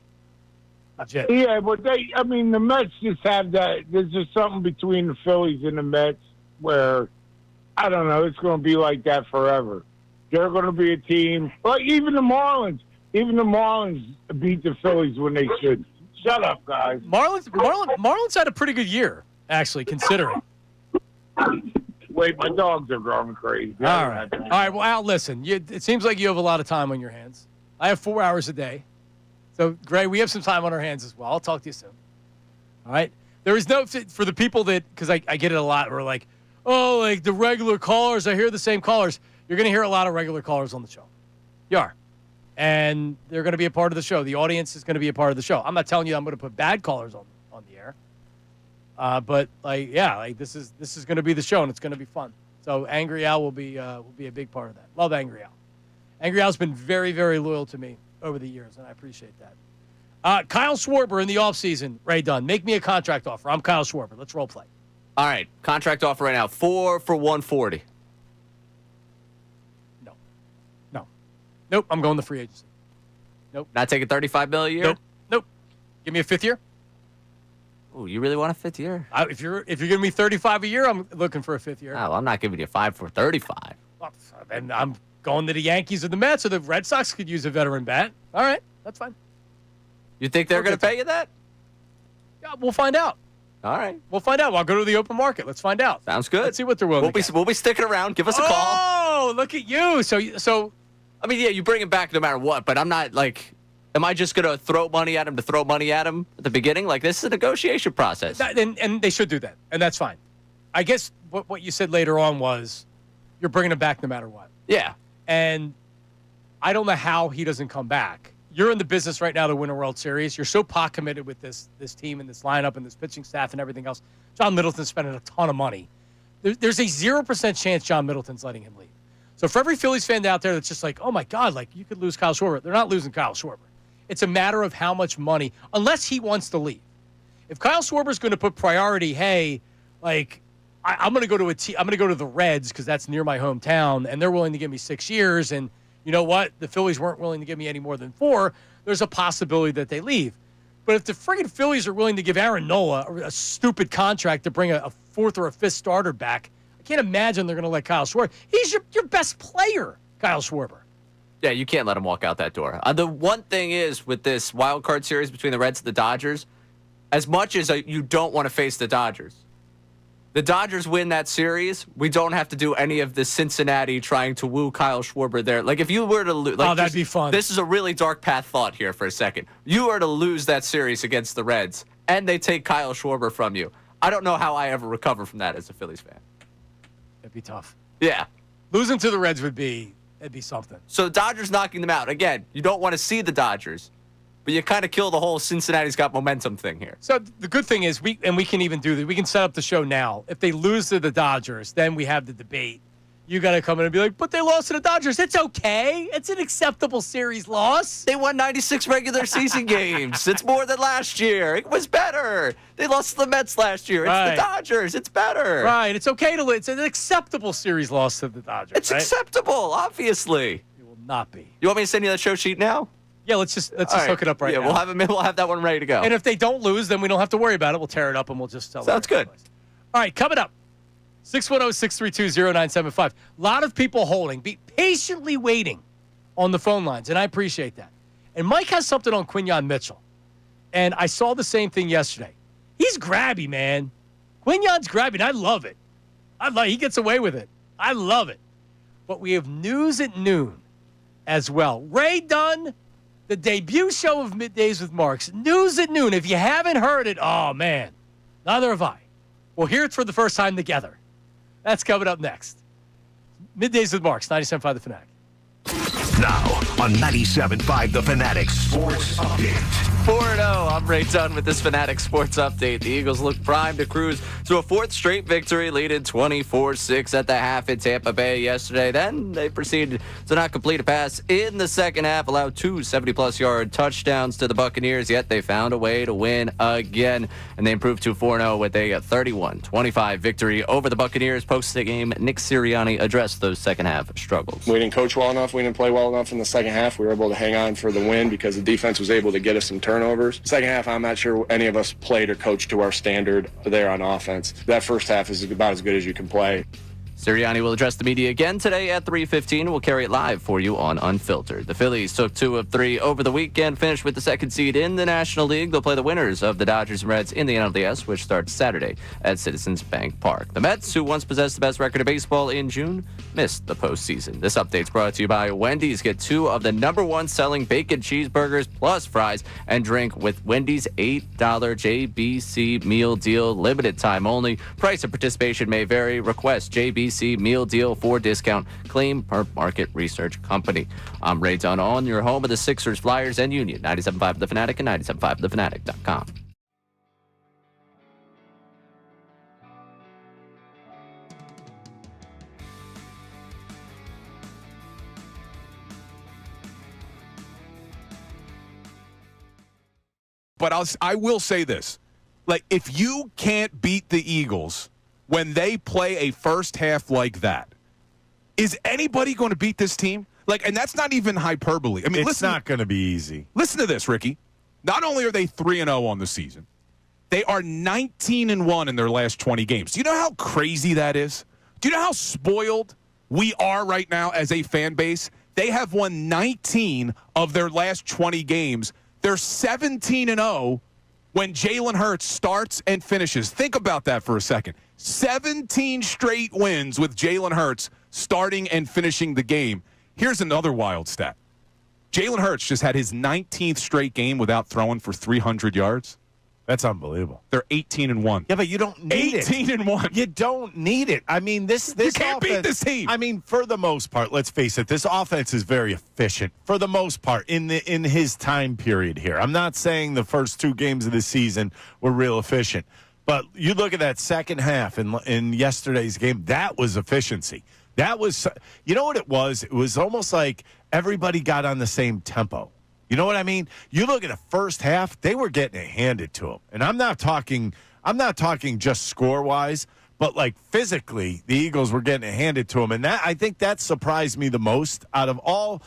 Speaker 3: Legit.
Speaker 12: Yeah, but the Mets just have that. There's just something between the Phillies and the Mets where, I don't know, it's going to be like that forever. They're going to be a team. Like even the Marlins beat the Phillies when they should. Shut up, guys.
Speaker 3: Marlins had a pretty good year, actually, considering.
Speaker 12: Wait, my dogs are growing crazy.
Speaker 3: All right. Well, Al, listen. It seems like you have a lot of time on your hands. I have 4 hours a day. So, Gray, we have some time on our hands as well. I'll talk to you soon. All right? There is no, for the people that, because I get it a lot, we're like, oh, like the regular callers, I hear the same callers. You're going to hear a lot of regular callers on the show. You are. And they're going to be a part of the show. The audience is going to be a part of the show. I'm not telling you I'm going to put bad callers on the air. But, this is going to be the show, and it's going to be fun. So, Angry Al will be a big part of that. Love Angry Al. Angry Al's been very, very loyal to me over the years, and I appreciate that. Kyle Schwarber in the offseason, Ray Dunn. Make me a contract offer. I'm Kyle Schwarber. Let's role play.
Speaker 7: All right, contract offer right now, 4 for $140.
Speaker 3: Nope, I'm going the free agency. Nope.
Speaker 7: Not taking $35 million a year?
Speaker 3: Nope. Give me a fifth year.
Speaker 7: Oh, you really want a fifth year?
Speaker 3: If you're giving me $35 a year, I'm looking for a fifth year.
Speaker 7: Oh, well, I'm not giving you 5 for $35.
Speaker 3: Well, then I'm going to the Yankees or the Mets, or the Red Sox could use a veteran bat. All right, that's fine.
Speaker 7: You think they're going to pay you that?
Speaker 3: Yeah, we'll find out.
Speaker 7: All right.
Speaker 3: We'll find out. I'll go to the open market. Let's find out.
Speaker 7: Sounds good.
Speaker 3: Let's see what they're willing to get.
Speaker 7: We'll be sticking around. Give us a call.
Speaker 3: Oh, look at you. So.
Speaker 7: I mean, yeah, you bring him back no matter what, but I'm not like, am I just going to throw money at him to throw money at him at the beginning? Like, this is a negotiation process.
Speaker 3: And they should do that, and that's fine. I guess what you said later on was you're bringing him back no matter what.
Speaker 7: Yeah.
Speaker 3: And I don't know how he doesn't come back. You're in the business right now to win a World Series. You're so pot committed with this team and this lineup and this pitching staff and everything else. John Middleton's spending a ton of money. There's a 0% chance John Middleton's letting him leave. So for every Phillies fan out there that's just like, oh, my God, like you could lose Kyle Schwarber. They're not losing Kyle Schwarber. It's a matter of how much money, unless he wants to leave. If Kyle Schwarber's going to put priority, hey, like I'm going to go to I'm going to go to the Reds because that's near my hometown, and they're willing to give me 6 years. And you know what? The Phillies weren't willing to give me any more than 4. There's a possibility that they leave. But if the friggin' Phillies are willing to give Aaron Nola a stupid contract to bring a 4th or a 5th starter back, I can't imagine they're going to let Kyle Schwarber. He's your best player, Kyle Schwarber.
Speaker 7: Yeah, you can't let him walk out that door. The one thing is with this wild card series between the Reds and the Dodgers, as much as you don't want to face the Dodgers win that series, we don't have to do any of the Cincinnati trying to woo Kyle Schwarber there. Like if you were to lose, like,
Speaker 3: that'd be fun.
Speaker 7: This is a really dark path thought here for a second. You were to lose that series against the Reds, and they take Kyle Schwarber from you. I don't know how I ever recover from that as a Phillies fan.
Speaker 3: It'd be tough.
Speaker 7: Yeah.
Speaker 3: Losing to the Reds it'd be something.
Speaker 7: So the Dodgers knocking them out. Again, you don't want to see the Dodgers, but you kind of kill the whole Cincinnati's got momentum thing here.
Speaker 3: So the good thing is we can even do that. We can set up the show now. If they lose to the Dodgers, then we have the debate. You got to come in and be like, but they lost to the Dodgers. It's okay. It's an acceptable series loss.
Speaker 7: They won 96 regular season games. It's more than last year. It was better. They lost to the Mets last year. It's the Dodgers. It's better.
Speaker 3: Right. It's okay to it's an acceptable series loss to the Dodgers.
Speaker 7: It's acceptable, obviously.
Speaker 3: It will not be.
Speaker 7: You want me to send you that show sheet now?
Speaker 3: Yeah, let's just
Speaker 7: All right.
Speaker 3: hook it up right
Speaker 7: yeah,
Speaker 3: now.
Speaker 7: We'll have that one ready to go.
Speaker 3: And if they don't lose, then we don't have to worry about it. We'll tear it up and we'll just tell
Speaker 7: Sounds good.
Speaker 3: All right, coming up. 610-632-0975. A lot of people holding, be patiently waiting on the phone lines, and I appreciate that. And Mike has something on Quinyon Mitchell. And I saw the same thing yesterday. He's grabby, man. Quinyon's grabby, and I love it. He gets away with it. I love it. But we have news at noon as well. Ray Dunn, the debut show of Middays with Marks. News at noon. If you haven't heard it, oh, man. Neither have I. We'll hear it for the first time together. That's coming up next. Middays with Marks, 97.5 The Fanatic.
Speaker 4: Now on 97.5 The Fanatic Sports Update.
Speaker 7: 4-0. I'm Ray Dunn with this Fanatic Sports Update. The Eagles look primed to cruise to a fourth straight victory, leading 24-6 at the half in Tampa Bay yesterday. Then they proceeded to not complete a pass in the second half, allowed 2 70-plus yard touchdowns to the Buccaneers, yet they found a way to win again, and they improved to 4-0 with a 31-25 victory over the Buccaneers. Post-game, Nick Sirianni addressed those second half struggles.
Speaker 6: We didn't coach well enough. We didn't play well enough in the second half. We were able to hang on for the win because the defense was able to get us some turnovers. Second half, I'm not sure any of us played or coached to our standard there on offense. That first half is about as good as you can play.
Speaker 7: Sirianni will address the media again today at 3:15. We'll carry it live for you on Unfiltered. The Phillies took 2 of 3 over the weekend, finished with the second seed in the National League. They'll play the winners of the Dodgers and Reds in the NLDS, which starts Saturday at Citizens Bank Park. The Mets, who once possessed the best record of baseball in June, missed the postseason. This update's brought to you by Wendy's. Get 2 of the #1 selling bacon cheeseburgers plus fries and drink with Wendy's $8 JBC meal deal. Limited time only. Price of participation may vary. Request JBC meal deal for discount. Claim per market research company. I'm Ray Dunn on your home of the Sixers, Flyers, and Union. 97.5 The Fanatic and 97.5thefanatic.com.
Speaker 1: But I will say this. Like, if you can't beat the Eagles when they play a first half like that, is anybody going to beat this team? Like, and that's not even hyperbole. I mean,
Speaker 8: it's not going to be easy.
Speaker 1: Listen to this, Ricky. Not only are they 3-0 on the season, they are 19-1 in their last 20 games. Do you know how crazy that is? Do you know how spoiled we are right now as a fan base? They have won 19 of their last 20 games. They're 17-0 when Jalen Hurts starts and finishes. Think about that for a second. 17 straight wins with Jalen Hurts starting and finishing the game. Here's another wild stat. Jalen Hurts just had his 19th straight game without throwing for 300 yards.
Speaker 8: That's unbelievable.
Speaker 1: They're 18-1.
Speaker 8: Yeah, but you don't need
Speaker 1: 18-1.
Speaker 8: You don't need it. I mean, this
Speaker 1: you can't beat this team.
Speaker 8: I mean, for the most part, let's face it, this offense is very efficient for the most part in his time period here. I'm not saying the first 2 games of the season were real efficient, but you look at that second half in yesterday's game, that was efficiency. That was, you know what it was? It was almost like everybody got on the same tempo. You know what I mean? You look at the first half, they were getting it handed to them. And I'm not talking just score-wise, but like physically, the Eagles were getting it handed to them. And that, I think that surprised me the most out of all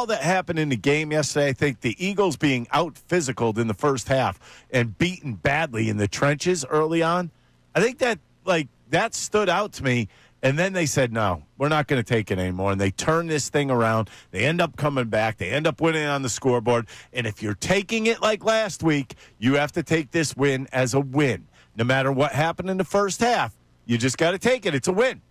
Speaker 8: that happened in the game yesterday. I think the Eagles being out-physicaled in the first half and beaten badly in the trenches early on, I think that stood out to me. And then they said, no, we're not going to take it anymore. And they turn this thing around. They end up coming back. They end up winning on the scoreboard. And if you're taking it like last week, you have to take this win as a win. No matter what happened in the first half, you just got to take it. It's a win.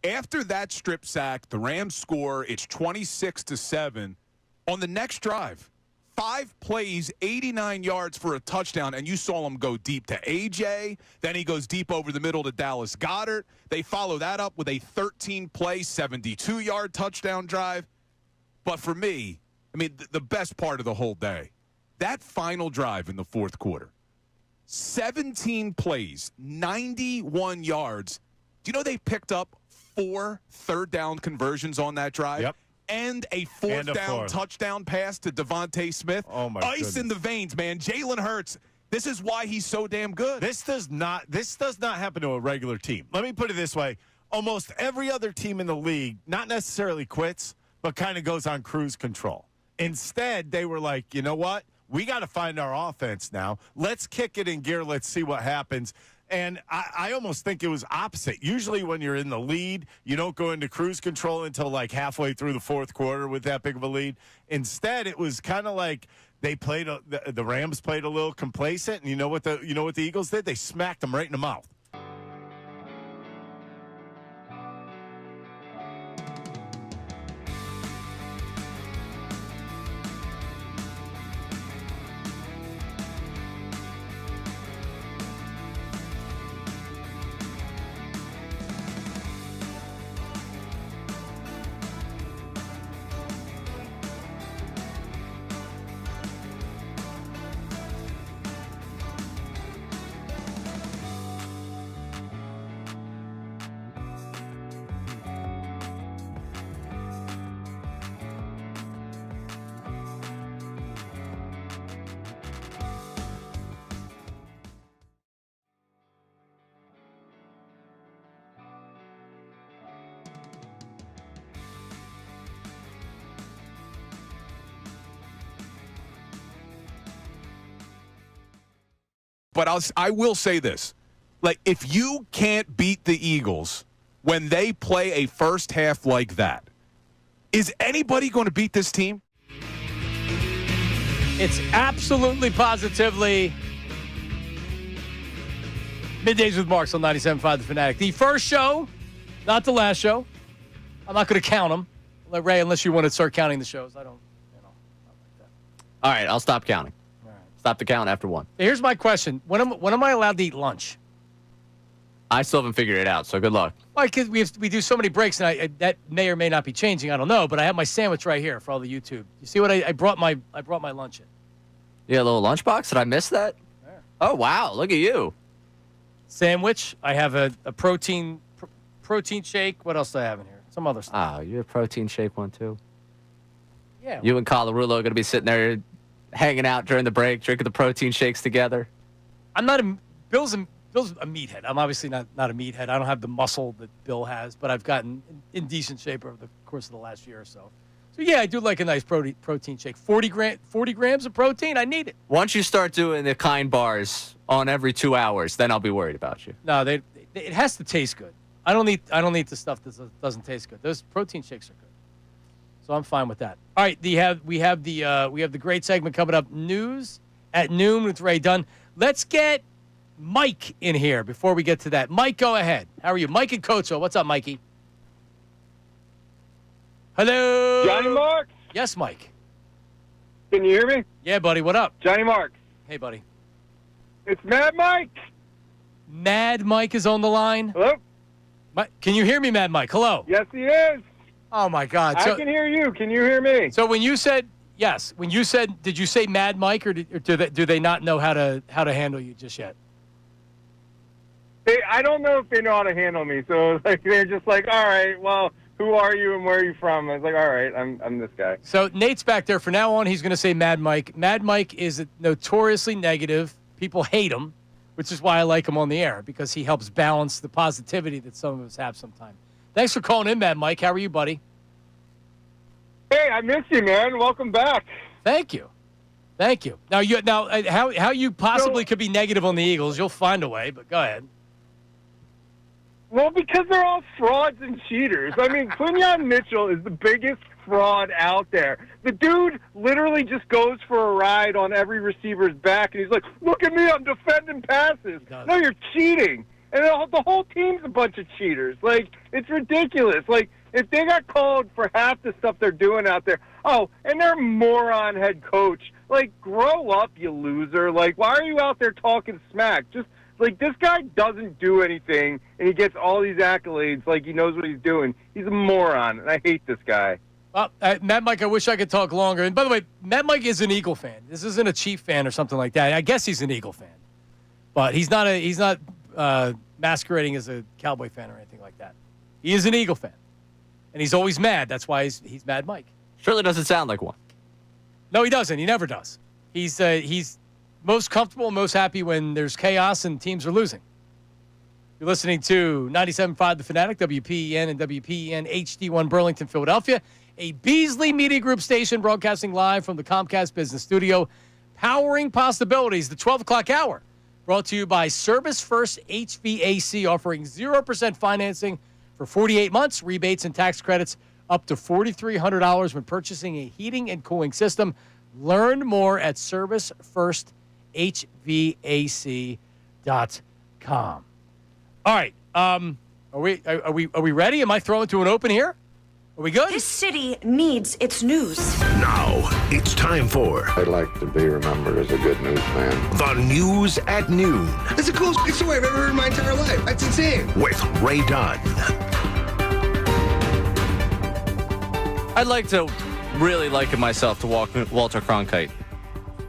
Speaker 1: After that strip sack, the Rams score. It's 26-7 on the next drive. 5 plays, 89 yards for a touchdown, and you saw him go deep to A.J. Then he goes deep over the middle to Dallas Goedert. They follow that up with a 13-play, 72-yard touchdown drive. But for me, I mean, the best part of the whole day, that final drive in the fourth quarter, 17 plays, 91 yards. Do you know they picked up 4 third-down conversions on that drive?
Speaker 8: Yep.
Speaker 1: And a fourth-down touchdown pass to Devontae Smith.
Speaker 8: Oh, my
Speaker 1: Ice
Speaker 8: goodness.
Speaker 1: in the veins, man. Jalen Hurts, this is why he's so damn good.
Speaker 8: This does not happen to a regular team. Let me put it this way. Almost every other team in the league not necessarily quits, but kind of goes on cruise control. Instead, they were like, you know what? We got to find our offense now. Let's kick it in gear. Let's see what happens. And I almost think it was opposite. Usually when you're in the lead, you don't go into cruise control until like halfway through the fourth quarter with that big of a lead. Instead, it was kind of like they played the Rams played a little complacent, and you know what the Eagles did? They smacked them right in the mouth.
Speaker 1: But I will say this. Like, if you can't beat the Eagles when they play a first half like that, is anybody going to beat this team?
Speaker 3: It's absolutely, positively Middays with Marks on 97.5 The Fanatic. The first show, not the last show. I'm not going to count them. Ray, unless you want to start counting the shows. I don't, not like that.
Speaker 7: All right, I'll stop counting.
Speaker 3: All right.
Speaker 7: Stop the count after 1.
Speaker 3: Here's my question. When am I allowed to eat lunch?
Speaker 7: I still haven't figured it out, so good luck.
Speaker 3: Well, because we do so many breaks, and that may or may not be changing. I don't know, but I have my sandwich right here for all the YouTube. You see what I brought my lunch in.
Speaker 7: You got a little lunchbox? Did I miss that?
Speaker 3: Yeah.
Speaker 7: Oh, wow. Look at you.
Speaker 3: Sandwich. I have a protein shake. What else do I have in here? Some other stuff.
Speaker 7: Oh, you're a protein shake one, too.
Speaker 3: Yeah.
Speaker 7: You and Colarulo are going to be sitting there hanging out during the break, drinking the protein shakes together.
Speaker 3: I'm not Bill's a meathead. I'm obviously not a meathead. I don't have the muscle that Bill has, but I've gotten in decent shape over the course of the last year or so. So, yeah, I do like a nice protein shake. 40 grams of protein, I need it.
Speaker 7: Once you start doing the kind bars on every 2 hours, then I'll be worried about you.
Speaker 3: No, it has to taste good. I don't eat the stuff that doesn't taste good. Those protein shakes are good. So I'm fine with that. All right, we have the great segment coming up, News at Noon with Ray Dunn. Let's get Mike in here before we get to that. Mike, go ahead. How are you? Mike in Coatesville. What's up, Mikey? Hello?
Speaker 13: Johnny Marks.
Speaker 3: Yes, Mike.
Speaker 13: Can you hear me?
Speaker 3: Yeah, buddy. What up?
Speaker 13: Johnny Marks.
Speaker 3: Hey, buddy.
Speaker 13: It's Mad Mike.
Speaker 3: Mad Mike is on the line.
Speaker 13: Hello?
Speaker 3: Can you hear me, Mad Mike? Hello?
Speaker 13: Yes, he is.
Speaker 3: Oh, my God.
Speaker 13: I can hear you. Can you hear me?
Speaker 3: So when you said, yes, did you say Mad Mike, or do they not know how to handle you just yet?
Speaker 13: I don't know if they know how to handle me. So they're just like, all right, well, who are you and where are you from? I was like, all right, I'm this guy.
Speaker 3: So Nate's back there. From now on, he's going to say Mad Mike. Mad Mike is notoriously negative. People hate him, which is why I like him on the air, because he helps balance the positivity that some of us have sometimes. Thanks for calling in, Mad Mike. How are you, buddy?
Speaker 13: Hey, I missed you, man. Welcome back.
Speaker 3: Thank you. Now, how you possibly could be negative on the Eagles? You'll find a way, but go ahead.
Speaker 13: Well, because they're all frauds and cheaters. I mean, Quinyon Mitchell is the biggest fraud out there. The dude literally just goes for a ride on every receiver's back, and he's like, look at me, I'm defending passes. No, you're cheating. And the whole team's a bunch of cheaters. Like, it's ridiculous. Like, if they got called for half the stuff they're doing out there, and they're a moron head coach. Like, grow up, you loser. Like, why are you out there talking smack? Just, like, this guy doesn't do anything, and he gets all these accolades like he knows what he's doing. He's a moron, and I hate this guy.
Speaker 3: Well, Mad Mike, I wish I could talk longer. And by the way, Mad Mike is an Eagle fan. This isn't a Chief fan or something like that. I guess he's an Eagle fan, but he's not masquerading as a Cowboy fan or anything like that. He is an Eagle fan, and he's always mad. That's why he's Mad Mike.
Speaker 7: Surely doesn't sound like one.
Speaker 3: No, he doesn't. He never does. He's most comfortable, most happy when there's chaos and teams are losing. You're listening to 97.5 The Fanatic, WPEN and WPEN HD1 Burlington, Philadelphia. A Beasley Media Group station broadcasting live from the Comcast Business Studio, powering possibilities, the 12 o'clock hour. Brought to you by Service First HVAC, offering 0% financing for 48 months, rebates and tax credits up to $4,300 when purchasing a heating and cooling system. Learn more at ServiceFirstHVAC.com. All right, are we ready? Am I throwing to an open here? Are we good?
Speaker 14: This city needs its news.
Speaker 4: Now, it's time for
Speaker 15: I'd like to be remembered as a good newsman.
Speaker 4: the News at Noon
Speaker 16: That's the coolest story I've ever heard in my entire life. That's insane.
Speaker 4: with Ray Dunn.
Speaker 7: I'd like to really liken myself to Walter Cronkite.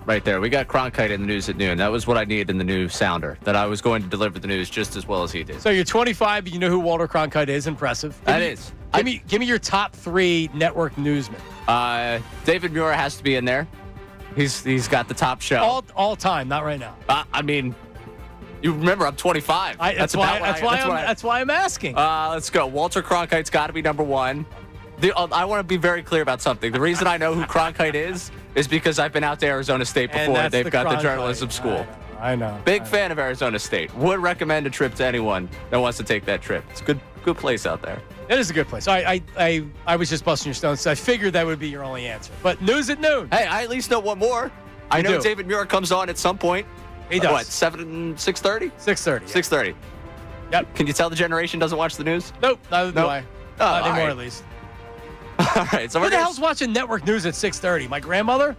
Speaker 7: Right there. We got Cronkite in the News at Noon. That was what I needed in the new sounder, that I was going to deliver the news just as well as he did.
Speaker 3: So you're 25, but you know who Walter Cronkite is. Impressive.
Speaker 7: That is.
Speaker 3: Give me your top 3 network newsmen.
Speaker 7: David Muir has to be in there. He's got the top show.
Speaker 3: All time, not right now.
Speaker 7: I mean, you remember I'm 25.
Speaker 3: That's why I'm asking.
Speaker 7: Let's go. Walter Cronkite's got to be number 1. I want to be very clear about something. The reason I know who Cronkite is because I've been out to Arizona State before. They've got the journalism school.
Speaker 3: I know.
Speaker 7: Big fan of Arizona State. Would recommend a trip to anyone that wants to take that trip. It's a good place out there.
Speaker 3: It is a good place. I was just busting your stones, so I figured that would be your only answer. But News at Noon.
Speaker 7: Hey, I at least know one more. I know David Muir comes on at some point.
Speaker 3: He does.
Speaker 7: What, 6:30?
Speaker 3: 6:30.
Speaker 7: 6:30.
Speaker 3: Yep.
Speaker 7: Can you tell the generation doesn't watch the news?
Speaker 3: Nope, neither do I. Not anymore, at least.
Speaker 7: All right. So
Speaker 3: who the hell's watching network news at 6:30? My grandmother?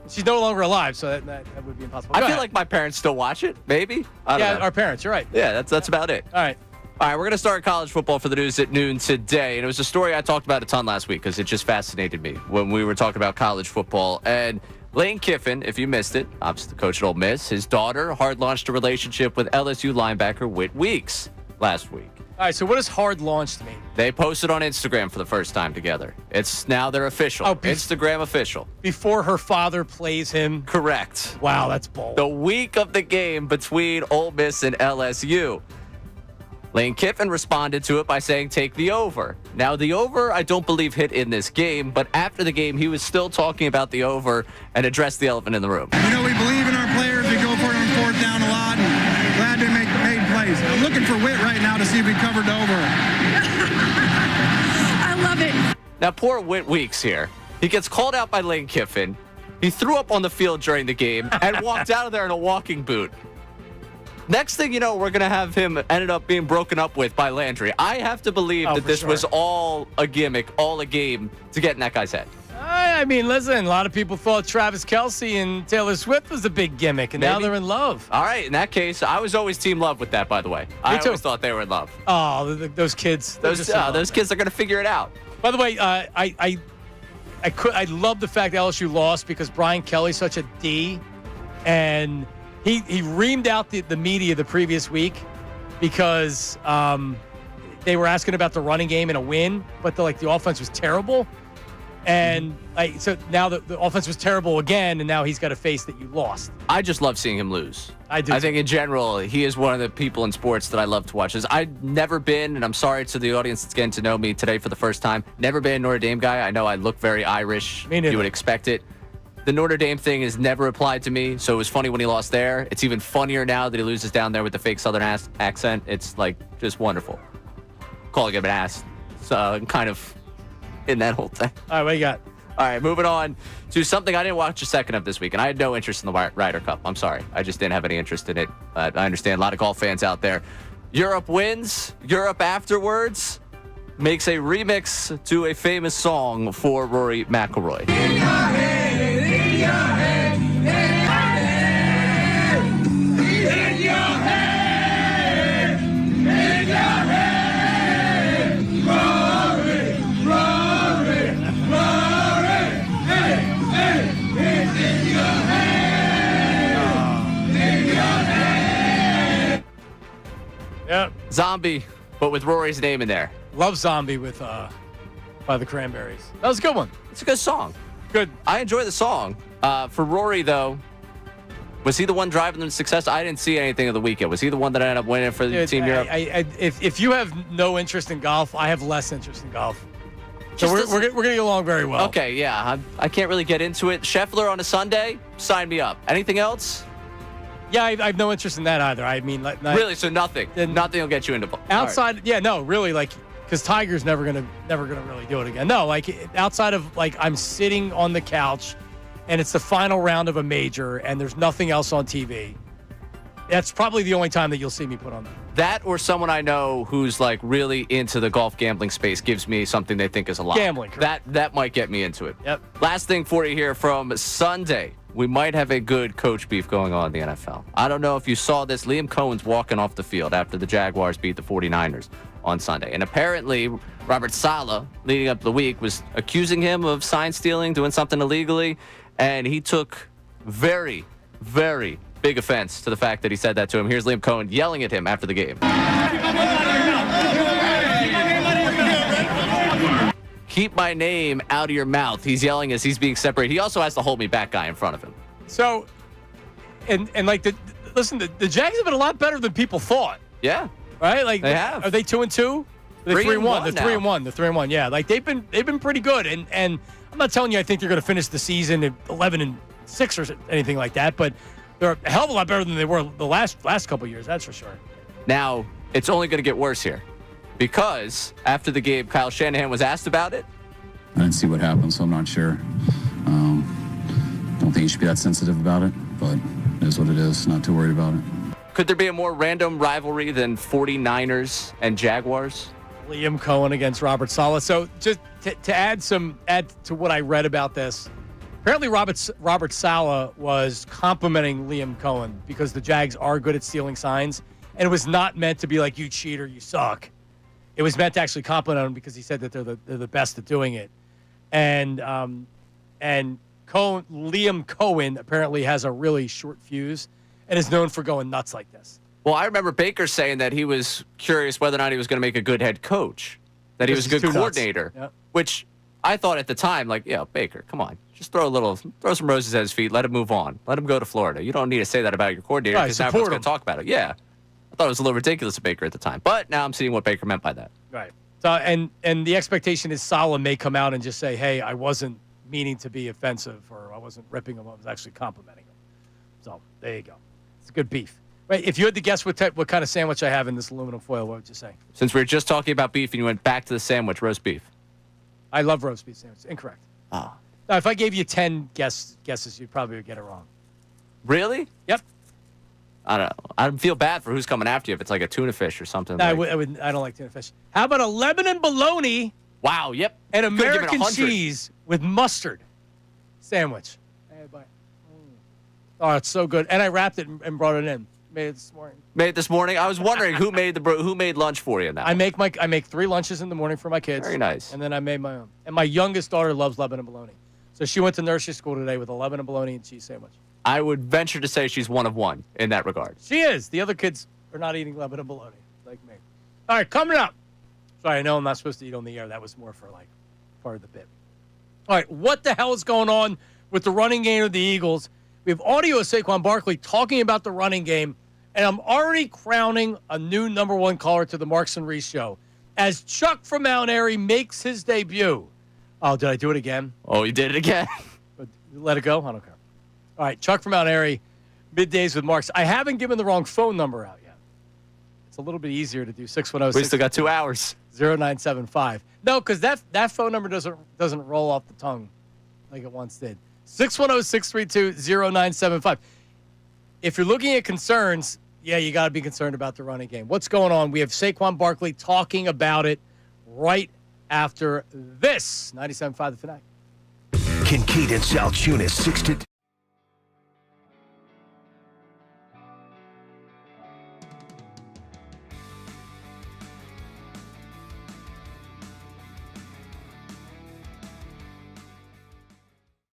Speaker 3: She's no longer alive, so that would be impossible.
Speaker 7: I feel like my parents still watch it, maybe. I don't know.
Speaker 3: Our parents, you're right.
Speaker 7: Yeah, that's about it.
Speaker 3: All right.
Speaker 7: All right, we're going to start college football for the News at Noon today. And it was a story I talked about a ton last week because it just fascinated me when we were talking about college football. And Lane Kiffin, if you missed it, obviously the coach at Ole Miss, his daughter hard-launched a relationship with LSU linebacker Whit Weeks last week.
Speaker 3: All right, so what does hard launched mean?
Speaker 7: They posted on Instagram for the first time together. It's now they're official. Instagram official.
Speaker 3: Before her father plays him?
Speaker 7: Correct.
Speaker 3: Wow, that's bold.
Speaker 7: The week of the game between Ole Miss and LSU. Lane Kiffin responded to it by saying, take the over. Now, the over, I don't believe hit in this game, but after the game, he was still talking about the over and addressed the elephant in the room.
Speaker 17: You know, we believe in our players. We go for it on 4th down a lot, and glad they made plays. I'm looking for Whit right now to see if we covered the over.
Speaker 14: I love it.
Speaker 7: Now, poor Whit Weeks here. He gets called out by Lane Kiffin. He threw up on the field during the game and walked out of there in a walking boot. Next thing you know, we're going to have him ended up being broken up with by Landry. I have to believe that this was all a gimmick, all a game to get in that guy's head.
Speaker 3: I mean, listen, a lot of people thought Travis Kelce and Taylor Swift was a big gimmick, and now they're in love.
Speaker 7: All right, in that case, I was always team love with that, by the way. I always thought they were in love.
Speaker 3: Oh, those kids.
Speaker 7: Those kids are going to figure it out.
Speaker 3: By the way, I love the fact that LSU lost because Brian Kelly's such a D, and he reamed out the media the previous week because they were asking about the running game and a win, but the offense was terrible. And so now the offense was terrible again, and now he's got to face that you lost.
Speaker 7: I just love seeing him lose.
Speaker 3: I do.
Speaker 7: I think in general, he is one of the people in sports that I love to watch. I've never been, and I'm sorry to the audience that's getting to know me today for the first time, never been a Notre Dame guy. I know I look very Irish.
Speaker 3: Me neither.
Speaker 7: You would expect it. The Notre Dame thing has never applied to me, so it was funny when he lost there. It's even funnier now that he loses down there with the fake Southern accent. It's just wonderful. Calling him an ass. So kind of in that whole thing.
Speaker 3: All right, what you got?
Speaker 7: All right, moving on to something I didn't watch a second of this week, and I had no interest in the Ryder Cup. I'm sorry. I just didn't have any interest in it. I understand a lot of golf fans out there. Europe wins. Europe afterwards makes a remix to a famous song for Rory McIlroy.
Speaker 18: In your head, in your head, in your head, in your head, in your head, Rory, Rory.
Speaker 3: Yeah.
Speaker 7: Zombie, but with Rory's name in there.
Speaker 3: Love Zombie with by the Cranberries. That was a good one.
Speaker 7: It's a good song.
Speaker 3: Good.
Speaker 7: I enjoy the song. For Rory, though, was he the one driving them to success? I didn't see anything of the weekend. Was he the one that ended up winning for the Team Europe?
Speaker 3: If you have no interest in golf, I have less interest in golf. So we're getting along very well.
Speaker 7: Okay, yeah. I can't really get into it. Scheffler on a Sunday? Sign me up. Anything else?
Speaker 3: Yeah, I have no interest in that either. I mean,
Speaker 7: really? So nothing? Nothing will get you into
Speaker 3: outside. Right. Yeah, no, really, because Tiger's never gonna really do it again. No, outside of I'm sitting on the couch, and it's the final round of a major, and there's nothing else on TV. That's probably the only time that you'll see me put on that.
Speaker 7: That or someone I know who's really into the golf gambling space gives me something they think is a lot.
Speaker 3: Gambling, correct.
Speaker 7: That might get me into it.
Speaker 3: Yep.
Speaker 7: Last thing for you here from Sunday. We might have a good coach beef going on in the NFL. I don't know if you saw this. Liam Cohen's walking off the field after the Jaguars beat the 49ers on Sunday. And apparently, Robert Saleh, leading up the week, was accusing him of sign stealing, doing something illegally. And he took very, very big offense to the fact that he said that to him. Here's Liam Cohen yelling at him after the game. Keep my name out of your mouth. He's yelling as he's being separated. He also has the hold me back guy in front of him.
Speaker 3: So, listen, the Jags have been a lot better than people thought.
Speaker 7: Yeah.
Speaker 3: Right?
Speaker 7: They have.
Speaker 3: Are they 2-2? They're 3-1. They're 3-1. They're 3-1. Yeah. They've been pretty good. And I'm not telling you I think they're going to finish the season at 11-6 or anything like that, but they're a hell of a lot better than they were the last couple of years. That's for sure.
Speaker 7: Now, it's only going to get worse here. Because after the game, Kyle Shanahan was asked about it.
Speaker 19: I didn't see what happened, so I'm not sure. Don't think you should be that sensitive about it, but it is what it is. Not too worried about it.
Speaker 7: Could there be a more random rivalry than 49ers and Jaguars?
Speaker 3: Liam Cohen against Robert Saleh. So just to add to what I read about this, apparently Robert Saleh was complimenting Liam Cohen because the Jags are good at stealing signs, and it was not meant to be like, you cheater, you suck. It was meant to actually compliment him because he said that they're the best at doing it. And Liam Cohen apparently has a really short fuse and is known for going nuts like this.
Speaker 7: Well, I remember Baker saying that he was curious whether or not he was going to make a good head coach, that he was a good coordinator,
Speaker 3: yep.
Speaker 7: Which I thought at the time, Baker, come on, just throw some roses at his feet, let him move on, let him go to Florida. You don't need to say that about your coordinator because now everyone's going to talk about it. Yeah. I thought it was a little ridiculous of Baker at the time, but now I'm seeing what Baker meant by that.
Speaker 3: Right. So, and the expectation is Saleh may come out and just say, hey, I wasn't meaning to be offensive or I wasn't ripping him. I was actually complimenting him. So there you go. It's a good beef. Wait, if you had to guess what kind of sandwich I have in this aluminum foil, what would you say?
Speaker 7: Since we were just talking about beef and you went back to the sandwich, roast beef.
Speaker 3: I love roast beef sandwiches. Incorrect.
Speaker 7: Oh.
Speaker 3: Now, if I gave you 10 guesses, you'd probably get it wrong.
Speaker 7: Really?
Speaker 3: Yep.
Speaker 7: I don't know. I feel bad for who's coming after you if it's like a tuna fish or something.
Speaker 3: No, I don't like tuna fish. How about a lemon and bologna?
Speaker 7: Wow, yep.
Speaker 3: And American cheese with mustard sandwich. Hey, bye. Oh, it's so good. And I wrapped it and brought it in. Made it this morning. I
Speaker 7: was wondering who made lunch for you in that.
Speaker 3: I make 3 lunches in the morning for my kids.
Speaker 7: Very nice.
Speaker 3: And then I made my own. And my youngest daughter loves lemon and bologna. So she went to nursery school today with a lemon and bologna and cheese sandwich.
Speaker 7: I would venture to say she's one of one in that regard.
Speaker 3: She is. The other kids are not eating lemon and bologna like me. All right, coming up. Sorry, I know I'm not supposed to eat on the air. That was more for part of the bit. All right, what the hell is going on with the running game of the Eagles? We have audio of Saquon Barkley talking about the running game, and I'm already crowning a new number 1 caller to the Marks and Reese show as Chuck from Mount Airy makes his debut. Oh, did I do it again?
Speaker 7: Oh, you did it again.
Speaker 3: Let it go? I don't care. All right, Chuck from Mount Airy, Middays with Marks. I haven't given the wrong phone number out yet. It's a little bit easier to do 610.
Speaker 7: We still got 2 hours.
Speaker 3: 0975. No, because that phone number doesn't roll off the tongue like it once did. 610-632-0975. If you're looking at concerns, yeah, you got to be concerned about the running game. What's going on? We have Saquon Barkley talking about it right after this. 97.5 The Fanatic.
Speaker 4: Kincade and Salciunas, 6 to...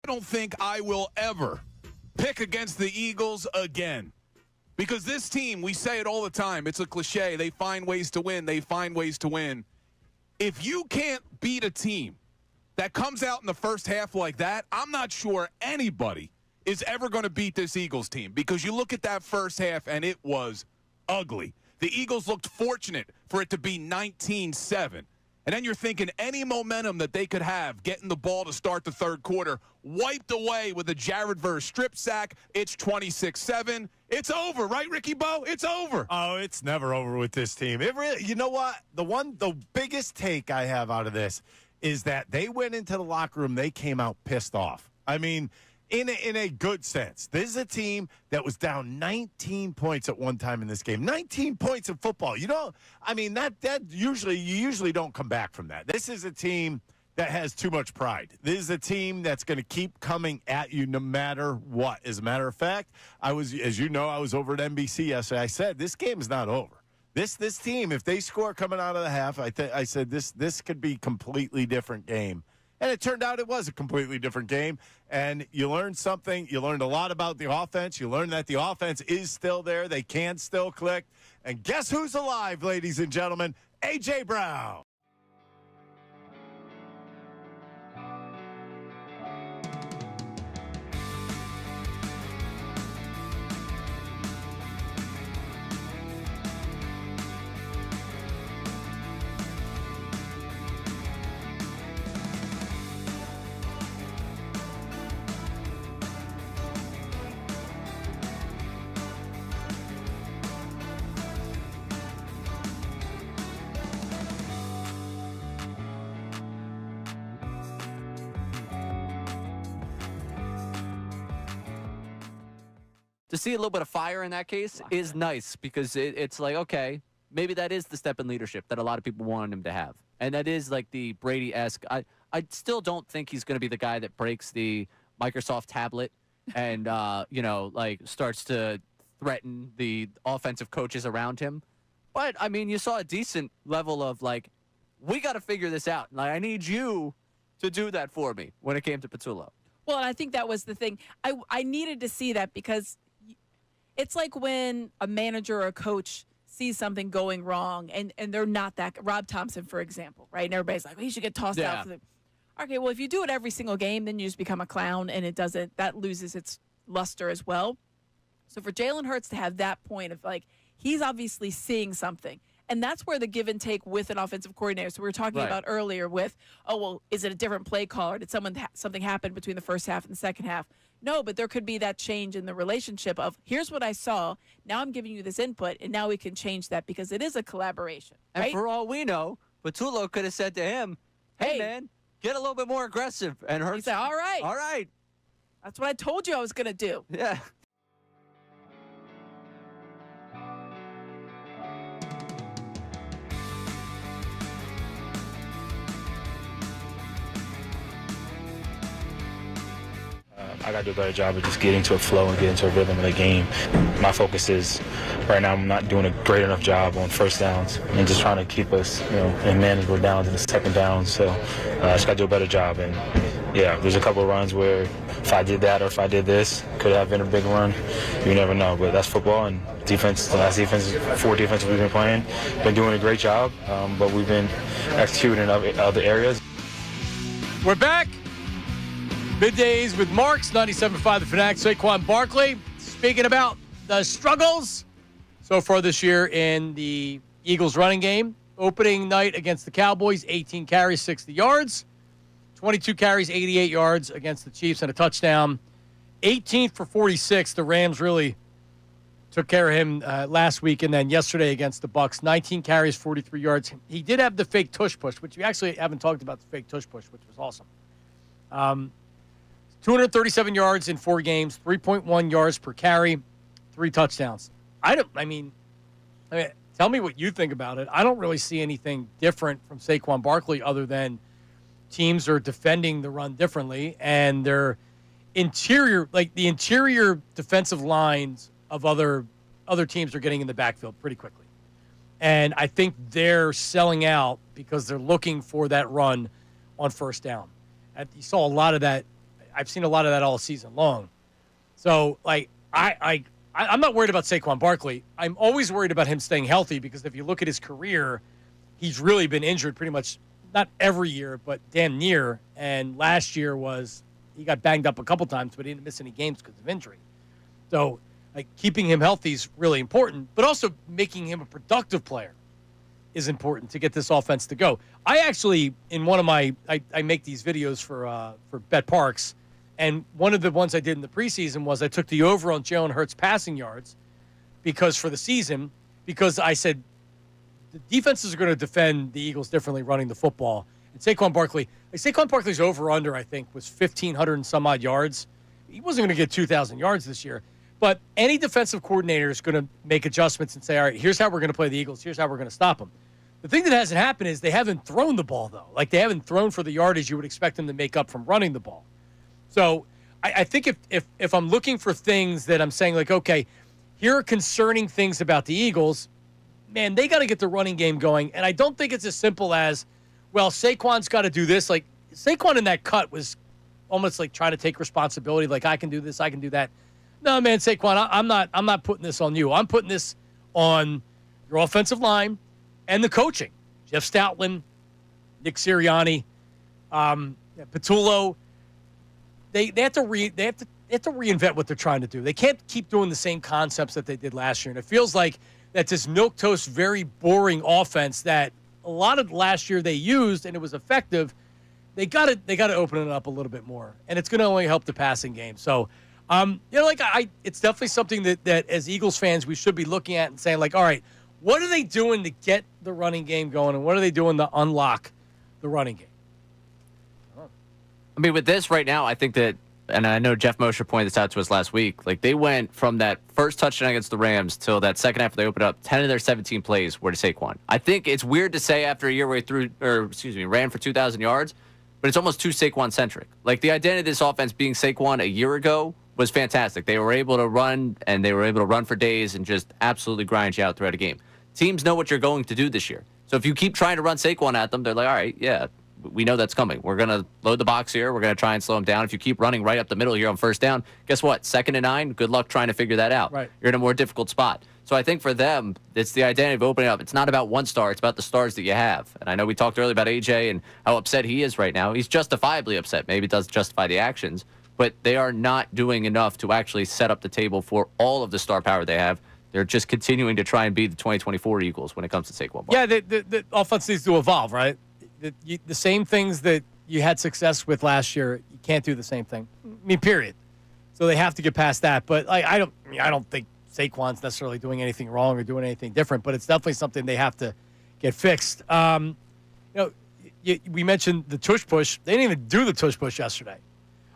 Speaker 1: I don't think I will ever pick against the Eagles again Because this team, we say it all the time, it's a cliche. They find ways to win. They find ways to win. If you can't beat a team that comes out in the first half like that, I'm not sure anybody is ever going to beat this Eagles team, because you look at that first half and it was ugly. The Eagles looked fortunate for it to be 19-7. And then you're thinking any momentum that they could have getting the ball to start the third quarter wiped away with a Jared Verse strip sack. It's 26-7. It's over, right, Ricky Bo? It's over.
Speaker 8: Oh, it's never over with this team. It really, you know what? The biggest take I have out of this is that they went into the locker room, they came out pissed off. I mean, in a good sense. This is a team that was down 19 points at one time in this game. 19 points in football. You know, I mean, that you usually don't come back from that. This is a team that has too much pride. This is a team that's going to keep coming at you no matter what. As a matter of fact, as you know, I was over at NBC yesterday. I said, this game is not over. This team, if they score coming out of the half, I said this could be a completely different game. And it turned out it was a completely different game. And you learned something. You learned a lot about the offense. You learned that the offense is still there. They can still click. And guess who's alive, ladies and gentlemen? A.J. Brown.
Speaker 7: To see a little bit of fire in that case is nice, because it's like, okay, maybe that is the step in leadership that a lot of people wanted him to have. And that is like the Brady-esque. I still don't think he's going to be the guy that breaks the Microsoft tablet and, starts to threaten the offensive coaches around him. But, I mean, you saw a decent level of, like, we got to figure this out. Like, I need you to do that for me when it came to Patullo.
Speaker 11: Well, and I think that was the thing. I needed to see that, because it's like when a manager or a coach sees something going wrong and they're not that. Rob Thompson, for example, right? And everybody's like, well, he should get tossed out. Okay, well, if you do it every single game, then you just become a clown, and that loses its luster as well. So for Jalen Hurts to have that point of, like, he's obviously seeing something. And that's where the give and take with an offensive coordinator. So we were talking about earlier with, is it a different play caller? Did something happen between the first half and the second half? No, but there could be that change in the relationship of, here's what I saw, now I'm giving you this input, and now we can change that, because it is a collaboration.
Speaker 7: And
Speaker 11: right?
Speaker 7: for all we know, Patullo could have said to him, hey, man, get a little bit more aggressive. And Hurts
Speaker 11: said, all right.
Speaker 7: All right.
Speaker 11: That's what I told you I was going to do.
Speaker 7: Yeah.
Speaker 20: I got to do a better job of just getting to a flow and getting to a rhythm of the game. My focus is, right now, I'm not doing a great enough job on first downs and just trying to keep us, in manageable downs in the second down. So I just got to do a better job. And, yeah, there's a couple of runs where if I did that or if I did this, could have been a big run. You never know. But that's football, and defense, the last defense, 4 defenses we've been playing, been doing a great job, but we've been executing in other areas.
Speaker 3: We're back. Middays with Marks, 97.5 The Fanatic. Saquon Barkley speaking about the struggles so far this year in the Eagles running game. Opening night against the Cowboys, 18 carries, 60 yards. 22 carries, 88 yards against the Chiefs and a touchdown. 18 for 46. The Rams really took care of him last week, and then yesterday against the Bucs, 19 carries, 43 yards. He did have the fake tush push, which we actually haven't talked about, the fake tush push, which was awesome. 237 yards in 4 games, 3.1 yards per carry, 3 touchdowns. I mean, tell me what you think about it. I don't really see anything different from Saquon Barkley other than teams are defending the run differently, and their interior defensive lines of other teams are getting in the backfield pretty quickly. And I think they're selling out because they're looking for that run on first down. You saw a lot of that. I've seen a lot of that all season long. So, like, I I'm not worried about Saquon Barkley. I'm always worried about him staying healthy because if you look at his career, he's really been injured pretty much not every year, but damn near. And last year he got banged up a couple times, but he didn't miss any games because of injury. So keeping him healthy is really important, but also making him a productive player is important to get this offense to go. I actually, in one of I make these videos for Bet Parks, and one of the ones I did in the preseason was I took the over on Jalen Hurts passing yards for the season, because I said the defenses are going to defend the Eagles differently running the football. And Saquon Barkley's over-under, I think, was 1,500 and some odd yards. He wasn't going to get 2,000 yards this year. But any defensive coordinator is going to make adjustments and say, all right, here's how we're going to play the Eagles. Here's how we're going to stop them. The thing that hasn't happened is they haven't thrown the ball, though. Like, they haven't thrown for the yardage you would expect them to make up from running the ball. So I think if I'm looking for things that I'm saying, like, okay, here are concerning things about the Eagles, man, they got to get the running game going. And I don't think it's as simple as, well, Saquon's got to do this. Like, Saquon in that cut was almost like trying to take responsibility, like, I can do this, I can do that. No, man, Saquon, I'm not putting this on you. I'm putting this on your offensive line and the coaching. Jeff Stoutland, Nick Sirianni, Patullo. They have to reinvent what they're trying to do. They can't keep doing the same concepts that they did last year. And it feels like that's this milquetoast, very boring offense that a lot of last year they used and it was effective. They got to open it up a little bit more, and it's going to only help the passing game. So, it's definitely something that as Eagles fans we should be looking at and saying, like, all right, what are they doing to get the running game going, and what are they doing to unlock the running game?
Speaker 7: I mean, with this right now, I think that, and I know Jeff Mosher pointed this out to us last week, like they went from that first touchdown against the Rams till that second half they opened up, 10 of their 17 plays were to Saquon. I think it's weird to say after a year where he ran for 2,000 yards, but it's almost too Saquon-centric. Like, the identity of this offense being Saquon a year ago was fantastic. They were able to run, and they were able to run for days and just absolutely grind you out throughout a game. Teams know what you're going to do this year. So if you keep trying to run Saquon at them, they're like, all right, yeah, we know that's coming. We're going to load the box here. We're going to try and slow him down. If you keep running right up the middle here on first down, guess what? 2nd and 9, good luck trying to figure that out.
Speaker 3: Right.
Speaker 7: You're in a more difficult spot. So I think for them, it's the identity of opening up. It's not about one star. It's about the stars that you have. And I know we talked earlier about AJ and how upset he is right now. He's justifiably upset. Maybe it doesn't justify the actions. But they are not doing enough to actually set up the table for all of the star power they have. They're just continuing to try and be the 2024 Eagles when it comes to Saquon Barkley.
Speaker 3: Yeah, the offense needs to evolve, right? The same things that you had success with last year, you can't do the same thing. I mean, period. So they have to get past that. But I don't think Saquon's necessarily doing anything wrong or doing anything different. But it's definitely something they have to get fixed. We mentioned the tush push. They didn't even do the tush push yesterday.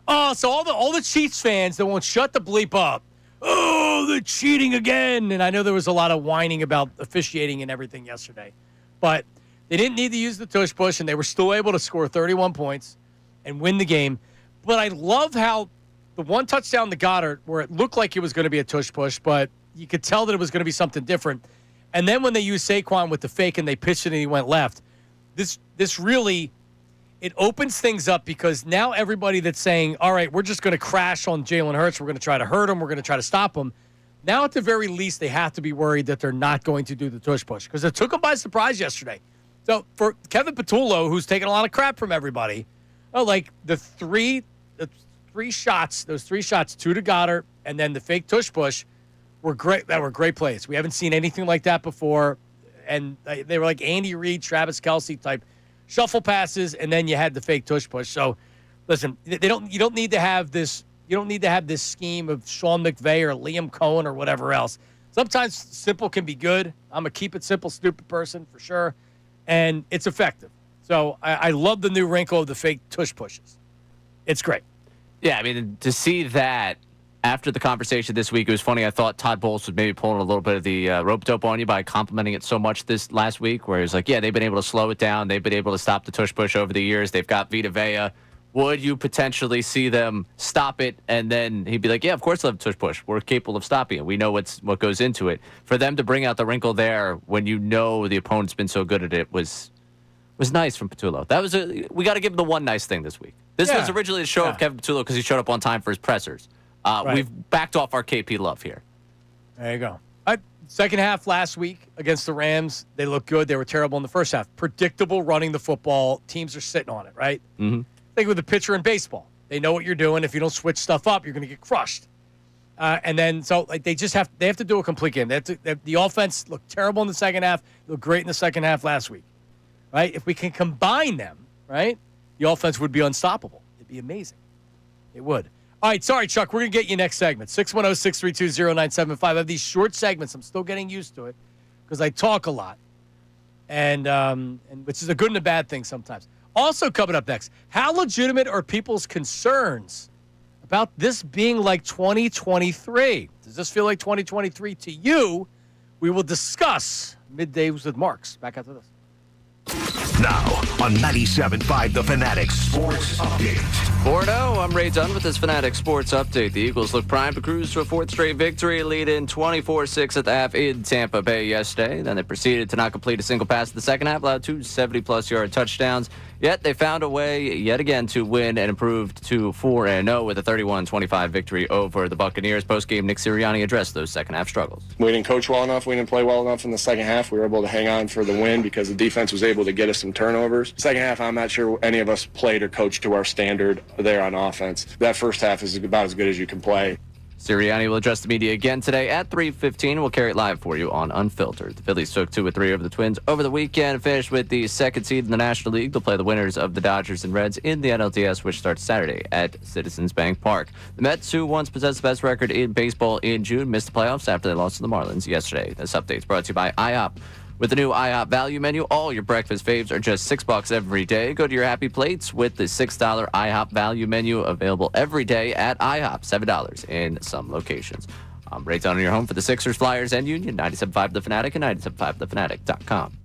Speaker 3: Oh, so all the Chiefs fans that won't shut the bleep up. Oh, they're cheating again. And I know there was a lot of whining about officiating and everything yesterday. But they didn't need to use the tush push, and they were still able to score 31 points and win the game. But I love how the one touchdown to Goddard, where it looked like it was going to be a tush push, but you could tell that it was going to be something different. And then when they used Saquon with the fake and they pitched it and he went left, this really, it opens things up because now everybody that's saying, all right, we're just going to crash on Jalen Hurts, we're going to try to hurt him, we're going to try to stop him. Now, at the very least, they have to be worried that they're not going to do the tush push because it took them by surprise yesterday. So for Kevin Patullo, who's taking a lot of crap from everybody, like the three shots, those 3 shots, 2 to Goddard, and then the fake tush push were great. That were great plays. We haven't seen anything like that before. And they were like Andy Reid, Travis Kelce type shuffle passes, and then you had the fake tush push. So listen, you don't need to have this. You don't need to have this scheme of Sean McVay or Liam Cohen or whatever else. Sometimes simple can be good. I'm a keep it simple, stupid person for sure. And it's effective. So I love the new wrinkle of the fake tush pushes. It's great.
Speaker 7: Yeah, I mean, to see that after the conversation this week, it was funny. I thought Todd Bowles was maybe pulling a little bit of the rope-dope on you by complimenting it so much this last week, where he was like, yeah, they've been able to slow it down. They've been able to stop the tush push over the years. They've got Vita Vea. Would you potentially see them stop it? And then he'd be like, yeah, of course they'll have tush push. We're capable of stopping it. We know what goes into it. For them to bring out the wrinkle there when you know the opponent's been so good at it was nice from Patullo. We got to give him the one nice thing this week. This was originally a show of Kevin Patullo because he showed up on time for his pressers. Right. We've backed off our KP love here.
Speaker 3: There you go. Second half last week against the Rams, they looked good. They were terrible in the first half. Predictable running the football. Teams are sitting on it, right?
Speaker 7: Mm-hmm.
Speaker 3: Think with the pitcher in baseball. They know what you're doing. If you don't switch stuff up, you're going to get crushed. And then, they have to do a complete game. The offense looked terrible in the second half. Looked great in the second half last week, right? If we can combine them, right, the offense would be unstoppable. It'd be amazing. It would. All right, sorry, Chuck. We're going to get you next segment. 610-632-0975. I have these short segments. I'm still getting used to it because I talk a lot, and which is a good and a bad thing sometimes. Also coming up next, how legitimate are people's concerns about this being like 2023? Does this feel like 2023 to you? We will discuss Middays with Marks. Back after this.
Speaker 4: Now on 97.5 The Fanatic Sports Update.
Speaker 7: 4-0, I'm Ray Dunn with this Fanatic Sports Update. The Eagles look primed to cruise to a fourth straight victory, lead in 24-6 at the half in Tampa Bay yesterday. Then they proceeded to not complete a single pass in the second half, allowed 2 70-plus yard touchdowns. Yet they found a way yet again to win and improved to 4-0 with a 31-25 victory over the Buccaneers. Post-game, Nick Sirianni addressed those second half struggles.
Speaker 6: We didn't coach well enough. We didn't play well enough in the second half. We were able to hang on for the win because the defense was able to get us some turnovers. Second half, I'm not sure any of us played or coached to our standard there on offense. That first half is about as good as you can play.
Speaker 7: Sirianni will address the media again today at 3:15. We'll carry it live for you on Unfiltered. The Phillies took 2-3 over the Twins over the weekend, finished with the second seed in the National League. They'll play the winners of the Dodgers and Reds in the NLDS, which starts Saturday at Citizens Bank Park. The Mets, who once possessed the best record in baseball in June, missed the playoffs after they lost to the Marlins yesterday. This update is brought to you by IHOP. With the new IHOP value menu, all your breakfast faves are just $6 every day. Go to your happy plates with the $6 IHOP value menu, available every day at IHOP, $7 in some locations. I'm Ray Dunn on your home for the Sixers, Flyers, and Union, 97.5 The Fanatic and 97.5thefanatic.com.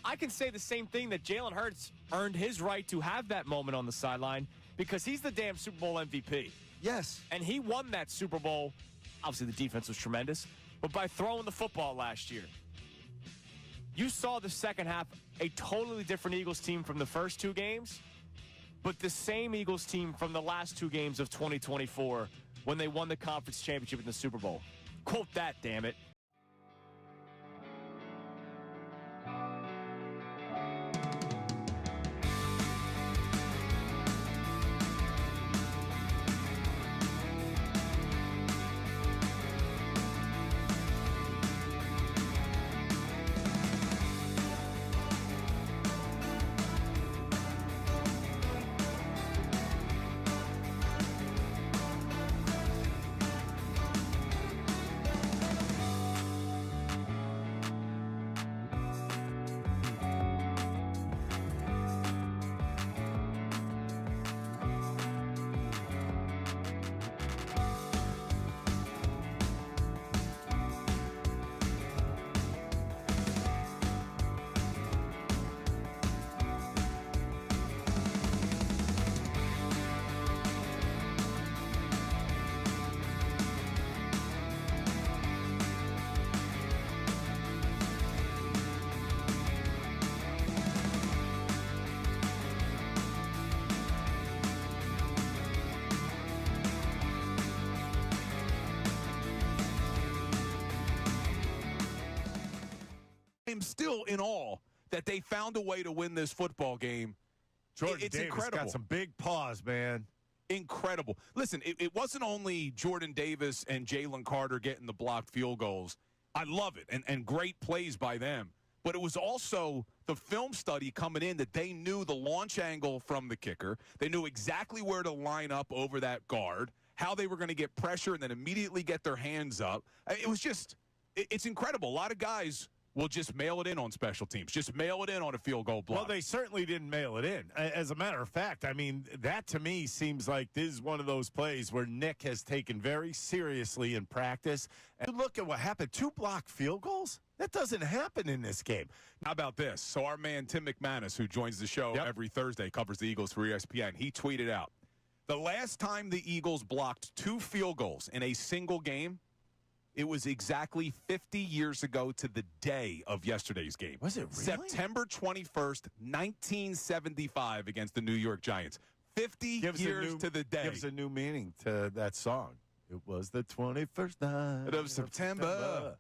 Speaker 5: I can say the same thing, that Jalen Hurts earned his right to have that moment on the sideline because he's the damn Super Bowl MVP.
Speaker 8: Yes.
Speaker 5: And he won that Super Bowl. Obviously, the defense was tremendous, but by throwing the football last year. You saw the second half, a totally different Eagles team from the first two games, but the same Eagles team from the last two games of 2024 when they won the conference championship in the Super Bowl. Quote that, damn it.
Speaker 1: I'm still in awe that they found a way to win this football game.
Speaker 8: Jordan
Speaker 1: It's
Speaker 8: Davis
Speaker 1: incredible.
Speaker 8: got some big paws, man.
Speaker 1: Incredible. Listen, it wasn't only Jordan Davis and Jalen Carter getting the blocked field goals. I love it, and great plays by them. But it was also the film study coming in that they knew the launch angle from the kicker. They knew exactly where to line up over that guard, how they were going to get pressure and then immediately get their hands up. It was just, it's incredible. A lot of guys will just mail it in on special teams. Just mail it in on a field goal block.
Speaker 8: Well, they certainly didn't mail it in. As a matter of fact, I mean, that to me seems like this is one of those plays where Nick has taken very seriously in practice. And look at what happened. 2 blocked field goals? That doesn't happen in this game.
Speaker 1: How about this? So our man Tim McManus, who joins the show every Thursday, covers the Eagles for ESPN, he tweeted out, the last time the Eagles blocked 2 field goals in a single game It was exactly 50 years ago to the day of yesterday's game.
Speaker 8: Was it really?
Speaker 1: September 21st, 1975 against the New York Giants. 50 years to the day.
Speaker 8: Gives a new meaning to that song. It was the 21st night
Speaker 1: of September.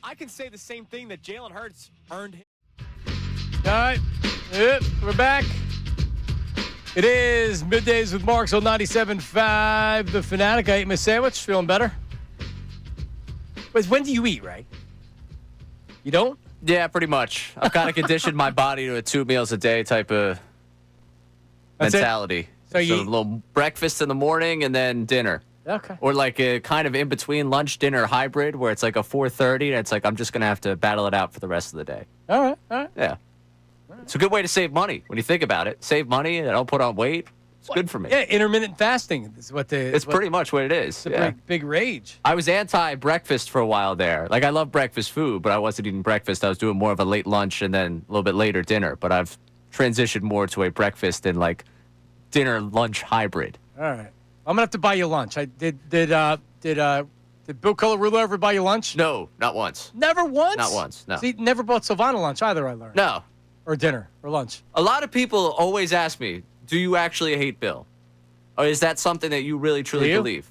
Speaker 5: I can say the same thing that Jalen Hurts earned.
Speaker 3: All right. Yep, we're back. It is Middays with Marks on 97.5. The Fanatic. I ate my sandwich. Feeling better? But when do you eat, right? You don't?
Speaker 7: Yeah, pretty much. I've kind of conditioned my body to a 2 meals a day type of
Speaker 3: That's it?
Speaker 7: mentality.
Speaker 3: So
Speaker 7: a
Speaker 3: you-
Speaker 7: little breakfast in the morning and then dinner.
Speaker 3: Okay.
Speaker 7: Or like a kind of in-between lunch, dinner hybrid where it's like a 4:30 and it's like I'm just going to have to battle it out for the rest of the day.
Speaker 3: All right. All right.
Speaker 7: Yeah. It's a good way to save money when you think about it. Save money and I don't put on weight. It's good for me.
Speaker 3: Yeah, intermittent fasting is what the.
Speaker 7: It's pretty much what it is.
Speaker 3: It's a
Speaker 7: Yeah.
Speaker 3: big rage.
Speaker 7: I was anti-breakfast for a while there. Like, I love breakfast food, but I wasn't eating breakfast. I was doing more of a late lunch and then a little bit later dinner. But I've transitioned more to a breakfast and, like, dinner-lunch hybrid.
Speaker 3: All right. I'm gonna have to buy you lunch. Did Bill Colarulo ever buy you lunch?
Speaker 7: No, not once.
Speaker 3: Never once?
Speaker 7: Not once, no.
Speaker 3: See, never bought Silvana lunch either, I learned.
Speaker 7: No.
Speaker 3: Or dinner or lunch.
Speaker 7: A lot of people always ask me, do you actually hate Bill? Or is that something that you really, truly
Speaker 3: Do you?
Speaker 7: believe?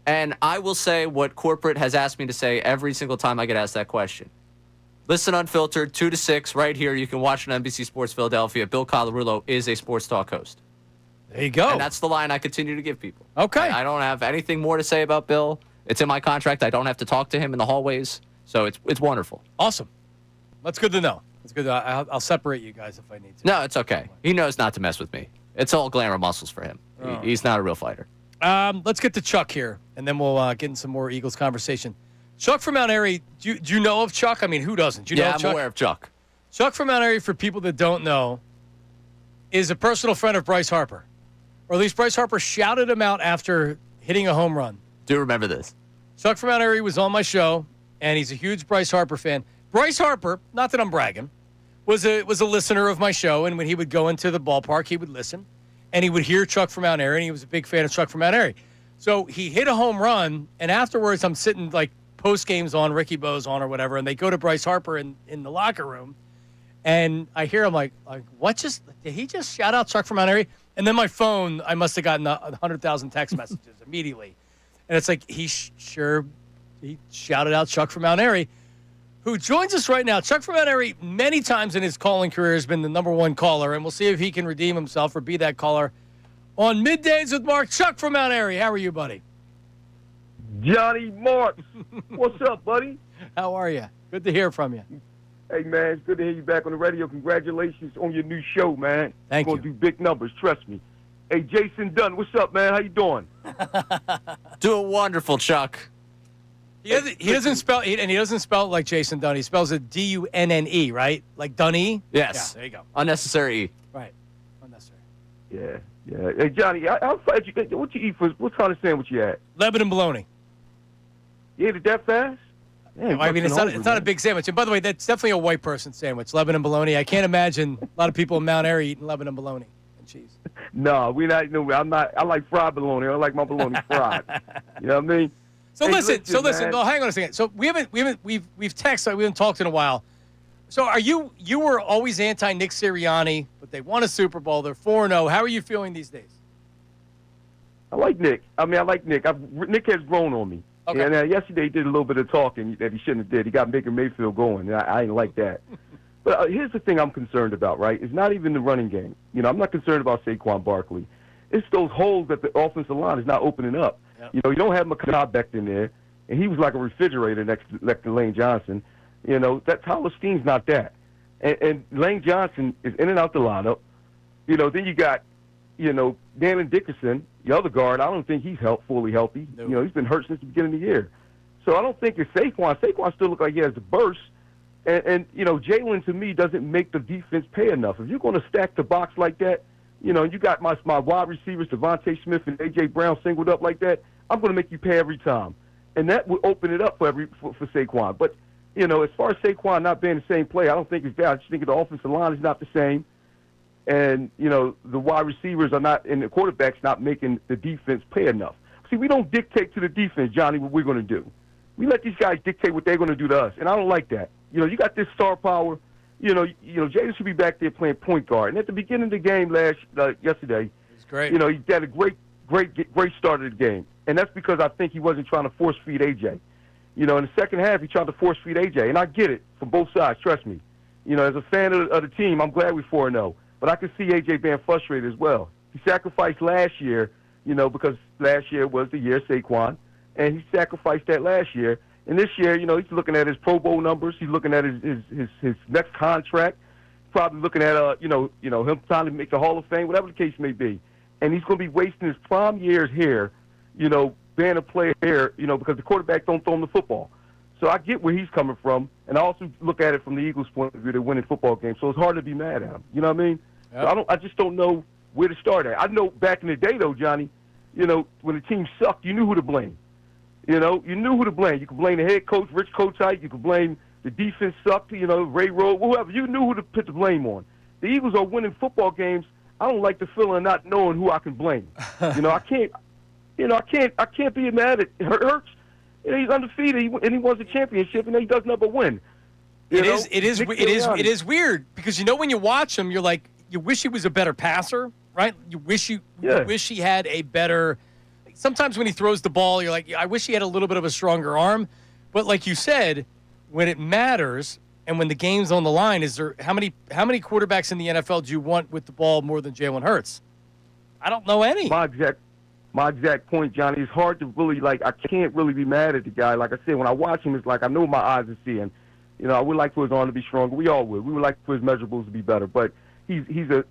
Speaker 7: And I will say what corporate has asked me to say every single time I get asked that question. Listen unfiltered, 2 to 6, right here. You can watch on NBC Sports Philadelphia. Bill Colarulo is a sports talk host.
Speaker 3: There you go.
Speaker 7: And that's the line I continue to give people.
Speaker 3: Okay.
Speaker 7: I don't have anything more to say about Bill. It's in my contract. I don't have to talk to him in the hallways. So it's wonderful.
Speaker 3: Awesome. That's good to know. That's good. I'll separate you guys if I need to.
Speaker 7: No, it's okay. He knows not to mess with me. It's all glamour muscles for him.
Speaker 3: Oh.
Speaker 7: He's not a real fighter.
Speaker 3: Let's get to Chuck here, and then we'll get in some more Eagles conversation. Chuck from Mount Airy, do you know of Chuck? I mean, who doesn't? Do you know of
Speaker 7: I'm
Speaker 3: Chuck?
Speaker 7: aware of Chuck.
Speaker 3: Chuck from Mount Airy, for people that don't know, is a personal friend of Bryce Harper. Or at least Bryce Harper shouted him out after hitting a home run.
Speaker 7: Do remember this.
Speaker 3: Chuck from Mount Airy was on my show, and he's a huge Bryce Harper fan. Bryce Harper, not that I'm bragging, was a listener of my show, and when he would go into the ballpark, he would listen, and he would hear Chuck from Mount Airy, and he was a big fan of Chuck from Mount Airy. So he hit a home run, and afterwards I'm sitting like post games on, Ricky Bo's on or whatever, and they go to Bryce Harper in the locker room, and I hear him like what did he just shout out Chuck from Mount Airy? And then my phone, I must have gotten 100,000 text messages immediately. And it's like, he shouted out Chuck from Mount Airy, who joins us right now. Chuck from Mount Airy, many times in his calling career, has been the number one caller, and we'll see if he can redeem himself or be that caller on Middays with Mark. Chuck from Mount Airy, how are you, buddy?
Speaker 13: Johnny Marks, what's up, buddy?
Speaker 3: How are you? Good to hear from you.
Speaker 13: Hey, man, it's good to hear you back on the radio. Congratulations on your new show, man.
Speaker 3: Thank
Speaker 13: You're going to do big numbers, trust me. Hey, Jason Dunn, what's up, man? How you doing?
Speaker 7: Doing wonderful, Chuck.
Speaker 3: He doesn't spell it like Jason Dunn. He spells it Dunne, right? Like Dunny?
Speaker 7: Yes.
Speaker 3: Yeah, there you go.
Speaker 7: Unnecessary E.
Speaker 3: Right.
Speaker 21: Yeah. Hey, Johnny, what you eat for? What kind of sandwich you had?
Speaker 3: Lebanon bologna.
Speaker 21: You ate it that fast? Man,
Speaker 3: I mean, it's not a big sandwich. And by the way, that's definitely a white person sandwich, Lebanon bologna. I can't imagine a lot of people in Mount Airy eating Lebanon bologna and cheese.
Speaker 21: No, we're not. No, I'm not. I like fried bologna. I like my bologna fried. You know what I mean?
Speaker 3: So
Speaker 21: Hey,
Speaker 3: listen.
Speaker 21: man.
Speaker 3: No, hang on a second. So we've texted. We haven't talked in a while. So you were always anti Nick Sirianni, but they won a Super Bowl. They're 4-0. How are you feeling these days?
Speaker 21: I like Nick. I like Nick. Nick has grown on me.
Speaker 3: Okay.
Speaker 21: And yesterday he did a little bit of talking that he shouldn't have did. He got Baker Mayfield going. And I ain't like that. But here's the thing I'm concerned about, right? It's not even the running game. I'm not concerned about Saquon Barkley. It's those holes that the offensive line is not opening up. Yep. You don't have McCobb back in there, and he was like a refrigerator next to Lane Johnson. That Tyler Steen's not that. And Lane Johnson is in and out the lineup. Then you got, Dannon Dickerson, the other guard. I don't think he's fully healthy. No. He's been hurt since the beginning of the year. So I don't think it's Saquon. Saquon still looks like he has the burst. And Jalen, to me, doesn't make the defense pay enough. If you're going to stack the box like that, you got my wide receivers, Devontae Smith and A.J. Brown singled up like that, I'm going to make you pay every time. And that would open it up for Saquon. But, as far as Saquon not being the same player, I don't think it's that. I just think the offensive line is not the same. And, the wide receivers are not, and the quarterback's not making the defense pay enough. See, we don't dictate to the defense, Johnny, what we're going to do. We let these guys dictate what they're going to do to us, and I don't like that. You got this star power. Jaden should be back there playing point guard. And at the beginning of the game yesterday,
Speaker 3: it's great.
Speaker 21: He had a great start of the game, and that's because I think he wasn't trying to force feed AJ. In the second half, he tried to force feed AJ, and I get it from both sides. Trust me. As a fan of the team, I'm glad we're 4-0. But I can see AJ being frustrated as well. He sacrificed last year, because last year was the year of Saquon, and he sacrificed that last year. And this year, he's looking at his Pro Bowl numbers. He's looking at his next contract. Probably looking at him trying to make the Hall of Fame, whatever the case may be. And he's going to be wasting his prime years here, being a player here, because the quarterback don't throw him the football. So I get where he's coming from, and I also look at it from the Eagles' point of view. They're winning football games, so it's hard to be mad at him. You know what I mean? Yep. So I just don't know where to start at. I know back in the day, though, Johnny, when the team sucked, you knew who to blame. You knew who to blame. You could blame the head coach, Rich Kotite. You could blame the defense sucked, Ray Rowe, whoever. You knew who to put the blame on. The Eagles are winning football games. I don't like the feeling of not knowing who I can blame. I can't be mad at Hurts. He's undefeated, and he won the championship, and he does never win.
Speaker 3: It is weird because when you watch him, you're like, you wish he was a better passer, right? You wish he had a better. Sometimes when he throws the ball, you're like, I wish he had a little bit of a stronger arm. But like you said, when it matters and when the game's on the line, how many quarterbacks in the NFL do you want with the ball more than Jalen Hurts? I don't know any.
Speaker 21: My exact point, Johnny. It's hard to really I can't really be mad at the guy. Like I said, when I watch him, it's like I know my eyes are seeing. I would like for his arm to be stronger. We all would. We would like for his measurables to be better. But he's a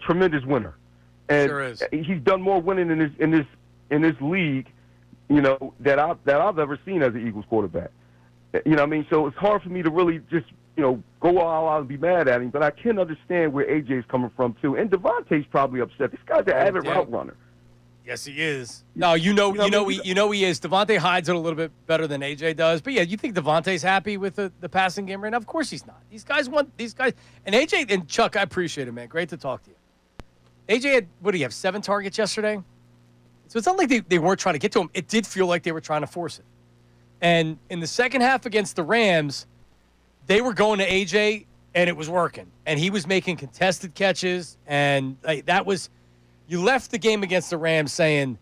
Speaker 21: tremendous winner. And
Speaker 3: sure is.
Speaker 21: He's done more winning in this league, that I've ever seen as an Eagles quarterback. You know what I mean? So it's hard for me to really just go all out and be mad at him. But I can understand where AJ's coming from too. And Devontae's probably upset. This guy's an avid route runner.
Speaker 3: Yes, he is. No, he is. Devontae hides it a little bit better than AJ does. But yeah, you think Devontae's happy with the passing game right now? Of course he's not. These guys. And AJ and Chuck, I appreciate it, man. Great to talk to you. AJ had, what do you have, 7 targets yesterday? So it's not like they weren't trying to get to him. It did feel like they were trying to force it. And in the second half against the Rams, they were going to AJ, and it was working. And he was making contested catches, and that was – you left the game against the Rams saying,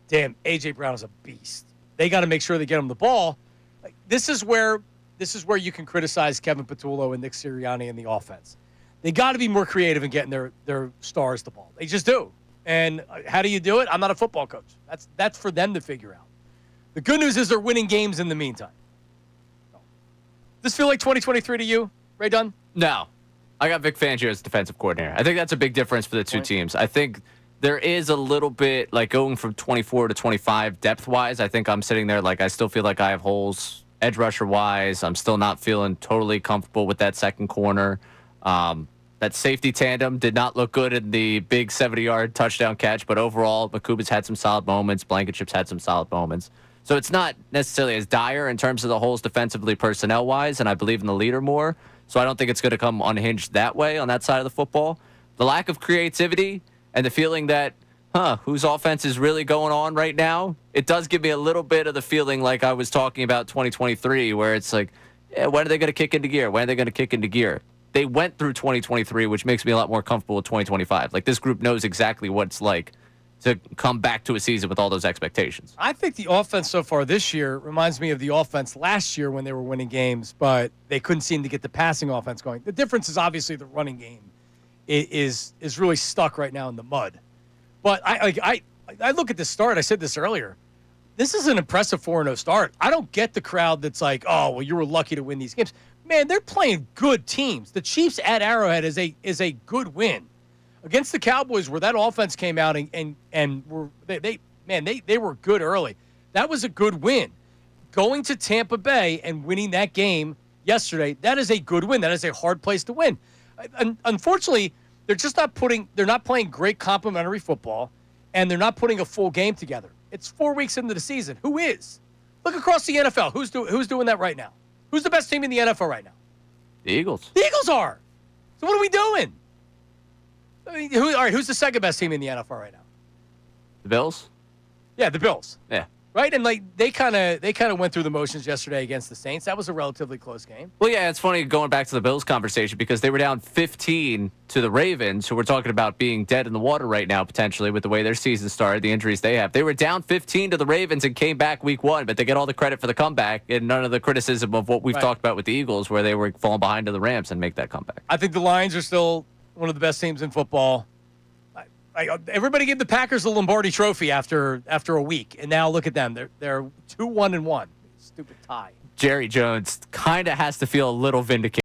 Speaker 3: damn, A.J. Brown is a beast. They got to make sure they get him the ball. This is where you can criticize Kevin Patullo and Nick Sirianni in the offense. They got to be more creative in getting their stars the ball. They just do. And how do you do it? I'm not a football coach. That's for them to figure out. The good news is they're winning games in the meantime. Does this feel like 2023 to you, Ray Dunn?
Speaker 7: No. I got Vic Fangio as defensive coordinator. I think that's a big difference for the two teams. I think there is a little bit, going from 24 to 25 depth-wise. I think I'm sitting there I still feel like I have holes edge rusher-wise. I'm still not feeling totally comfortable with that second corner. That safety tandem did not look good in the big 70-yard touchdown catch, but overall, Makuba's had some solid moments. Blankenship's had some solid moments. So it's not necessarily as dire in terms of the holes defensively personnel-wise, and I believe in the leader more. So I don't think it's going to come unhinged that way on that side of the football. The lack of creativity and the feeling that, whose offense is really going on right now, it does give me a little bit of the feeling like I was talking about 2023, where it's like, when are they going to kick into gear? When are they going to kick into gear? They went through 2023, which makes me a lot more comfortable with 2025. Like, this group knows exactly what it's like to come back to a season with all those expectations.
Speaker 3: I think the offense so far this year reminds me of the offense last year when they were winning games, but they couldn't seem to get the passing offense going. The difference is obviously the running game is really stuck right now in the mud. But I look at the start. I said this earlier. This is an impressive 4-0 start. I don't get the crowd that's like, oh, well, you were lucky to win these games. Man, they're playing good teams. The Chiefs at Arrowhead is a good win. Against the Cowboys, where that offense came out and were they were good early. That was a good win. Going to Tampa Bay and winning that game yesterday, that is a good win. That is a hard place to win. Unfortunately, they're not playing great complementary football, and they're not putting a full game together. It's 4 weeks into the season. Who is? Look across the NFL. Who's doing that right now? Who's the best team in the NFL right now?
Speaker 7: The Eagles.
Speaker 3: The Eagles are. So what are we doing? I mean, who's the second best team in the NFL right now?
Speaker 7: The Bills?
Speaker 3: Yeah, the Bills.
Speaker 7: Yeah.
Speaker 3: Right? And like they kind of went through the motions yesterday against the Saints. That was a relatively close game.
Speaker 7: Well, yeah, it's funny going back to the Bills conversation because they were down 15 to the Ravens, who we're talking about being dead in the water right now potentially with the way their season started, the injuries they have. They were down 15 to the Ravens and came back week 1, but they get all the credit for the comeback and none of the criticism of what we've talked about with the Eagles where they were falling behind to the Rams and make that comeback.
Speaker 3: I think the Lions are still one of the best teams in football. Everybody gave the Packers the Lombardi Trophy after a week, and now look at them. They're 2-1-1. Stupid tie.
Speaker 7: Jerry Jones kind of has to feel a little vindicated